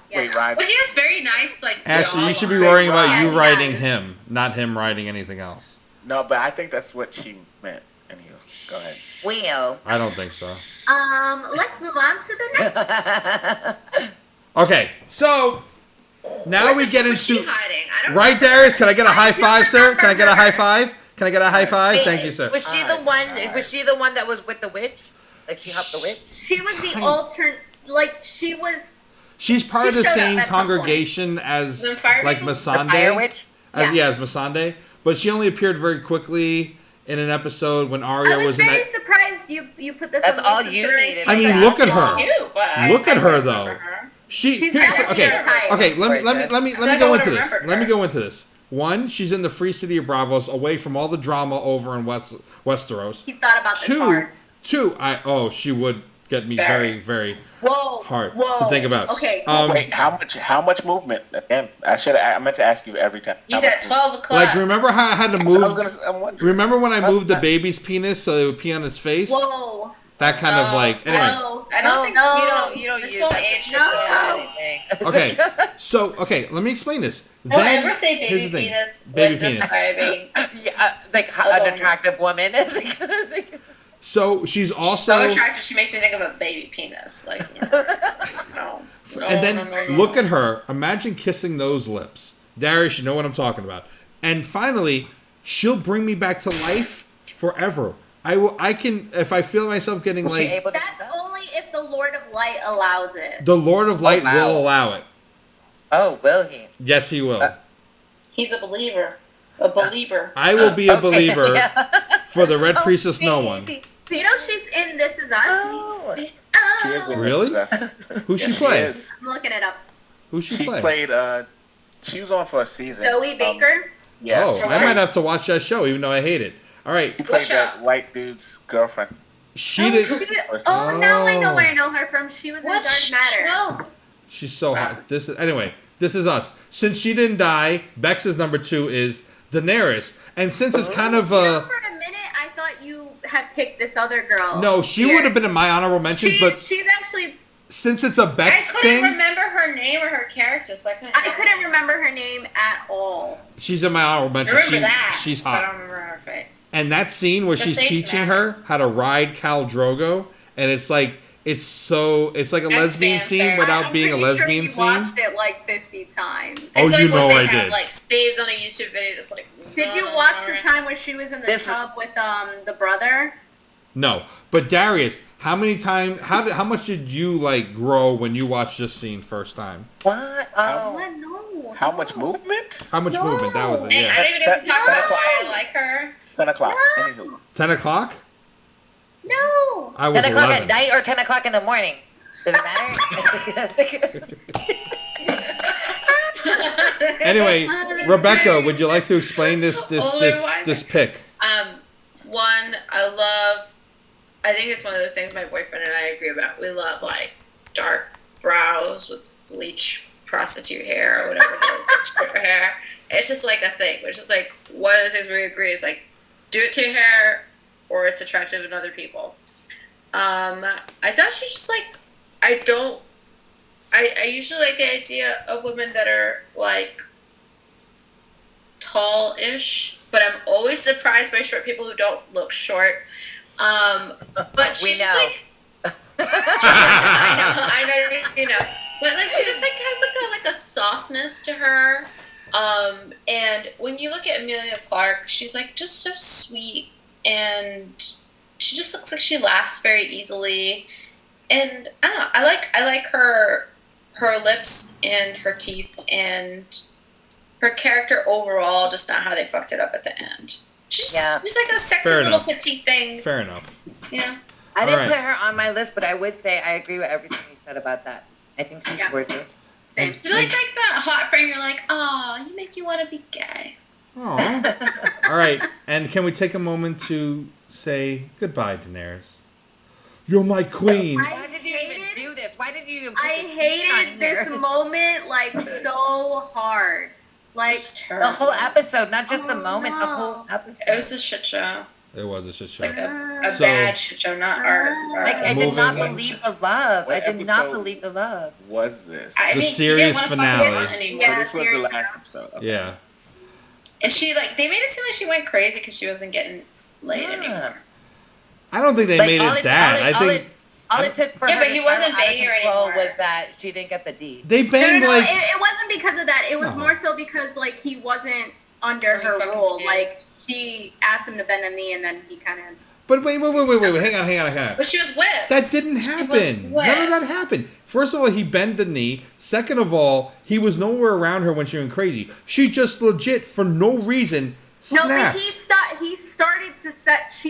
Yeah, Wait, no. Ryan. But he has very nice like. Ashley, you jaw should be line. worrying about Yeah, you he riding does. him, not him riding anything else. No, but I think that's what she meant. Anywho, go ahead. Well. I don't think so. Let's move on to the next. Okay, so now we get Was she into hiding? I don't right, Darius. Can I get a high five, sir? Can I get a high five? Can I get a high five? Thank you, sir. Was she the one? Was she the one that was with the witch? Like she helped the witch? She was the alternate. Like she was. She's part She of the showed up same at some point. congregation as The fire like people? The fire Masande. witch? As Masande, but she only appeared very quickly in an episode when I Arya was was in very that. surprised you put this. That's on all the you consideration. needed. I mean, Yeah. look at her. You, but I Look at her, remember though. her. She She's here's- definitely okay. your type. Okay, let me Gorgeous. go I into would've this. remembered Let me her. go into this. One, she's in the free city of Bravos, away from all the drama over in Westeros. He thought about this hard. Two, she would get me very, very Whoa. hard Whoa. to think about. Okay. Wait, how much movement? Again, I meant to ask you every time. He's How at much 12 o'clock. Like, remember how I had to movement? move? I'm wondering. Remember when I moved the baby's penis so it would pee on its face? Whoa. That kind of like. Anyway. No. I don't think no. You don't This use whole that age to group show no. anything. Okay, so let me explain this. Don't Then- ever say here's the baby thing. penis Baby when penis. describing. Yeah, like an attractive woman. It's like, So she's So also, attractive, she makes me think of a baby penis. Like, no. and then look at her. Imagine kissing those lips, Darius. You know what I'm talking about. And finally, she'll bring me back to life forever. I can if I feel myself getting was she like able to do That's that? only if the Lord of Light allows it. the Lord of Light wow. will allow it. Oh, will he? Yes, he will. He's a believer. A believer. I will be a believer Yeah. for the Red Priestess. No one. You know she's in This Is Us. Oh. She is in Really? This Is Us. Who she Yes, play? is. I'm looking it up. Who she She play? played. She was on for a season. Zoe Baker. Yeah. Oh, I might have to watch that show, even though I hate it. All right, She played What's that up? white dude's girlfriend. she did. Now I know Oh. where I know her from. She was in Dark Matter. No. She's so hot. This is anyway. This is us. Since she didn't die, Bex's number 2 is Daenerys, and since it's kind of You know, for a minute, I thought you had picked this other girl. no, she here. would have been in my honorable mentions, but She's actually. since it's a I Bex couldn't thing, remember her name or her character, so I couldn't remember her name at all. she's in my honorable I mentions. remember that. She's but I hot. don't remember her face. And that scene where The she's face teaching matter. her how to ride Khal Drogo, and it's like a lesbian That's scene fair. without I'm being a pretty lesbian sure you scene. watched it like 50 times. Oh, It's you like know when I they have did. like saves on a YouTube video, just like. Did you watch the time when she was in the This- tub with the brother? No, but Darius, how much did you like grow when you watched this scene first time? What? Oh. What? No. How much movement? How much No. movement? That was it. Hey, I Yeah, don't even get to talk about No. why I like her. 10 o'clock. No. Anywho. 10 o'clock. No. I was 10 o'clock 11. at night or 10 o'clock in the morning? Does it matter? Anyway, Rebecca, would you like to explain this pick? One, I think it's one of those things my boyfriend and I agree about. We love like dark brows with bleach prostitute hair or whatever stripper hair. It's just like a thing. It's just like one of those things where we agree. It's like do it to your hair or it's attractive in other people. I thought she's just like I usually like the idea of women that are like tall-ish, but I'm always surprised by short people who don't look short. But she's just like I know, you know. But like she just like has like a softness to her. And when you look at Emilia Clarke, she's like just so sweet, and she just looks like she laughs very easily. And I don't know, I like her lips and her teeth and her character overall, just not how they fucked it up at the end. She's like a sexy little petite thing. Fair enough. Yeah. I didn't put her on my list, but I would say I agree with everything you said about that. I think she's worth it. Same. You like that hot frame, you're like, oh, you make me want to be gay. Oh. All right. And can we take a moment to say goodbye, Daenerys? You're my queen. Why did you even do this? Why did you even put I this hated this moment like so hard. Like the whole episode, not just the moment, the whole episode. It was a shit show. It was a shit show. Like a bad shit show, not art. Like I did not believe the love. I did not believe the love. Was this? The series finale. Yeah, this was the last episode. Okay. Yeah. And she they made it seem like she went crazy because she wasn't getting laid anymore. I don't think they made it that. All it took for her but he wasn't banging her anymore. Was that she didn't get the D. They banged no, it wasn't because of that. It was more so because like he wasn't under her rule. Like she asked him to bend a knee and then he kind of. But wait, hang on. But she was whipped. That didn't happen. None of that happened. First of all, he bent the knee. Second of all, he was nowhere around her when she went crazy. She just legit, for no reason, snapped. No, but she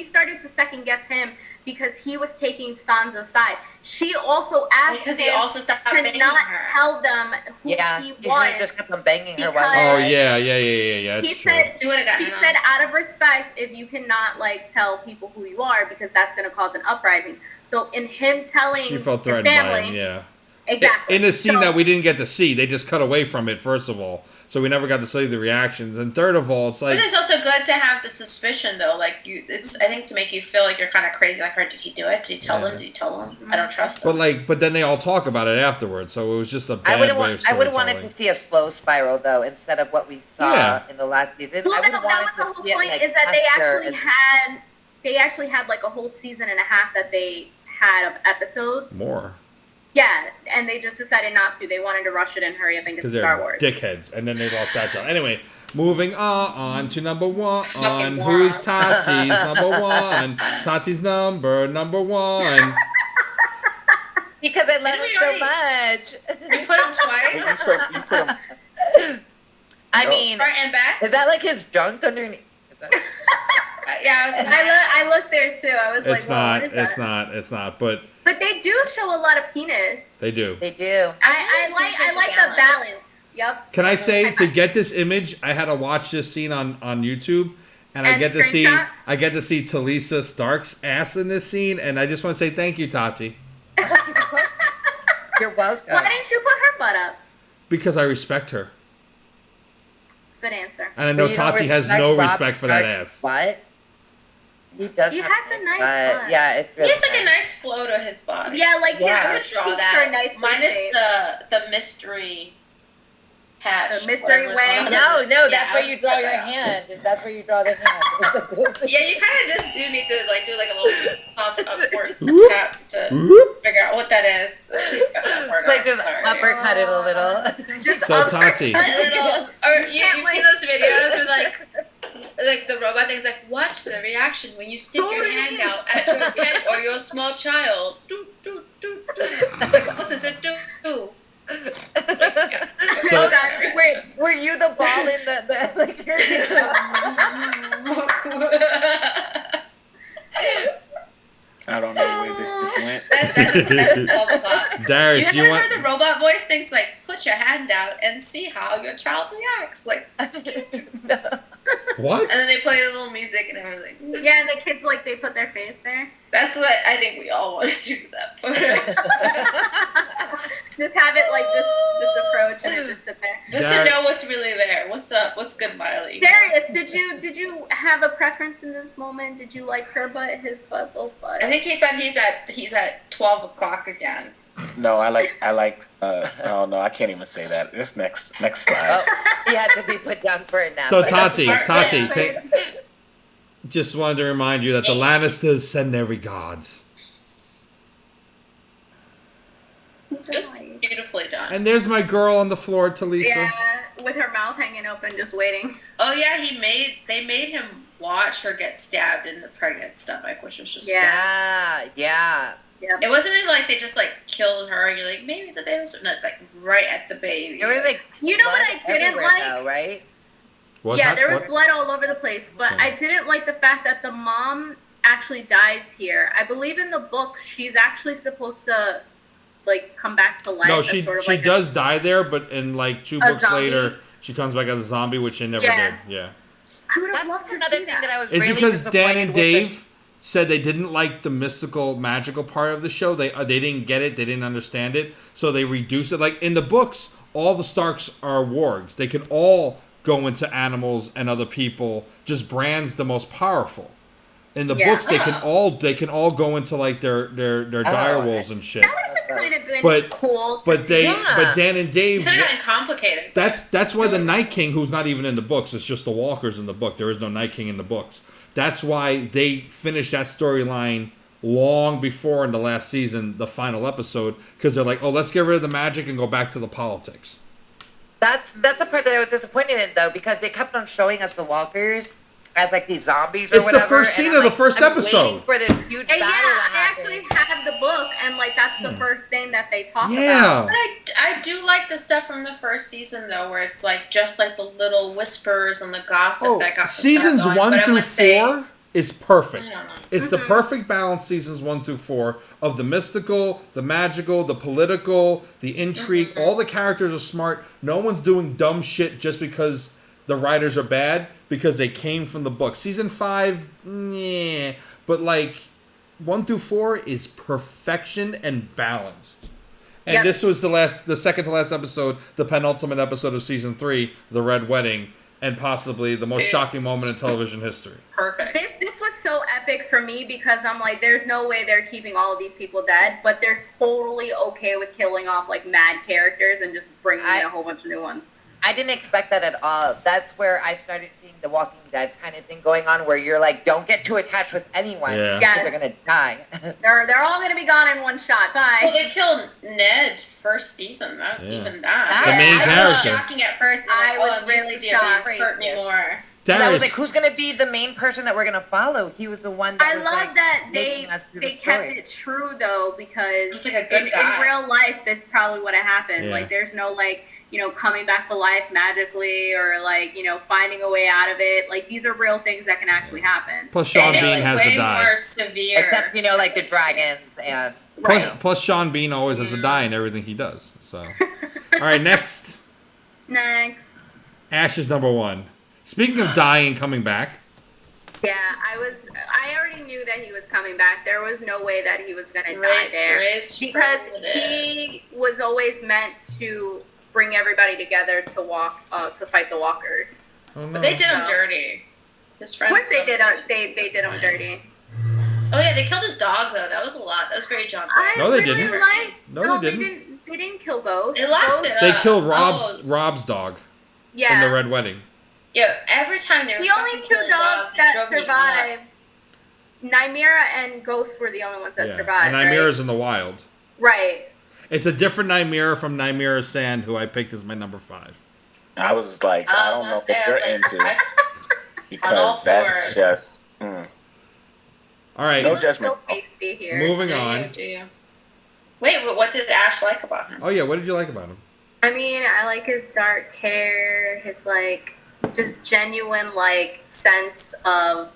started to second guess him because he was taking Sansa's side. She also asked him he also stopped to not tell them who he was. He just kept on banging her. Oh yeah. He said out of respect, if you cannot like tell people who you are, because that's going to cause an uprising. So in him telling she felt threatened his family, by him, yeah. Exactly. In a scene that we didn't get to see, they just cut away from it. First of all, so we never got to see the reactions. And third of all, it's like. But it's also good to have the suspicion, though. Like I think to make you feel like you're kind of crazy. Like, did he do it? Did he tell them? Did he tell them? I don't trust him. But then they all talk about it afterwards. So it was just a bad way of storytelling. I would have wanted to see a slow spiral though, instead of what we saw in the last season. Well, I would have wanted the to whole see point it, is that they actually had like a whole season and a half that they had of episodes. More. Yeah, and they just decided not to. They wanted to rush it and hurry up and get to Star Wars. Dickheads, and then they lost that job. Anyway, moving on to number one. Who's Tati's number one? Tati's number one. Because I love him so much. You put him twice. I mean, front and back. Is that like his junk underneath? Yeah, I looked there too. I was what is that? It's not. But they do show a lot of penis. They do. I like the balance. Yep. Can I say, to get this image, I had to watch this scene on YouTube, and I get to see Talisa Stark's ass in this scene, and I just want to say thank you, Tati. You're welcome. Why didn't you put her butt up? Because I respect her. It's a good answer. And I know Tati has no respect for that ass. What? He does. He has a nice butt. Yeah, it's really he has like a nice flow to his body. Yeah, like his cheeks draw that. are nice. Minus the mystery hatch. The mystery wang. No, that's where you draw your hand. That's where you draw the hand. Yeah, you kind of just do need to like do like a little upward tap to figure out what that is. Like just uppercut it a little. So Tati. Or you see those videos with like the robot thing's like, watch the reaction when you stick your hand out at your kid or your small child. Do. Like, what does it do? So, wait, were you the ball in the like your I don't know where this just went. That's 12 o'clock. Darius, you ever heard the robot voice things like, put put your hand out and see how your child reacts. Like, What? and then they play a little music and everyone's like, Yeah, and the kids, like, they put their face there. that's what I think we all want to do with that photo. Just have it, like, this approach and then just sit there. Just to know what's really there. What's up? What's good, Miley? Darius, did you have a preference in this moment? Did you like her butt, his butt, both butts? I think he said he's at 12 o'clock again. No, I like. Oh no, I can't even say that. This next slide. He had to be put down for it now. So but- Tati, just wanted to remind you that the Lannisters send their regards. Just beautifully done. And there's my girl on the floor, Talisa. Yeah, with her mouth hanging open, just waiting. Oh yeah, they made him watch her get stabbed in the pregnant stomach, which was just Yeah. It wasn't even like they just like killed her and you're like, maybe the baby was. No, it's like right at the baby. There was like You know what I didn't everywhere, like? though, right? There was blood all over the place, but I didn't like the fact that the mom actually dies here. I believe in the books she's actually supposed to like come back to life. No, as she sort of she like does die there, but in like 2 A books zombie? later, she comes back as a zombie, which she never Yeah. did. Yeah. I would have That's loved to another see thing that I was It's really because Dan disappointed and with the- Dave said they didn't like the mystical, magical part of the show. They didn't get it. They didn't understand it. So they reduced it. Like in the books, all the Starks are wargs. They can all go into animals and other people. Just Bran's the most powerful. In the books, they can all go into like their dire wolves and shit. That would have kind of been But- cool to But see. Dan and Dave. It could have gotten complicated. That's why the Night King, who's not even in the books, it's just the Walkers in the book. There is no Night King in the books. That's why they finished that storyline long before in the last season, the final episode, because they're like, oh, let's get rid of the magic and go back to the politics. That's the part that I was disappointed in, though, because they kept on showing us the walkers as like these zombies or It's the whatever. first and scene I'm of the like, first I'm episode. waiting for this huge And battle yeah, to I happen. actually have the book, and like that's the first thing that they talk Yeah. about. But I do like the stuff from the first season though, where it's like just like the little whispers and the gossip that got the seasons stuff going. 1 But I through would say- 4 is perfect. I don't know. It's the perfect balance, seasons 1 through 4, of the mystical, the magical, the political, the intrigue. All the characters are smart. No one's doing dumb shit just because the writers are bad, because they came from the book. Season 5, yeah. But like 1 through 4 is perfection and balanced. And this was the second to last episode, the penultimate episode of season 3, the Red Wedding, and possibly the most shocking moment in television history. Perfect. This was so epic for me because I'm like, there's no way they're keeping all of these people dead, but they're totally okay with killing off like mad characters and just bringing in a whole bunch of new ones. I didn't expect that at all. That's where I started seeing the Walking Dead kind of thing going on, where you're like, don't get too attached with anyone Yeah. because they're gonna die. They're all gonna be gone in one shot. Bye. Well, they killed Ned first season. Not even that. The main I was character. shocking at first. And I was I'm really used to the abuse. shocked. Hurt me more. And I was Darius, like, who's gonna be the main person that we're gonna follow? He was the one that I was love like, that taking us through they the kept story. it true though, because It was like a good in guy. real life this probably would have happened. Yeah. Like there's no like, you know, coming back to life magically or like, you know, finding a way out of it. Like these are real things that can actually happen. plus Sean And Bean it's has way to die. more severe. Except, you know, like the dragons and Plus Sean Bean always has to die in everything he does. So, all right, next, Next. Ash is number 1. Speaking of dying and coming back, Yeah, I already knew that he was coming back. There was no way that he was gonna die Ray- there. Ray's Because frozen. he was always meant to bring everybody together to to fight the walkers. oh no, But they did him No. dirty. His Of friends. course they did they did him dirty. Oh yeah, they killed his dog though. That was a lot. That was very John I Wick. No, they really didn't. liked No, they they didn't kill Ghost. They locked Ghost, it they up. killed Oh. Rob's dog yeah. in the Red Wedding. Yeah, every time they were The only fucking two killing dogs it that drove me nuts. survived, Nymeria and Ghost were the only ones that survived. And Nymeira's in the wild. Right. It's a different Nymeria from Nymeria Sand, who I picked as my number 5. I was like, I don't know what you're into because that's just. All right, No He looks judgment. so pasty here. moving on. Do you? Wait, but what did Ash like about him? Oh yeah, what did you like about him? I mean, I like his dark hair, his like just genuine like sense of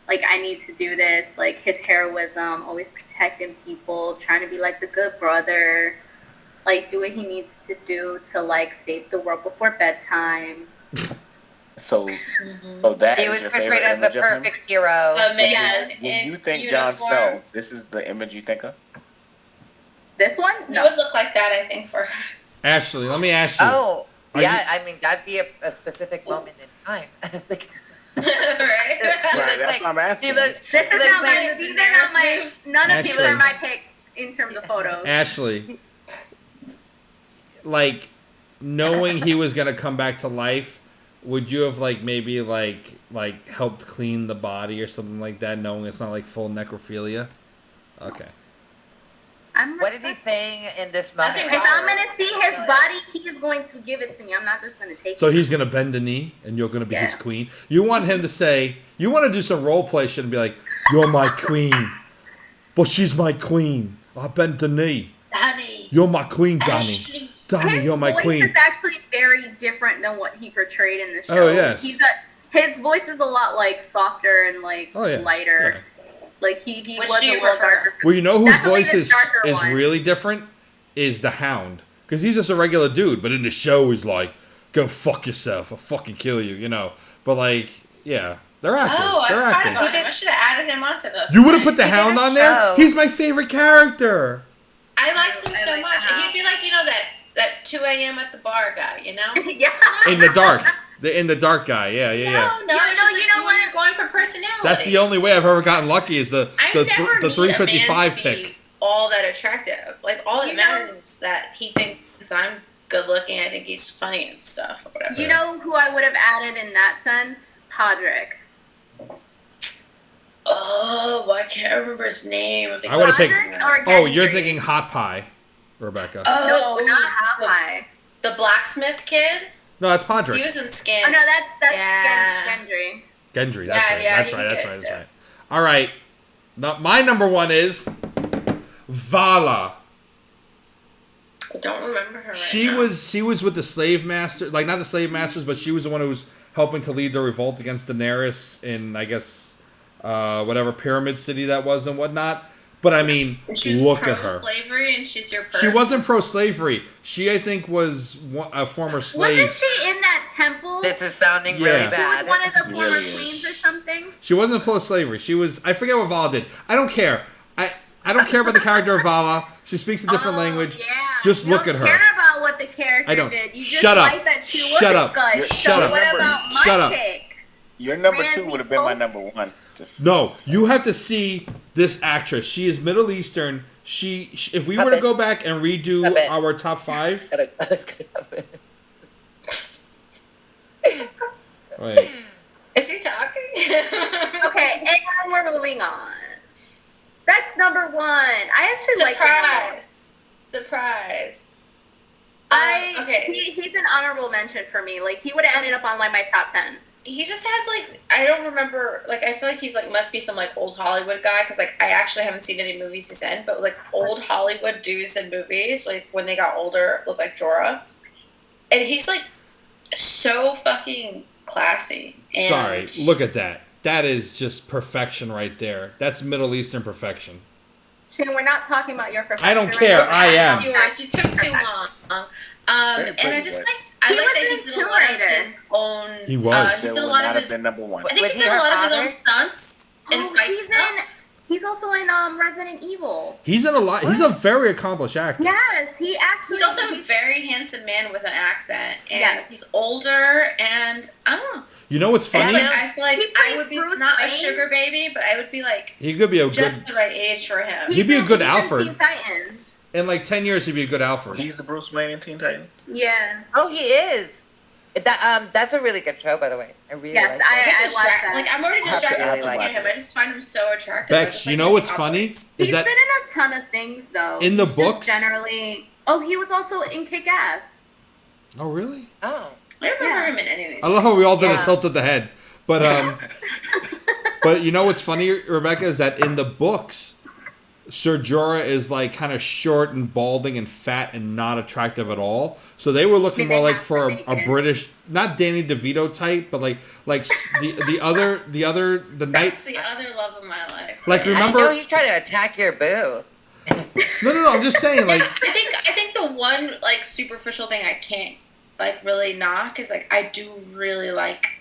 like I need to do this, like his heroism, always protecting people, trying to be like the good brother. like do what he needs to do to like save the world before bedtime. So that He is was your portrayed favorite as a image of him? perfect hero. Man When you in think Jon uniform. Snow, this is the image you think of? This one? He No. would look like that, I think, for her. Ashley, let me ask you. Oh, Are yeah. I mean, that'd be a specific moment in time. Like, Right? Right, that's like- what I'm asking. This is not my. like These are not my. moves. None of these Ashley. are my pick in terms of photos. Ashley, like, knowing he was gonna come back to life, would you have like maybe like helped clean the body or something like that, knowing it's not like full necrophilia? Okay. what is he saying in this moment? Nothing If wrong. I'm gonna see his body, he is going to give it to me. I'm not just gonna take So it. he's gonna bend the knee, and you're gonna be his Yeah. queen. You want him to say, you want to do some role play shit and be like, "You're my queen, but she's my queen. I bend the knee. Danny. You're my queen, Danny. Ashley. Danny, His you're my voice queen." is actually very different than what he portrayed in the show. Oh, yes. His voice is a lot like softer and like Oh, yeah. lighter. Yeah. Like he Which was do a you little prefer? darker. Well, you know whose Definitely voice the is darker one. really different is the Hound, because he's just a regular dude, but in the show he's like, "Go fuck yourself, I'll fucking kill you," you know. But like, yeah, they're actors. Oh, I they're forgot acting. about him. I should have added him onto this. You would have put the He did Hound a on there. show. He's my favorite character. I liked him I so like much. the And he'd be like, that 2 a.m. at the bar guy, you know? Yeah. In the dark, in the dark guy. Yeah. No, You it's know just like what? when you're going for personality. That's the only way I've ever gotten lucky is the I never the need 355 a man to pick. be all that attractive. Like, all that You know- matters is that he thinks I'm good looking. I think he's funny and stuff or whatever. You know who I would have added in that sense? Podrick. Oh, I can't remember his name. I'm thinking I would've picked- Podrick or Oh, you're Gendry? thinking Hot Pie, Rebecca. No, ooh, not Popeye. The blacksmith kid. No, that's He Podrick. was in Skin. Oh no, that's Yeah. Gendry. Gendry. That's Yeah, right. yeah, That's he right. did That's too. right. That's right. All right. Now, my number one is Vala. I don't remember her. Right She now. was with the slave master, like not the slave masters, but she was the one who was helping to lead the revolt against Daenerys in, I guess, whatever pyramid city that was and whatnot. But I mean, And she was look at her. Slavery, and she's your person. She wasn't pro-slavery. She, I think, was a former slave. Wasn't she in that temple? This is sounding Yeah. really She was bad. one of the former Really is. queens or something. She wasn't pro-slavery. She was. I forget what Vala did. I don't care. I don't care about the character of Vala. She speaks a different language. Yeah. Just You look don't at her. care about what the character I don't. did. You just Shut up. like that she Shut looks up. good. Shut so up. what about my Shut up. pick? Your number Randy 2 would have been my Post. number 1. Just, No, just you have to see this actress. She is Middle Eastern. She if we were to Puppet. go back and redo Puppet. our top 5. Wait. Is he talking? Okay, and we're moving on. That's number 1. I actually like him. Surprise. Okay. He's an honorable mention for me. Like he would have ended up on like my top 10. He just has like, I don't remember, like I feel like he's like must be some like old Hollywood guy because like I actually haven't seen any movies he's in, but like old Hollywood dudes in movies like when they got older look like Jorah, and he's like so fucking classy. And Sorry, look at that. That is just perfection right there. That's Middle Eastern perfection. Sheyne, we're not talking about your perfection. I don't right care. now. I am. You were. You took too long. Very And pretty I just boy. liked. I He like was that in he did a lot of Tomb Raider. his own. He was. He That did a would lot not of have his. been number 1. I think Was he he did a her lot of his father? own stunts and Oh, fight he's stuff. he's also in Resident Evil. He's in a lot. He's a very accomplished actor. Yes, he actually. He's also a very handsome man with an accent, and Yes. he's older, and I don't know. You know what's It's funny? like, I feel like He I plays would be Bruce not a Wayne. sugar baby, but I would be like He could be a just good. the right age for him. He'd be a good he's Alfred. In Teen Titans. In like 10 years, he'd be a good Alfred. He's the Bruce Wayne in Teen Titans. Yeah. Oh, he is. That's a really good show, by the way. I really Yes, like I it. watched that. Like I'm already I have to distracted really looking like at him. it. I just find him so attractive. Bex, Just, you like, know the what's way he funny? operates. Is He's that been in a ton of things though. In the He's books? just generally. Oh, he was also in Kick-Ass. Oh, really? Oh. I don't remember Yeah. him in any of these. I love how we all did a Yeah. tilt of the head. But but you know what's funny, Rebecca, is that in the books, Ser Jorah is like kind of short and balding and fat and not attractive at all. So they were looking They more like have for to make a it. British, not Danny DeVito type, but like the other the night. That's the other love of my life. Like I didn't remember know he tried to attack your boo. No. I'm just saying, like, I think the one like superficial thing I can't like really knock is like I do really like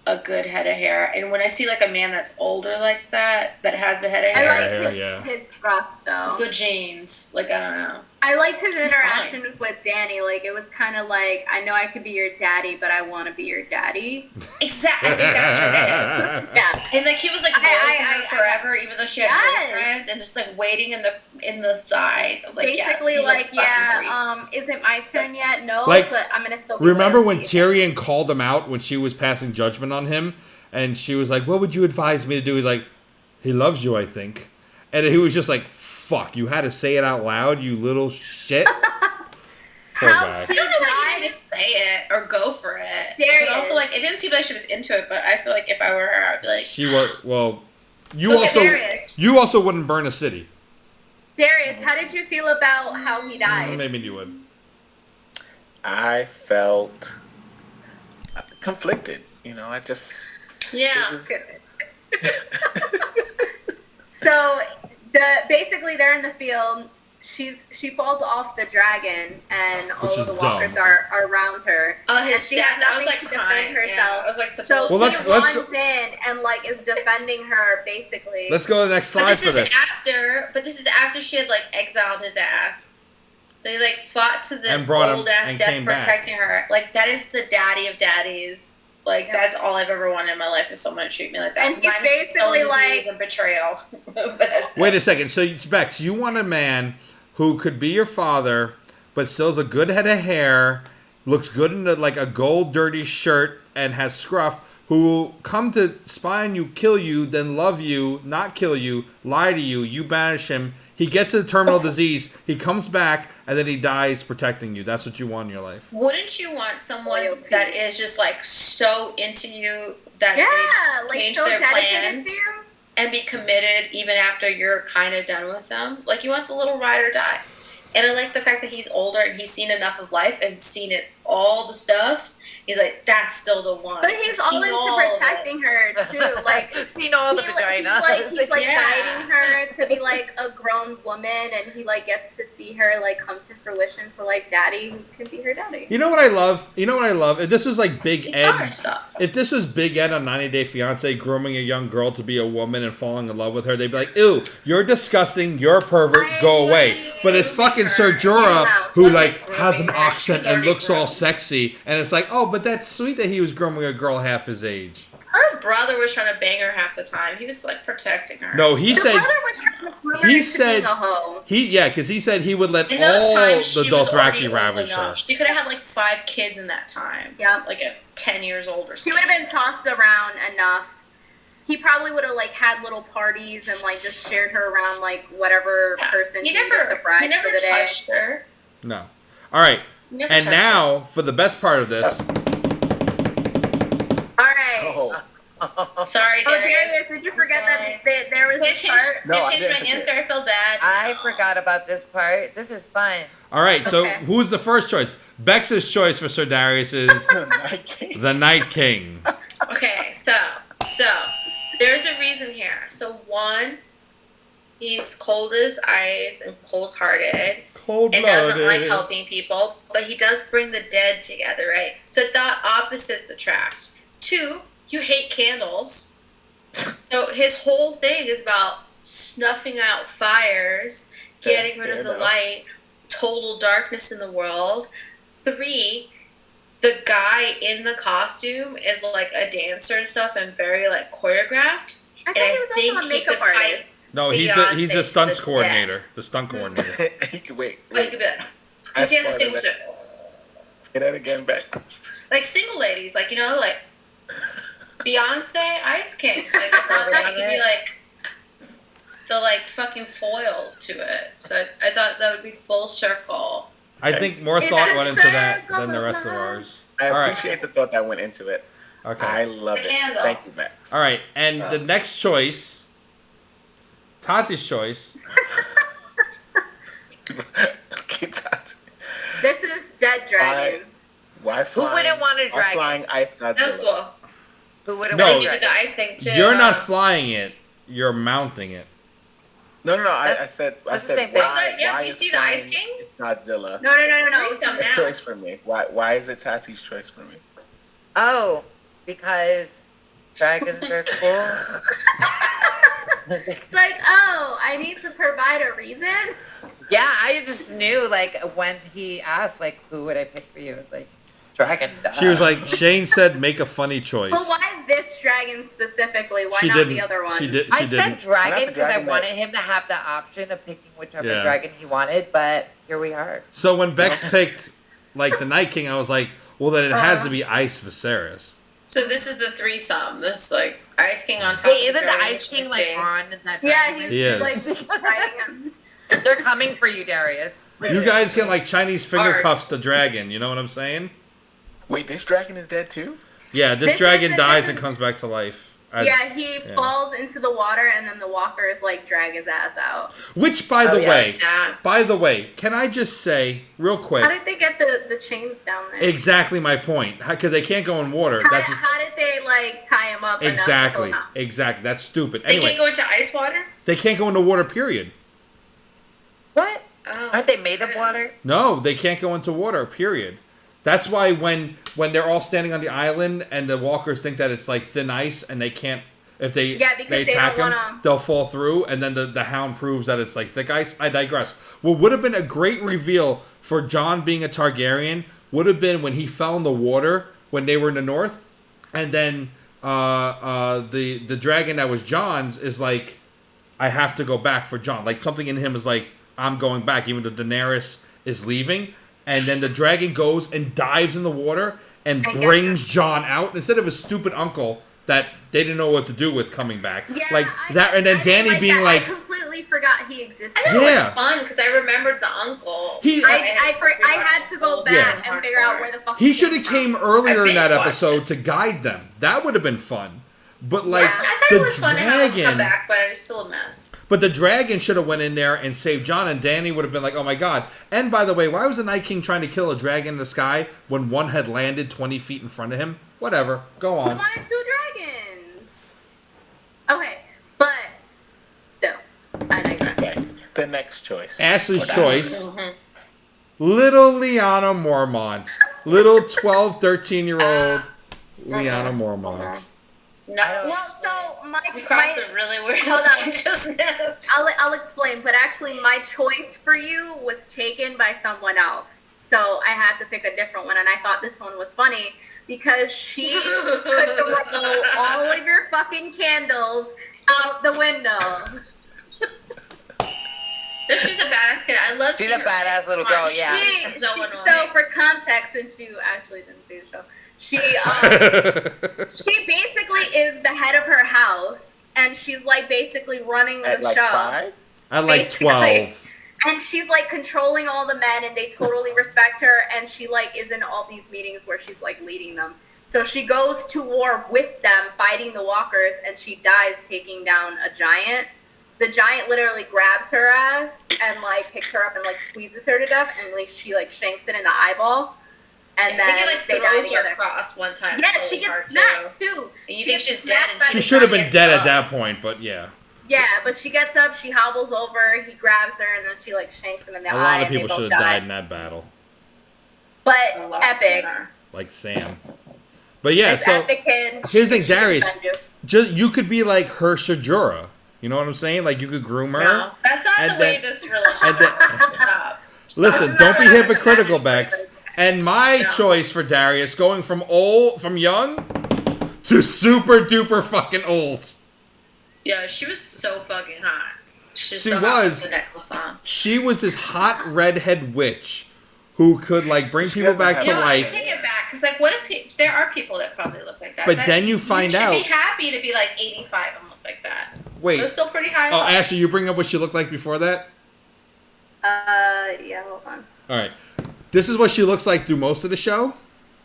a good head of hair, and when I see like a man that's older like that has a head of hair, I like his scruff though. Good genes, like I don't know. I liked his interaction with Danny. Like it was kind of like, I know I could be your daddy, but I want to be your daddy. Exactly, I think that's what it is. Yeah, and like he was like I forever, even though she had girlfriends, and just like waiting in the sides. I was like, basically like, is it my turn yet? No, like, but I'm gonna still. Remember when Tyrion called him out when she was passing judgment on him, and she was like, "What would you advise me to do?" He's like, "He loves you, I think," and he was just like, "Fuck, you had to say it out loud, you little shit." Poor guy. I don't know why he didn't just say it or go for it. Darius. But also, like, it didn't seem like she was into it. But I feel like if I were her, I'd be like, She was. Well, Darius. you also wouldn't burn a city. Darius, how did you feel about how he died? Maybe you would. I felt conflicted. You know, I just yeah. So basically they're in the field. She falls off the dragon, and all of the walkers are around her. Oh, and she had nothing to defend herself. Yeah, I was like, so well, he runs in and like is defending her basically. Let's go to the next slide for this. But this is after she had like exiled his ass. So he like fought to the old ass death protecting her. Like that is the daddy of daddies. Like that's all I've ever wanted in my life is someone to treat me like that. And he's basically like a betrayal. But that's Wait a second. So Bex, you want a man who could be your father, but still has a good head of hair, looks good in like a gold dirty shirt, and has scruff, who will come to spy on you, kill you, then love you, not kill you, lie to you, you banish him, he gets a terminal disease, he comes back, and then he dies protecting you. That's what you want in your life. Wouldn't you want someone that is just like so into you that they change so their plans and be committed even after you're kind of done with them? Like you want the little ride or die. And I like the fact that he's older and he's seen enough of life and seen it, all the stuff. He's like, that's still the one. But he's all into protecting her too. Like seen all the vagina. He's like guiding her to be like a grown woman, and he like gets to see her like come to fruition. So like, daddy can be her daddy. You know what I love? If this was like Big Ed, stuff. If this was Big Ed on 90 Day Fiancé grooming a young girl to be a woman and falling in love with her, they'd be like, ew, you're disgusting, you're a pervert, go away. But it's fucking Ser Jorah who like has an accent and looks all sexy, and it's like, oh, but that's sweet that he was grooming a girl half his age. Her brother was trying to bang her half the time. He was like protecting her. No, he said. Brother was trying to groom her into being a hoe. Because he said he would let all the Dothraki ravage her. She could have had like 5 kids in that time. Yeah, like at 10 years old or something. She would have been tossed around enough. He probably would have like had little parties and like just shared her around like whatever person he never touched her. No. All right. And now for the best part of this. All right. Sorry, Darius, did you forget that there was this part? No, I changed my answer. I feel bad. I forgot about this part. This is fun. All right, so who's the first choice? Bex's choice for Sir Darius is the Night King. Okay, so there's a reason here. So one, he's cold as ice and cold-hearted. Cold-blooded. And doesn't like helping people, but he does bring the dead together, right? So thought opposites attract. 2, you hate candles. So his whole thing is about snuffing out fires, getting rid of the light, total darkness in the world. 3, the guy in the costume is like a dancer and stuff and very like choreographed. I thought he was also a makeup artist. No, he's the stunts coordinator. The stunt coordinator. He could wait. He could be that. Because he has a single tip. Say that again, Bex. Like single ladies, like, you know, like Beyonce, Ice King. Like, I thought that could be like the like fucking foil to it. So I thought that would be full circle. I think more thought went into that than the rest of ours. I appreciate the thought that went into it. Okay. I love it. Thank you, Bex. All right, and the next choice, Tati's choice. Okay, Tati. This is Dead Dragon. Why flying? Who wouldn't want a dragon? Flying ice Godzilla. That was cool. Who wouldn't No, want a you did dragon? the ice thing too. You're not flying it. You're mounting it. No. I said that's the same thing. why you is see the Ice flying King? is Godzilla No. Threesome a now. choice for me? Why is it Tati's choice for me? Oh, because dragons are cool. It's like, oh, I need to provide a reason. Yeah, I just knew, like, when he asked, like, who would I pick for you? It's like, dragon. She was like, Sheyne said, make a funny choice. But why this dragon specifically? Why She not didn't. the other one? She did. I She said didn't. dragon because I dragon wanted him to have the option of picking whichever Yeah. dragon he wanted, but here we are. So when Bex picked like the Night King, I was like, well, then it has to be Ice Viserys. So this is the threesome. This like Ice King on top. Wait, of isn't the dragon, Ice King, like, interesting. on that Yeah, dragon? he's He is. like riding him. They're coming for you, Darius. You guys can like Chinese finger Art. cuffs the dragon. You know what I'm saying? Wait, this dragon is dead too? Yeah, this This dragon isn't- dies this and is- comes back to life. As- Yeah, he yeah. falls into the water, and then the walkers like drag his ass out. Which, by the Oh, yeah, way, sad. can I just say real quick? How did they get the chains down there? Exactly my point. Because they can't go in water. How, That's just, how did they like tie him up? exactly, Enough to exactly. That's stupid. They Anyway, can't go into ice water. they can't go into water. Period. What? Oh. Aren't they made of water? No, they can't go into water. Period. That's why when they're all standing on the island and the walkers think that it's like thin ice and they can't, if they Yeah, because they attack don't them, wanna- they'll fall through, and then the hound proves that it's like thick ice. I digress. What would have been a great reveal for Jon being a Targaryen would have been when he fell in the water when they were in the north, and then the dragon that was Jon's is like, I have to go back for Jon. Like something in him is like, I'm going back, even though Daenerys is leaving. And then the dragon goes and dives in the water and I brings Jon out instead of his stupid uncle that they didn't know what to do with coming back. Yeah, like I- that, and then I Danny didn't being that. like, I completely forgot he existed. I thought it Yeah. was fun because I remembered the uncle. He- I had to go back Yeah. and figure out where the fuck he should have came came earlier I in that binge-watched episode to guide them. That would have been fun. But like Yeah. I thought the it was fun to have him come dragon, back, but it was still a mess. but the dragon should have went in there and saved Jon, and Danny would have been like, "Oh my god!" And by the way, why was the Night King trying to kill a dragon in the sky when one had landed 20 feet in front of him? Whatever, go He on. wanted two dragons. Okay, but still, I digress. Okay. The next choice. Ashley's For that choice. Mhm. Little Lyanna Mormont. Little 12, 13-year-old Lyanna Mormont. No, Well, so we crossed a really weird Hold on. line just now. I'll explain, but actually my choice for you was taken by someone else. So I had to pick a different one, and I thought this one was funny because she could throw all of your fucking candles out the window. She's a badass kid. I love She's seeing a her. badass little girl, yeah. So for context, since you actually didn't see the show, she basically is the head of her house, and she's like basically running At the like show. 5? At like Basically. 12. And she's like controlling all the men, and they totally respect her. And she like is in all these meetings where she's like leading them. So she goes to war with them, fighting the walkers, and she dies taking down a giant. The giant literally grabs her ass and like picks her up and like squeezes her to death, and like she like shanks it in the eyeball. And I then think it like they die throws her together. across one time. Yeah, really she gets hard, snapped too. too. And you She think gets she's dead snapped and by She the should have been giant. dead at that point, but yeah. Yeah, but she gets up, she hobbles over, he grabs her, and then she like shanks him in the A eye. lot of and they people both should have die. died in that battle. But A lot epic. sooner. Like Sam. But yeah, This so epic kid. here's the thing, she can Darius. defend you. just you could be like her Shajura. You know what I'm saying? Like you could groom her. No, that's not And the way then- this relationship and then- works. Stop. Listen, Stop. don't be Not hypocritical, what Bex. happened. And my No. choice for Darius, going from young to super duper fucking old. Yeah, she was so fucking hot. She so hot with was. the necklace on. She was this hot redhead witch who could like bring She people doesn't back have to You know, I life. take it back because, like, what if there are people that probably look like that? But then you find out- You should be happy to be like 85 and look like that. Wait. It was still pretty high. Oh, up. Ashley, you bring up what she looked like before that? Yeah, hold on. All right. This is what she looks like through most of the show.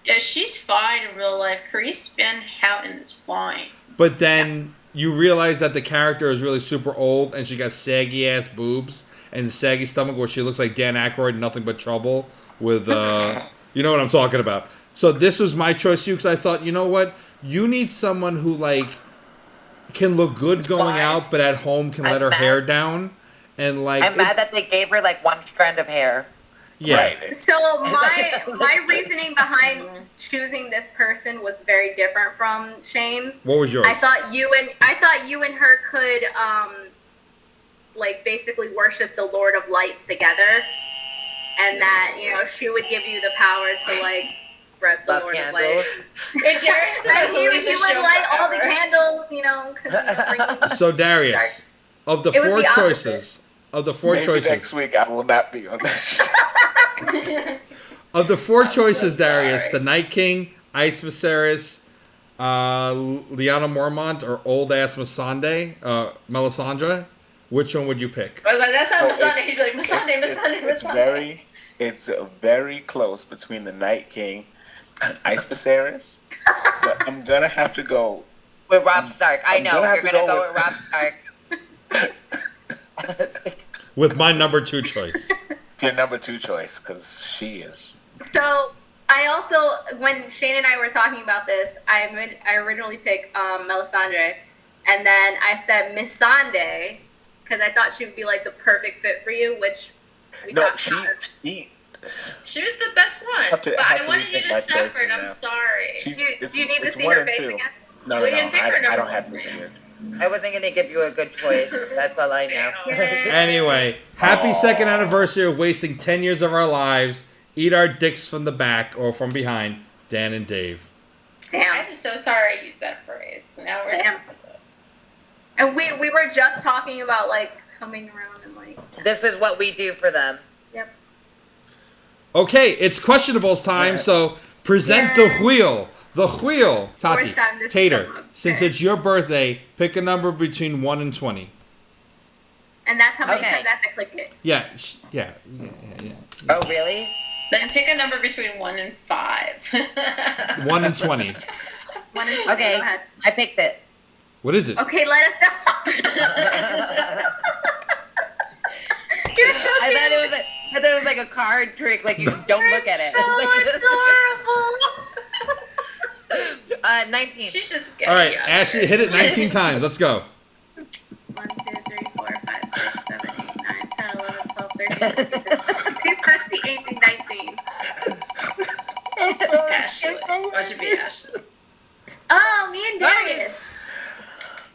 Yeah, she's fine in real life. Carice Van Houten is fine. But then you realize that the character is really super old and she got saggy ass boobs and saggy stomach where she looks like Dan Aykroyd in Nothing But Trouble with, you know what I'm talking about. So this was my choice to you because I thought, you know what? You need someone who like can look good going Spies. out but at home can I let her bet. hair down And like, I'm mad that they gave her like one strand of hair. yeah. Right. So my reasoning behind choosing this person was very different from Sheyne's. What was yours? I thought you and her could like basically worship the Lord of Light together, and that she would give you the power to like spread the Love Lord candles. of Light. And you would light all the candles, bring So Darius, of the It was four the choices, Maybe next week I will not be on that. of the four choices, so Darius, sorry. the Night King, Ice Viserys, Lyanna Mormont, or old ass Melisandre, which one would you pick? I was like, that's not Oh, Masande. it's- He'd be like, Masande. It's very close between the Night King and Ice Viserys. But I'm gonna have to go. With Rob Stark. I I'm know. gonna have You're to going to go go with with- Rob Stark. With my number 2 choice. Your number 2 choice, because she is. So I also, when Sheyne and I were talking about this, I originally picked Melisandre, and then I said Missandei because I thought she would be like the perfect fit for you, which we No, talked she. She was the best one. Have to- But have I to wanted you rethink my to suffer, choices and I'm now. sorry. She's, Do you need to it's see 1 her and face 2. again? No, We didn't pick her I number don't have 3. this here. I wasn't going to give you a good choice. That's all I know. Anyway, happy second anniversary of wasting 10 years of our lives. Eat our dicks from the back or from behind. Dan and Dave. Damn. I'm so sorry I used that phrase. Now we're Damn. And we were just talking about like coming around and like. This is what we do for them. Yep. Okay, it's questionables time, so present the wheel. The wheel. Tati, Fourth time this Tater, summer. since it's your birthday, pick a number between 1 and 20. And that's how many Okay. times I have to click it. Yeah. Oh, really? Then pick a number between 1 and 5. 1 and 20. 1 and 20. Okay. Go ahead. I picked it. What is it? Okay, let us know. You're so I cute. thought it was like a card trick. Like, you don't look at it. So adorable. 19. She's just All right, younger. Ashley, hit it 19 times. Let's go. 1, 2, 3, 4, 5, 6, 7, 8, 9, 10, 11, 12, 13, 14, 15, 16, 17, 18, 19. Ashley. Why should be Ashley? Oh, me and Darius.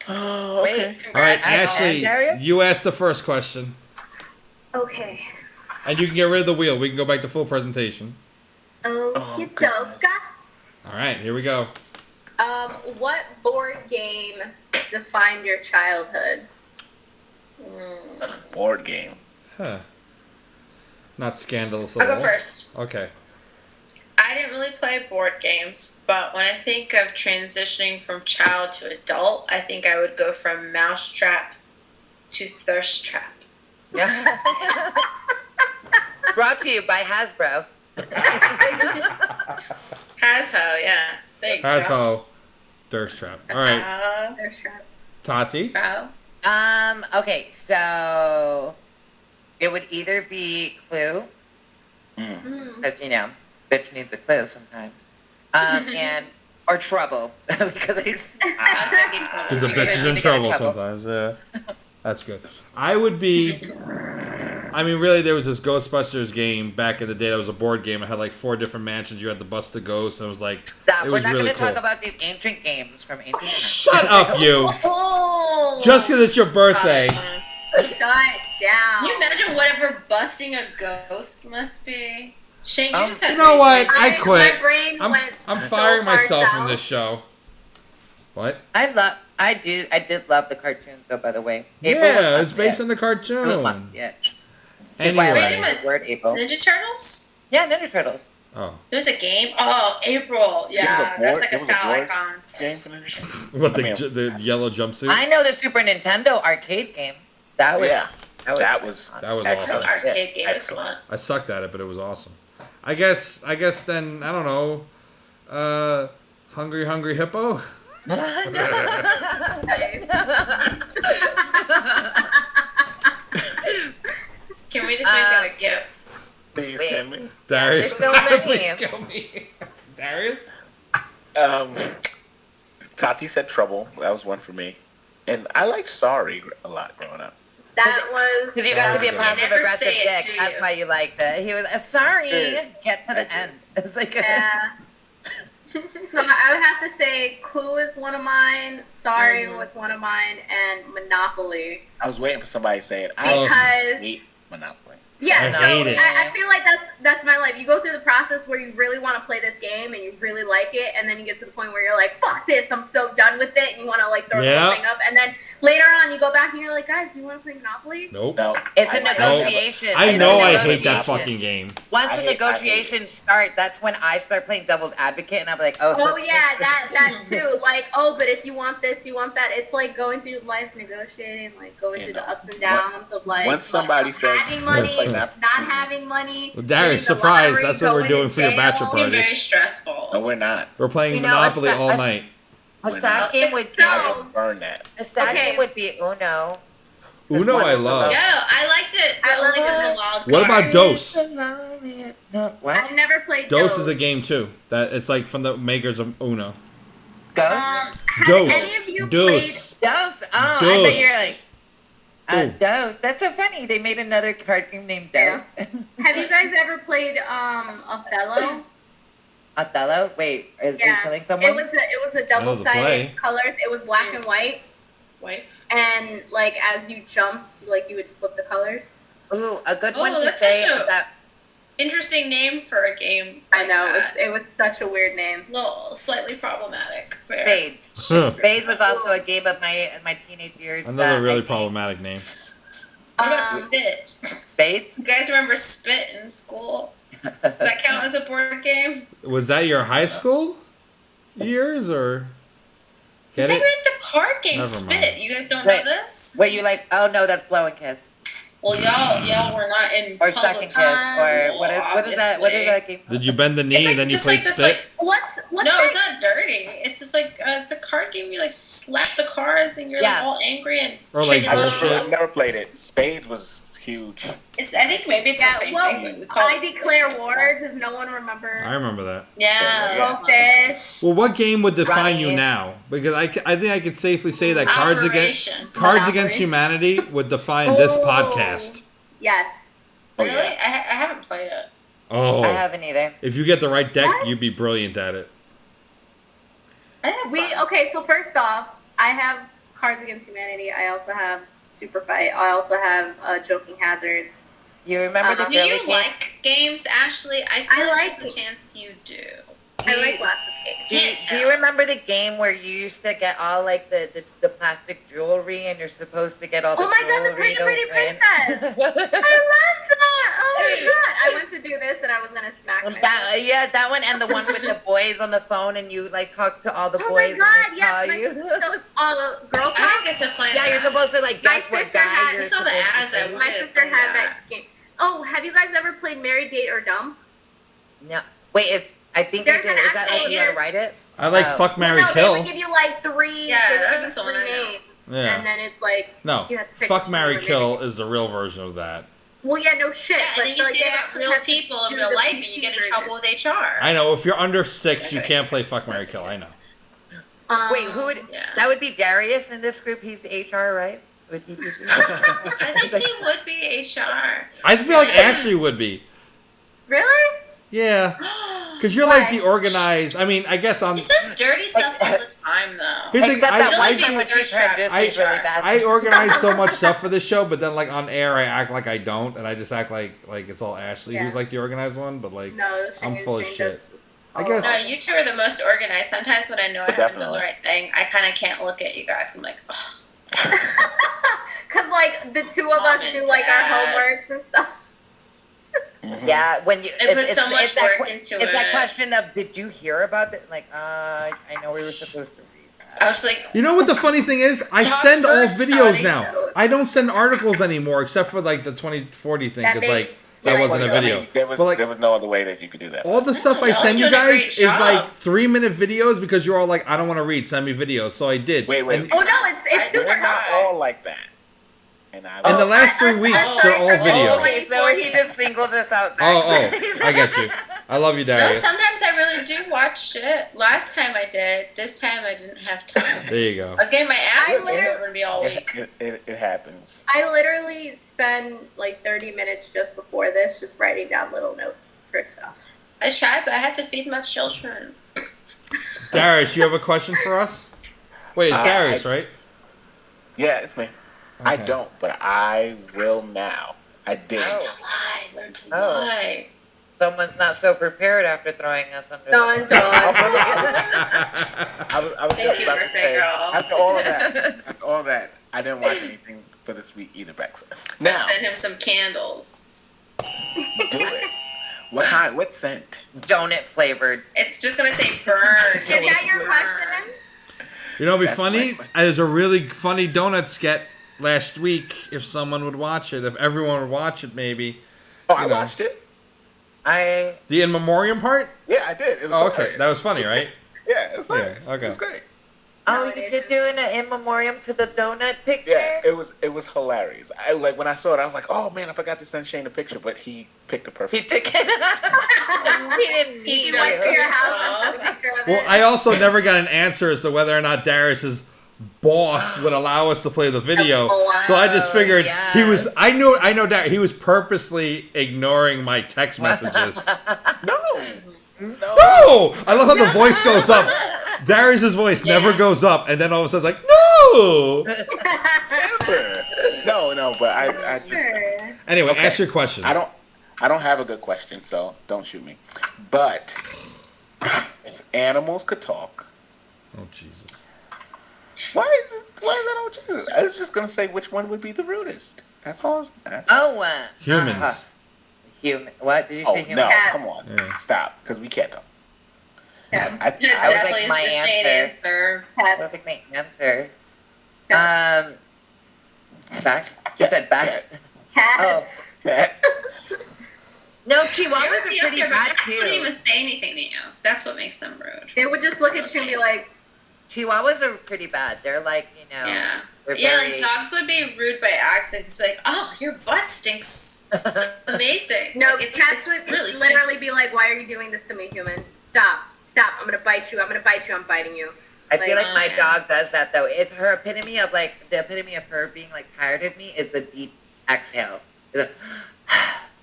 Oh, Wait. okay. All right, I- Ashley, Darius? you asked the first question. Okay. And you can get rid of the wheel. We can go back to full presentation. Okie goodness. dokie. All right, here we go. What board game defined your childhood? Board game. Huh. Not scandalous I'll at go all. first. Okay. I didn't really play board games, but when I think of transitioning from child to adult, I think I would go from Mousetrap to Thirst Trap. Brought to you by Hasbro. Hasho, yeah. There you That's go. how. Thirst trap. All right, Thirst trap. Tati. Bro. Okay, so it would either be Clue, because, bitch needs a clue sometimes, or Trouble, because it's... Because the bitch is in trouble sometimes. Yeah, that's good. I would be. I mean, really, there was this Ghostbusters game back in the day that was a board game. It had like 4 different mansions. You had to bust the ghosts, and it was like Stop. it We're was not really going to cool. talk about these ancient games from ancient times. Shut up, you! Oh, Just because it's your birthday. shut down. Can you imagine whatever busting a ghost must be? Shane, you Um, just had You know what? rage. I quit. My brain went I'm so firing far myself from south. this show. What? I did love the cartoons, though, by the way. April was Yeah, fun, it's based yeah. on the It was cartoon. fun, yeah. That's why I Anyway. like the word April. Ninja Turtles? Yeah, Ninja Turtles. Oh, There was a game? Oh, April. There was Yeah, a that's board- like there a was a style board icon. Game for Ninja. what I mean, the yellow jumpsuit? I know the Super Nintendo arcade game. That was Yeah, that was That was excellent. awesome. Arcade game was Excellent. fun. I sucked at it, but it was awesome. I guess then I don't know. Hungry Hungry Hippo. Can we just make that a gift? Please Wait. can me. Darius. there's so many. Please kill me. Darius. Tati said Trouble. That was one for me. And I liked Sorry a lot growing up. That was. Because you got to be a passive Never aggressive say it, dick. do That's you? why you liked it. He was sorry. Get to the end. It's like Yeah. So I would have to say Clue is one of mine, Sorry was one of mine, and Monopoly. I was waiting for somebody to say it. I Because hate Monopoly. yeah, I so hate it. I feel like that's my life. You go through the process where you really want to play this game and you really like it, and then you get to the point where you're like, fuck this, I'm so done with it, and you want to like throw the whole thing up, and then later on you go back and you're like, guys, you want to play Monopoly? Nope. No, it's a I- negotiation. I It's a know I hate negotiation. that fucking game. Once I the hate- negotiations start, that's when I start playing devil's advocate, and I'm like, oh. Oh yeah, that too. Like, oh, but if you want this, you want that. It's like going through life negotiating, like going You through know, the ups and downs of like once somebody says, having "Let's money, play that." not having money. Well, Darius, winning the surprise, lottery, that's what we're going doing to for your jail. bachelor It's party. very stressful. No, we're not. We're playing You know, Monopoly a- all a- night. A sad not. game would be. So- I would burn that. A sad Okay. game would be Uno. Uno, I love. Yeah, I liked it, but I only love because it. the wild What about card. Dose? What? I've never played Dose is a game too. That it's like from the makers of Uno. Ghost? Have Dose. any of you Dose. Dose? Oh, I Dose. thought you were like. Ooh. Dose. That's so funny. They made another card game named Dose. Yeah. Have you guys ever played Othello? Othello? Wait, is he Yeah. killing someone? It was a play. double-sided colors. It was black and white, Wife. and like as you jumped, like you would flip the colors. Ooh, a good Oh, one to that's say such a- is that. Interesting name for a game. I know Like it was such a weird name. little slightly problematic. There. Spades. Huh. Spades was also a game of my teenage years. Another that I really think- problematic name. What about Um, Spit? Spades? You guys remember Spit in school? Does that count as a board game? Was that your high school years or? Get Take it? the card game Never mind. Spit. You guys don't Wait, know this? Were you like, oh no, that's Blow and Kiss? Well, y'all were not in Or public Second Kiss? Or school, what is that? What is that game? Did you bend the knee It's like, and then you just played like this, spit? like, What's no, that? it's not dirty. It's just like it's a card game. You like slap the cards and you're Yeah. like all angry and Or, like, trigger bullshit. little- I've never played it. Spades was huge. It's. I think maybe it's Yeah, the same well, thing. But we call I it declare war. Does no one remember? I remember that. Yeah. Go fish. Well, what game would define you Running. now? Because I think I could safely say that Cards Against Monopoly. Humanity would define this Oh. podcast. Yes. Oh, Really? yeah. I haven't played it. Oh, I haven't either. if you get the right deck, What? you'd be brilliant at it. Okay, so first off, I have Cards Against Humanity. I also have Super Fight. I also have Joking Hazards. You remember the Do Do girly you game? like games, Ashley? I feel I like like there's a it. chance you do. I like lots of games. Do you remember the game where you used to get all like the plastic jewelry and you're supposed to get all the Oh my God, the jewelry Pretty to Princess! I love that! Oh my God! I went to do this and I was gonna smack myself. that one and the one with the boys on the phone and you like talk to all the Oh boys my God! and they Yes, call my you. sister. All the girl I talk. didn't get to play Yeah, that. you're supposed to like My guess what sister guy had- you're I saw the supposed ads to at be. My Rudest sister and had that. that game. Oh, have you guys ever played Married, Date, or Dumb? No, wait, I think you There's did. an Is that like actual you gotta game. write it? I like Oh. Fuck, Marry, No, they Kill. would give you like three. Yeah, they would that's give you the one three I know. names, Yeah. and then it's like No, you have to pick Fuck, two Marry, or Kill maybe- is the real version of that. Well, yeah, no shit. Yeah, but and then you like, see they it about actually real have to people in do real the life, and PC you get in version. trouble with HR. I know, if you're under 6, you can't play Fuck, Marry, Kill. I know. Wait, who would? Yeah. That would be Darius in this group. He's HR, right? Would he be? I think he would be HR. I feel like Ashley would be. Really? Yeah. Because you're Why? like the organized. I mean, I guess I'm. He says dirty stuff all the time, though. Here's the thing, Except that I one do- time when she transitioned I- really bad. I organize so much stuff for this show, but then like on air, I act like I don't, and I just act like it's all Ashley Yeah. who's like the organized one. But like, No, I'm Shane full of Shane shit. does I all guess- of No, you two are the most organized. Sometimes when I know I haven't done Definitely. the right thing, I kind of can't look at you guys. I'm like, oh. Because like the two of Mom us and do like our Dad. homeworks and stuff. Yeah, when you They put so much that, work into it's that it. question of did you hear about it? Like, I know we were supposed to read that. I was like, You know what the funny thing is? I Talk send all first, videos Tony. now. I don't send articles anymore, except for like the 2040 thing, That because makes like that sense. wasn't a I video. mean, there was But, like, there was no other way that you could do that. all the stuff I Y'all send you doing a guys great is job. like 3-minute videos because you're all like, I don't want to read. Send me videos, so I did. Wait. And, Oh no, it's super We're not hard. all like that. And I in the last I- 3 I'm weeks, sorry they're all for videos. Oh, okay, so he just singles us out. Oh, I get you. I love you, No, Darius. sometimes I really do watch shit. Last time I did. This time I didn't have time. There you go. I was getting my ass I handed literally- over to me all week. It happens. I literally spend like 30 minutes just before this, just writing down little notes for stuff. I tried, but I had to feed my children. Darius, you have a question for us? Wait, it's Darius, right? Yeah, it's me. I Okay. don't, but I will now. I did. Learn to lie. Learn to Oh. lie. Someone's not so prepared after throwing us under Dun, the dun. I was Thank just you, about to birthday say, girl. after all of that, I didn't watch anything for this week either, Bex. Now, I sent him some candles. do it. What kind? What scent? donut flavored. It's just gonna say burn. Is that your question? You know, it'd be That's funny. my- There's a really funny donut skit last week. If someone would watch it, if everyone would watch it, maybe Oh, I You know. watched it. the in memoriam part. Yeah, I did. It was Oh, okay, hilarious. that was funny, right? Yeah, it was hilarious. okay. It was great. Oh, No, you it did isn't. doing an in memoriam to the donut picture? Yeah, it was hilarious. I like when I saw it, I was like, oh man, I forgot to send Shane a picture, but he picked a He perfect. took it. He didn't He need went to your it. house and took a picture of Well, it. I also never got an answer as to whether or not Darius's boss would allow us to play the video. So I just figured he was. yes. I know that he was purposely ignoring my text messages. No. No! I love how the voice goes up. Darius's voice never goes up, and then all of a sudden, like, no! Never. No, but I just Sure. Anyway, Okay. ask your question. I don't have a good question, so don't shoot me. But if animals could talk, Oh, Jesus. why is that all Jesus? I was just gonna say which one would be the rudest. That's all. Oh, Humans. Human. What did you Oh say? Human? no! Cats. Come on, Yeah. stop, because we can't talk. Cats. I It was like definitely my is the Shane answer. That was Cats. like my answer. Cats. Bax? You said Bax? Cats. Cats. No, Chihuahuas are You're pretty okay, but bad cats wouldn't too. even say anything to you. That's what makes them rude. They would just look at you and be like, Chihuahuas are pretty bad. They're like, Yeah. they're Yeah, very... like dogs would be rude by accident. It's like, oh, your butt stinks amazing. no, Like, cats it's would really literally be like, why are you doing this to me, human? Stop. I'm gonna bite you. I'm biting you. I feel like my yeah. dog does that though. It's her epitome of like, the epitome of her being like tired of me is the deep exhale. It's like,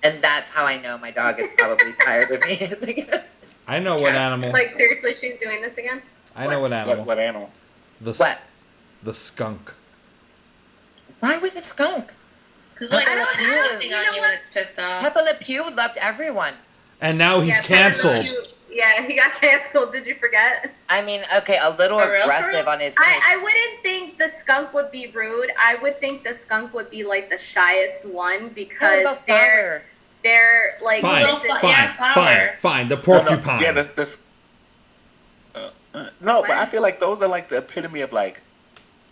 and that's how I know my dog is probably tired of me. It's like, I know what Cats. animal. Like, seriously, she's doing this again? I know what animal. What animal? The what? The skunk. Why with a skunk? Because like I don't it's know. twisting You on know you what? when it's pissed off. Pepe Le Pew loved everyone. And now he's Yeah, canceled. Yeah, he got canceled. Did you forget? I mean, okay, a little For real, for aggressive real? on his take. I wouldn't think the skunk would be rude. I would think the skunk would be like the shyest one What because about they're like Fine, little listen, fly- yeah, fine, flower. fine. The No, porcupine. yeah, no, but I feel like those are like the epitome of like,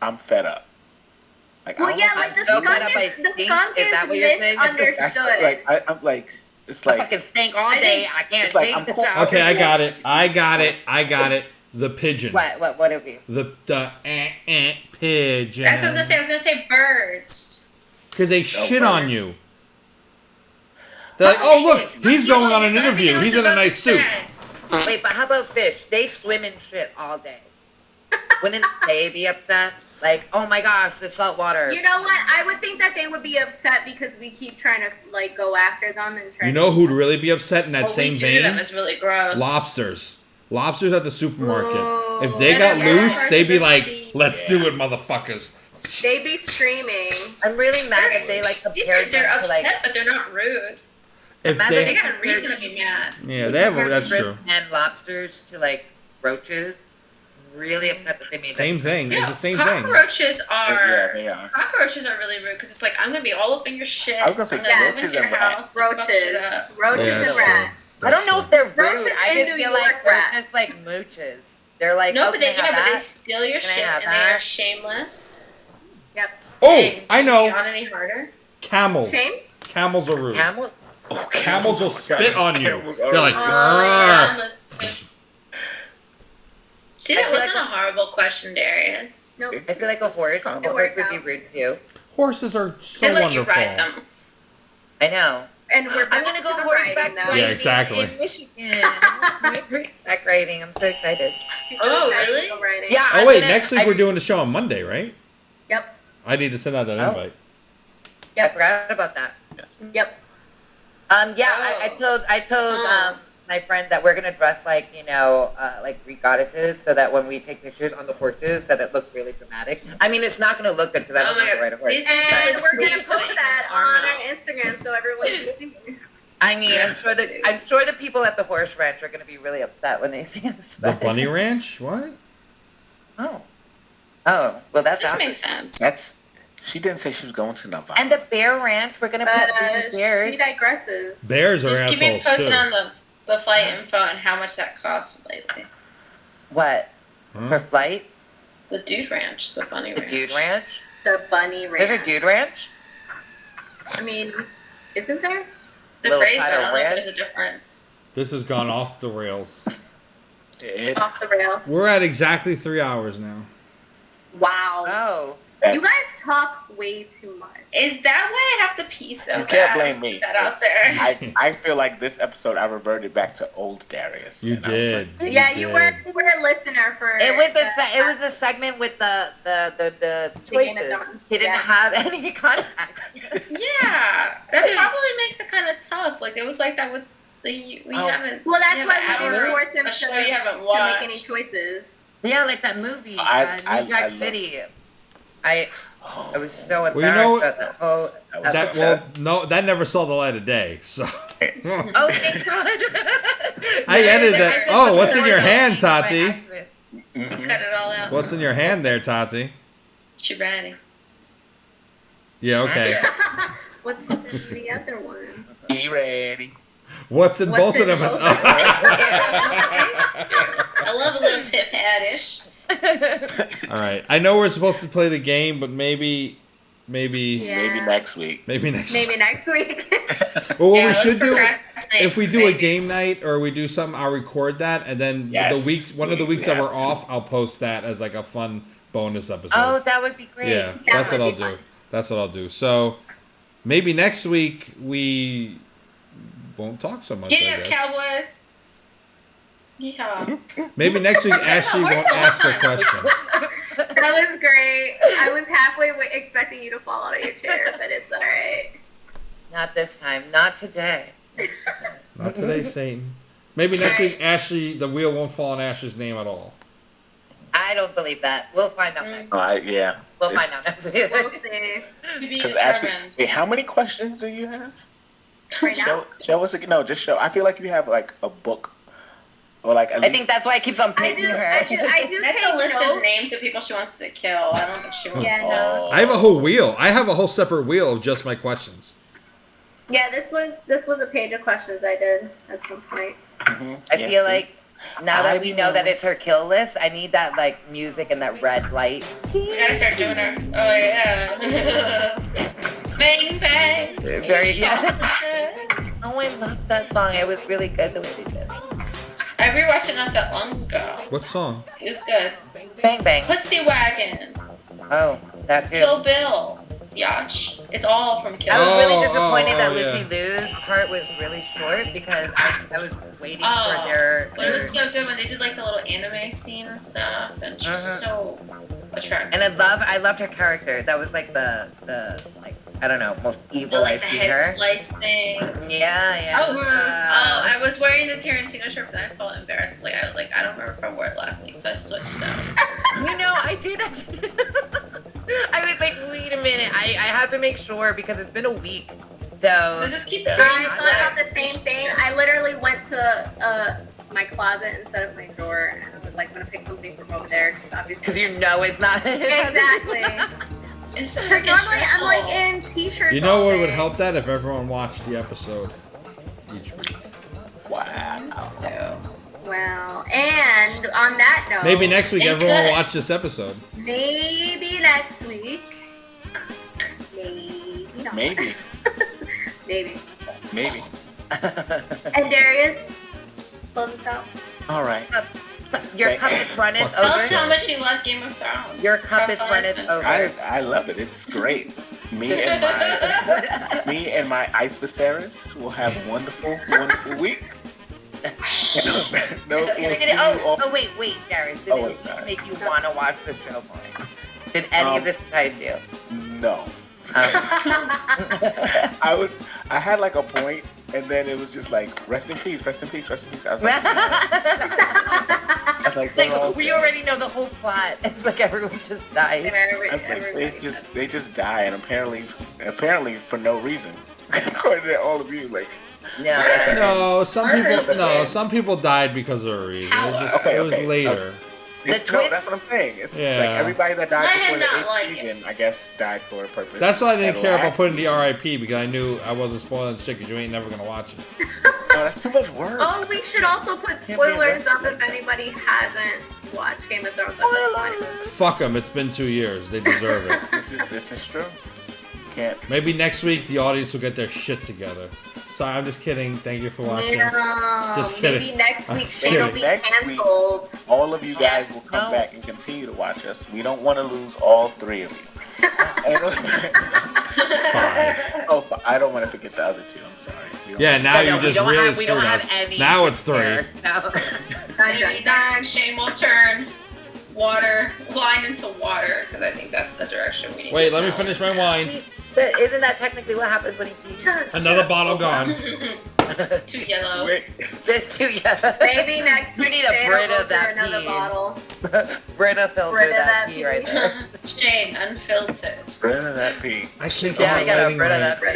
I'm fed up. Like, Well, I don't yeah, know like how the to so do fed that. up I skunk is the stink? skunk Is that what you're saying? That's misunderstood. like I'm like it's I like fucking stink all I day. think- I can't it's like, take I'm the cool. shower. Okay, I got it. The pigeon. What are we? The pigeon. That's what I was gonna say. I was gonna say birds. Because they Oh, shit bird. on you. They're like, oh look, he's going on an It's interview. everything I He's was in a about to nice suit. say. Wait, but how about fish? They swim in shit all day. Wouldn't they be upset? Like, oh my gosh, the salt water. You know what? I would think that they would be upset because we keep trying to like go after them and try. You know who'd really be upset in that What same we do to them vein? is really gross. Lobsters. Lobsters at the supermarket. Ooh. If they Yeah, got they're loose, parts they'd of be the like, sea. let's do it, motherfuckers. They be screaming. I'm really mad if they like These compared are, they're them to upset, like. but they're not rude. If Imagine They they, got a reason to be mad. yeah, they have. compared That's shrimp true. And lobsters to like roaches. I'm really upset that they made Same that. thing. It's Yeah, the same thing. cockroaches yeah, are they are. cockroaches are really rude because it's like I'm gonna be all up in your shit. I was gonna say I'm gonna move roaches into your and rats. house, and fuck shit Roaches, up. roaches Yeah, and that's rats. true. I don't know if they're rude. Roaches I in just New feel York like they're rats. just like mooches. They're like, No, oh, but they can I have but they that? steal your Can I shit have and they that? are shameless. Yep. Oh, Dang, I can you know. be on any harder? Camels. Shane? Camels are rude. Camels? Oh, Camels will spit on you. Camels are They're like, rude. "Grrr." Almost. See, I that feel wasn't like- a horrible question, Darius. Nope. I feel like a horse. A horse would be rude too. Horses are so They let you wonderful. ride them. I know. And we're I'm gonna go back to the horseback riding now. riding Yeah, exactly. in Michigan. Horseback riding. I'm so excited. She's Oh, excited to really? go riding. Yeah. Oh, wait, next week we're doing the show on Monday, right? Yep. I need to send out that Oh. invite. I forgot about that. Yep. I told my friend that we're gonna dress like like Greek goddesses, so that when we take pictures on the horses, that it looks really dramatic. I mean, it's not gonna look good because I Oh don't my know how to God. ride a horse. These And days, we're gonna please post put that your arm on out. our Instagram so everyone can see. I mean, I'm sure the people at the horse ranch are gonna be really upset when they see us. The Bunny Ranch? What? Oh, well, that's This awesome. makes sense. She didn't say she was going to Nevada. And the bear ranch, we're gonna put baby bears. She digresses. Bears are Just keep me assholes, posted too. on the flight info and how much that costs lately. What Huh? for flight? The Dude Ranch, the Bunny The Ranch. dude ranch. The bunny ranch. There's a dude ranch. I mean, isn't there? The Little phrase, but side I of don't know if ranch. there's a difference. This has gone off the rails. Off the rails. We're at exactly 3 hours now. Wow. Oh, You guys talk way too much. Is that why I have to pee so You bad? can't blame me. Put that out there. I feel like this episode I reverted back to old Darius. You and I was did. like, Yeah, you were a listener for. it was a segment with the Beginner choices. Dons. He didn't Yeah. have any contacts. Yeah, that probably makes it kind of tough. Like it was like that with we haven't. Well, that's we why haven't we didn't ever- force him a to show you haven't make watched. any choices. Yeah, like that movie, I New Jack love- City. I was so Well, you embarrassed know- about that whole That episode. That never saw the light of day. So Oh, thank God. I edited I it. said Oh, something what's in your horrible hand, by Tati? accident. You cut it all out. What's in your hand there, Tati? Shibani. Yeah, okay. What's the other one? Be ready. What's in What's both of in them? both of I love a little tip hat-ish. All right. I know we're supposed to play the game, but maybe Yeah. Maybe next week. maybe next. Maybe next week. Well, what Yeah, we let's should do procrastinate if we for do a babies. game night or we do something, I'll record that, and then Yes, one of the we weeks that have we're to. off, I'll post that as like a fun bonus episode. Oh, that would be great. yeah, That that's what would I'll be do. fun. That's what I'll do. So maybe next week we won't talk so much. Giddy I up, guess. Cowboys. Yeehaw. Maybe next week Ashley won't ask a question. That was great. I was halfway expecting you to fall out of your chair, but it's all right. Not this time. Not today. Not today, Satan. Maybe next week Ashley, the wheel won't fall on Ashley's name at all. I don't believe that. We'll find out next. Yeah. We'll find out next week. We'll see. To be Because actually, determined. wait, how many questions do you have? Right now. Show us again. No, just show. I feel like you have like a book, or like at I least. think that's why it keeps on I picking do. her. I do That's take a list notes. of names of people she wants to kill. I don't think she wants Yeah, to. no. I have a whole wheel. I have a whole separate wheel of just my questions. Yeah, this was a page of questions I did at some point. Mhm. I Yeah, feel see? like now that I we know that it's her kill list, I need that like music and that red light. We gotta start doing her. Oh yeah. Bang bang. Very Oh, I love that song. It was really good the way they did it. I rewatched it not that long ago. What song? It was good. Bang bang. Pussy Wagon. Oh, that too. Kill Bill. Yach. It's all from Kill I was Bill. really Oh, disappointed that yeah. Lucy Liu's part was really short because I was waiting Oh, for their. But it was so good when they did like the little anime scene and stuff, and she's so attractive. And I loved her character. That was like the like I don't know most evil like I've the seen head her. slice thing. Yeah. Oh, I was wearing the Tarantino shirt, but I felt embarrassed. Like I was like, I don't remember if I wore it last week, so I switched out. You know, I do that too. I was like, wait a minute. I have to make sure because it's been a week. So So just keep it. I thought about the same thing. I literally went to my closet instead of my drawer, and I was like, I'm gonna pick something from over there, because obviously. because you know it's not. Exactly. It's Because freaking normally I'm like stressful. in t-shirts. You know all what would day. help that if everyone watched the episode each week. Wow. Well, and on that note, Maybe next week It everyone will could. watch this episode. Maybe next week. Maybe not. Maybe. Maybe. Maybe. And Darius, close us out. All right. Your cup is running Fuck. Tell us over. how much you love Game of Thrones. Your cup is Have fun, running it's been over. I love it. It's great. Me and my me and my Ice Viserys will have a wonderful, wonderful week. No, we'll see you all. Wait, Darius. Did it just make you want to watch the show more? Did any of this entice you? No. I had like a point, and then it was just like, rest in peace, rest in peace, rest in peace. I was like, we already know the whole plot. It's like everyone just died. They just die, and apparently for no reason, according to all of you, like. No, some people died because of a reason. It was later. That's what I'm saying. It's like everybody that died before the 8th season, I guess, died for a purpose. That's why I didn't care about putting the RIP, because I knew I wasn't spoiling the shit, because you ain't never gonna watch it. No, that's too much work. Oh, we should also put spoilers up if anybody hasn't watched Game of Thrones at this point. Fuck them, it's been 2 years. They deserve it. This is true. Can't. Maybe next week the audience will get their shit together. Sorry, I'm just kidding. Thank you for watching. No, just kidding. Maybe next week Sheyne will be canceled. All of you guys will come back and continue to watch us. We don't want to lose all 3 of you. I don't want to forget the other 2. I'm sorry. Now you just really we don't have any. Now it's 3. Maybe next week Sheyne will turn wine into water, because I think that's the direction we need. Wait, let me finish my wine. But isn't that technically what happens when he pees? Another bottle gone. Too yellow. It's too yellow. Maybe next week need a Brita that another bottle. Brita filter that pee right there. Sheyne, unfiltered. Brita that pee. I think I got a Brita that pee.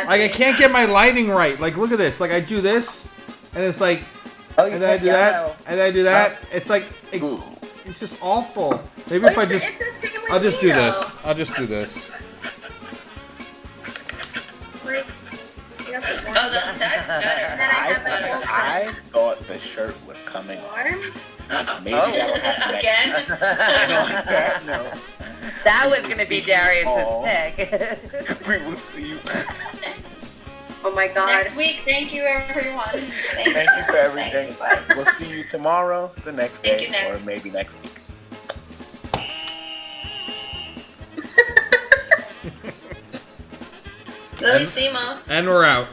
Like, I can't get my lighting right. Like, look at this. Like, I do this, and it's like, and then I do that, and then I do that. It's like, it's just awful. Maybe if I just, I'll just do this. I'll just do this. That's better. I thought the shirt was coming off. Maybe Again? No. That was going to be Darius's pick. We will see you. Oh my god. Next week, thank you everyone. Thank you for everything. We'll see you tomorrow, the next day, or maybe next week. Let me see, Mouse. And we're out.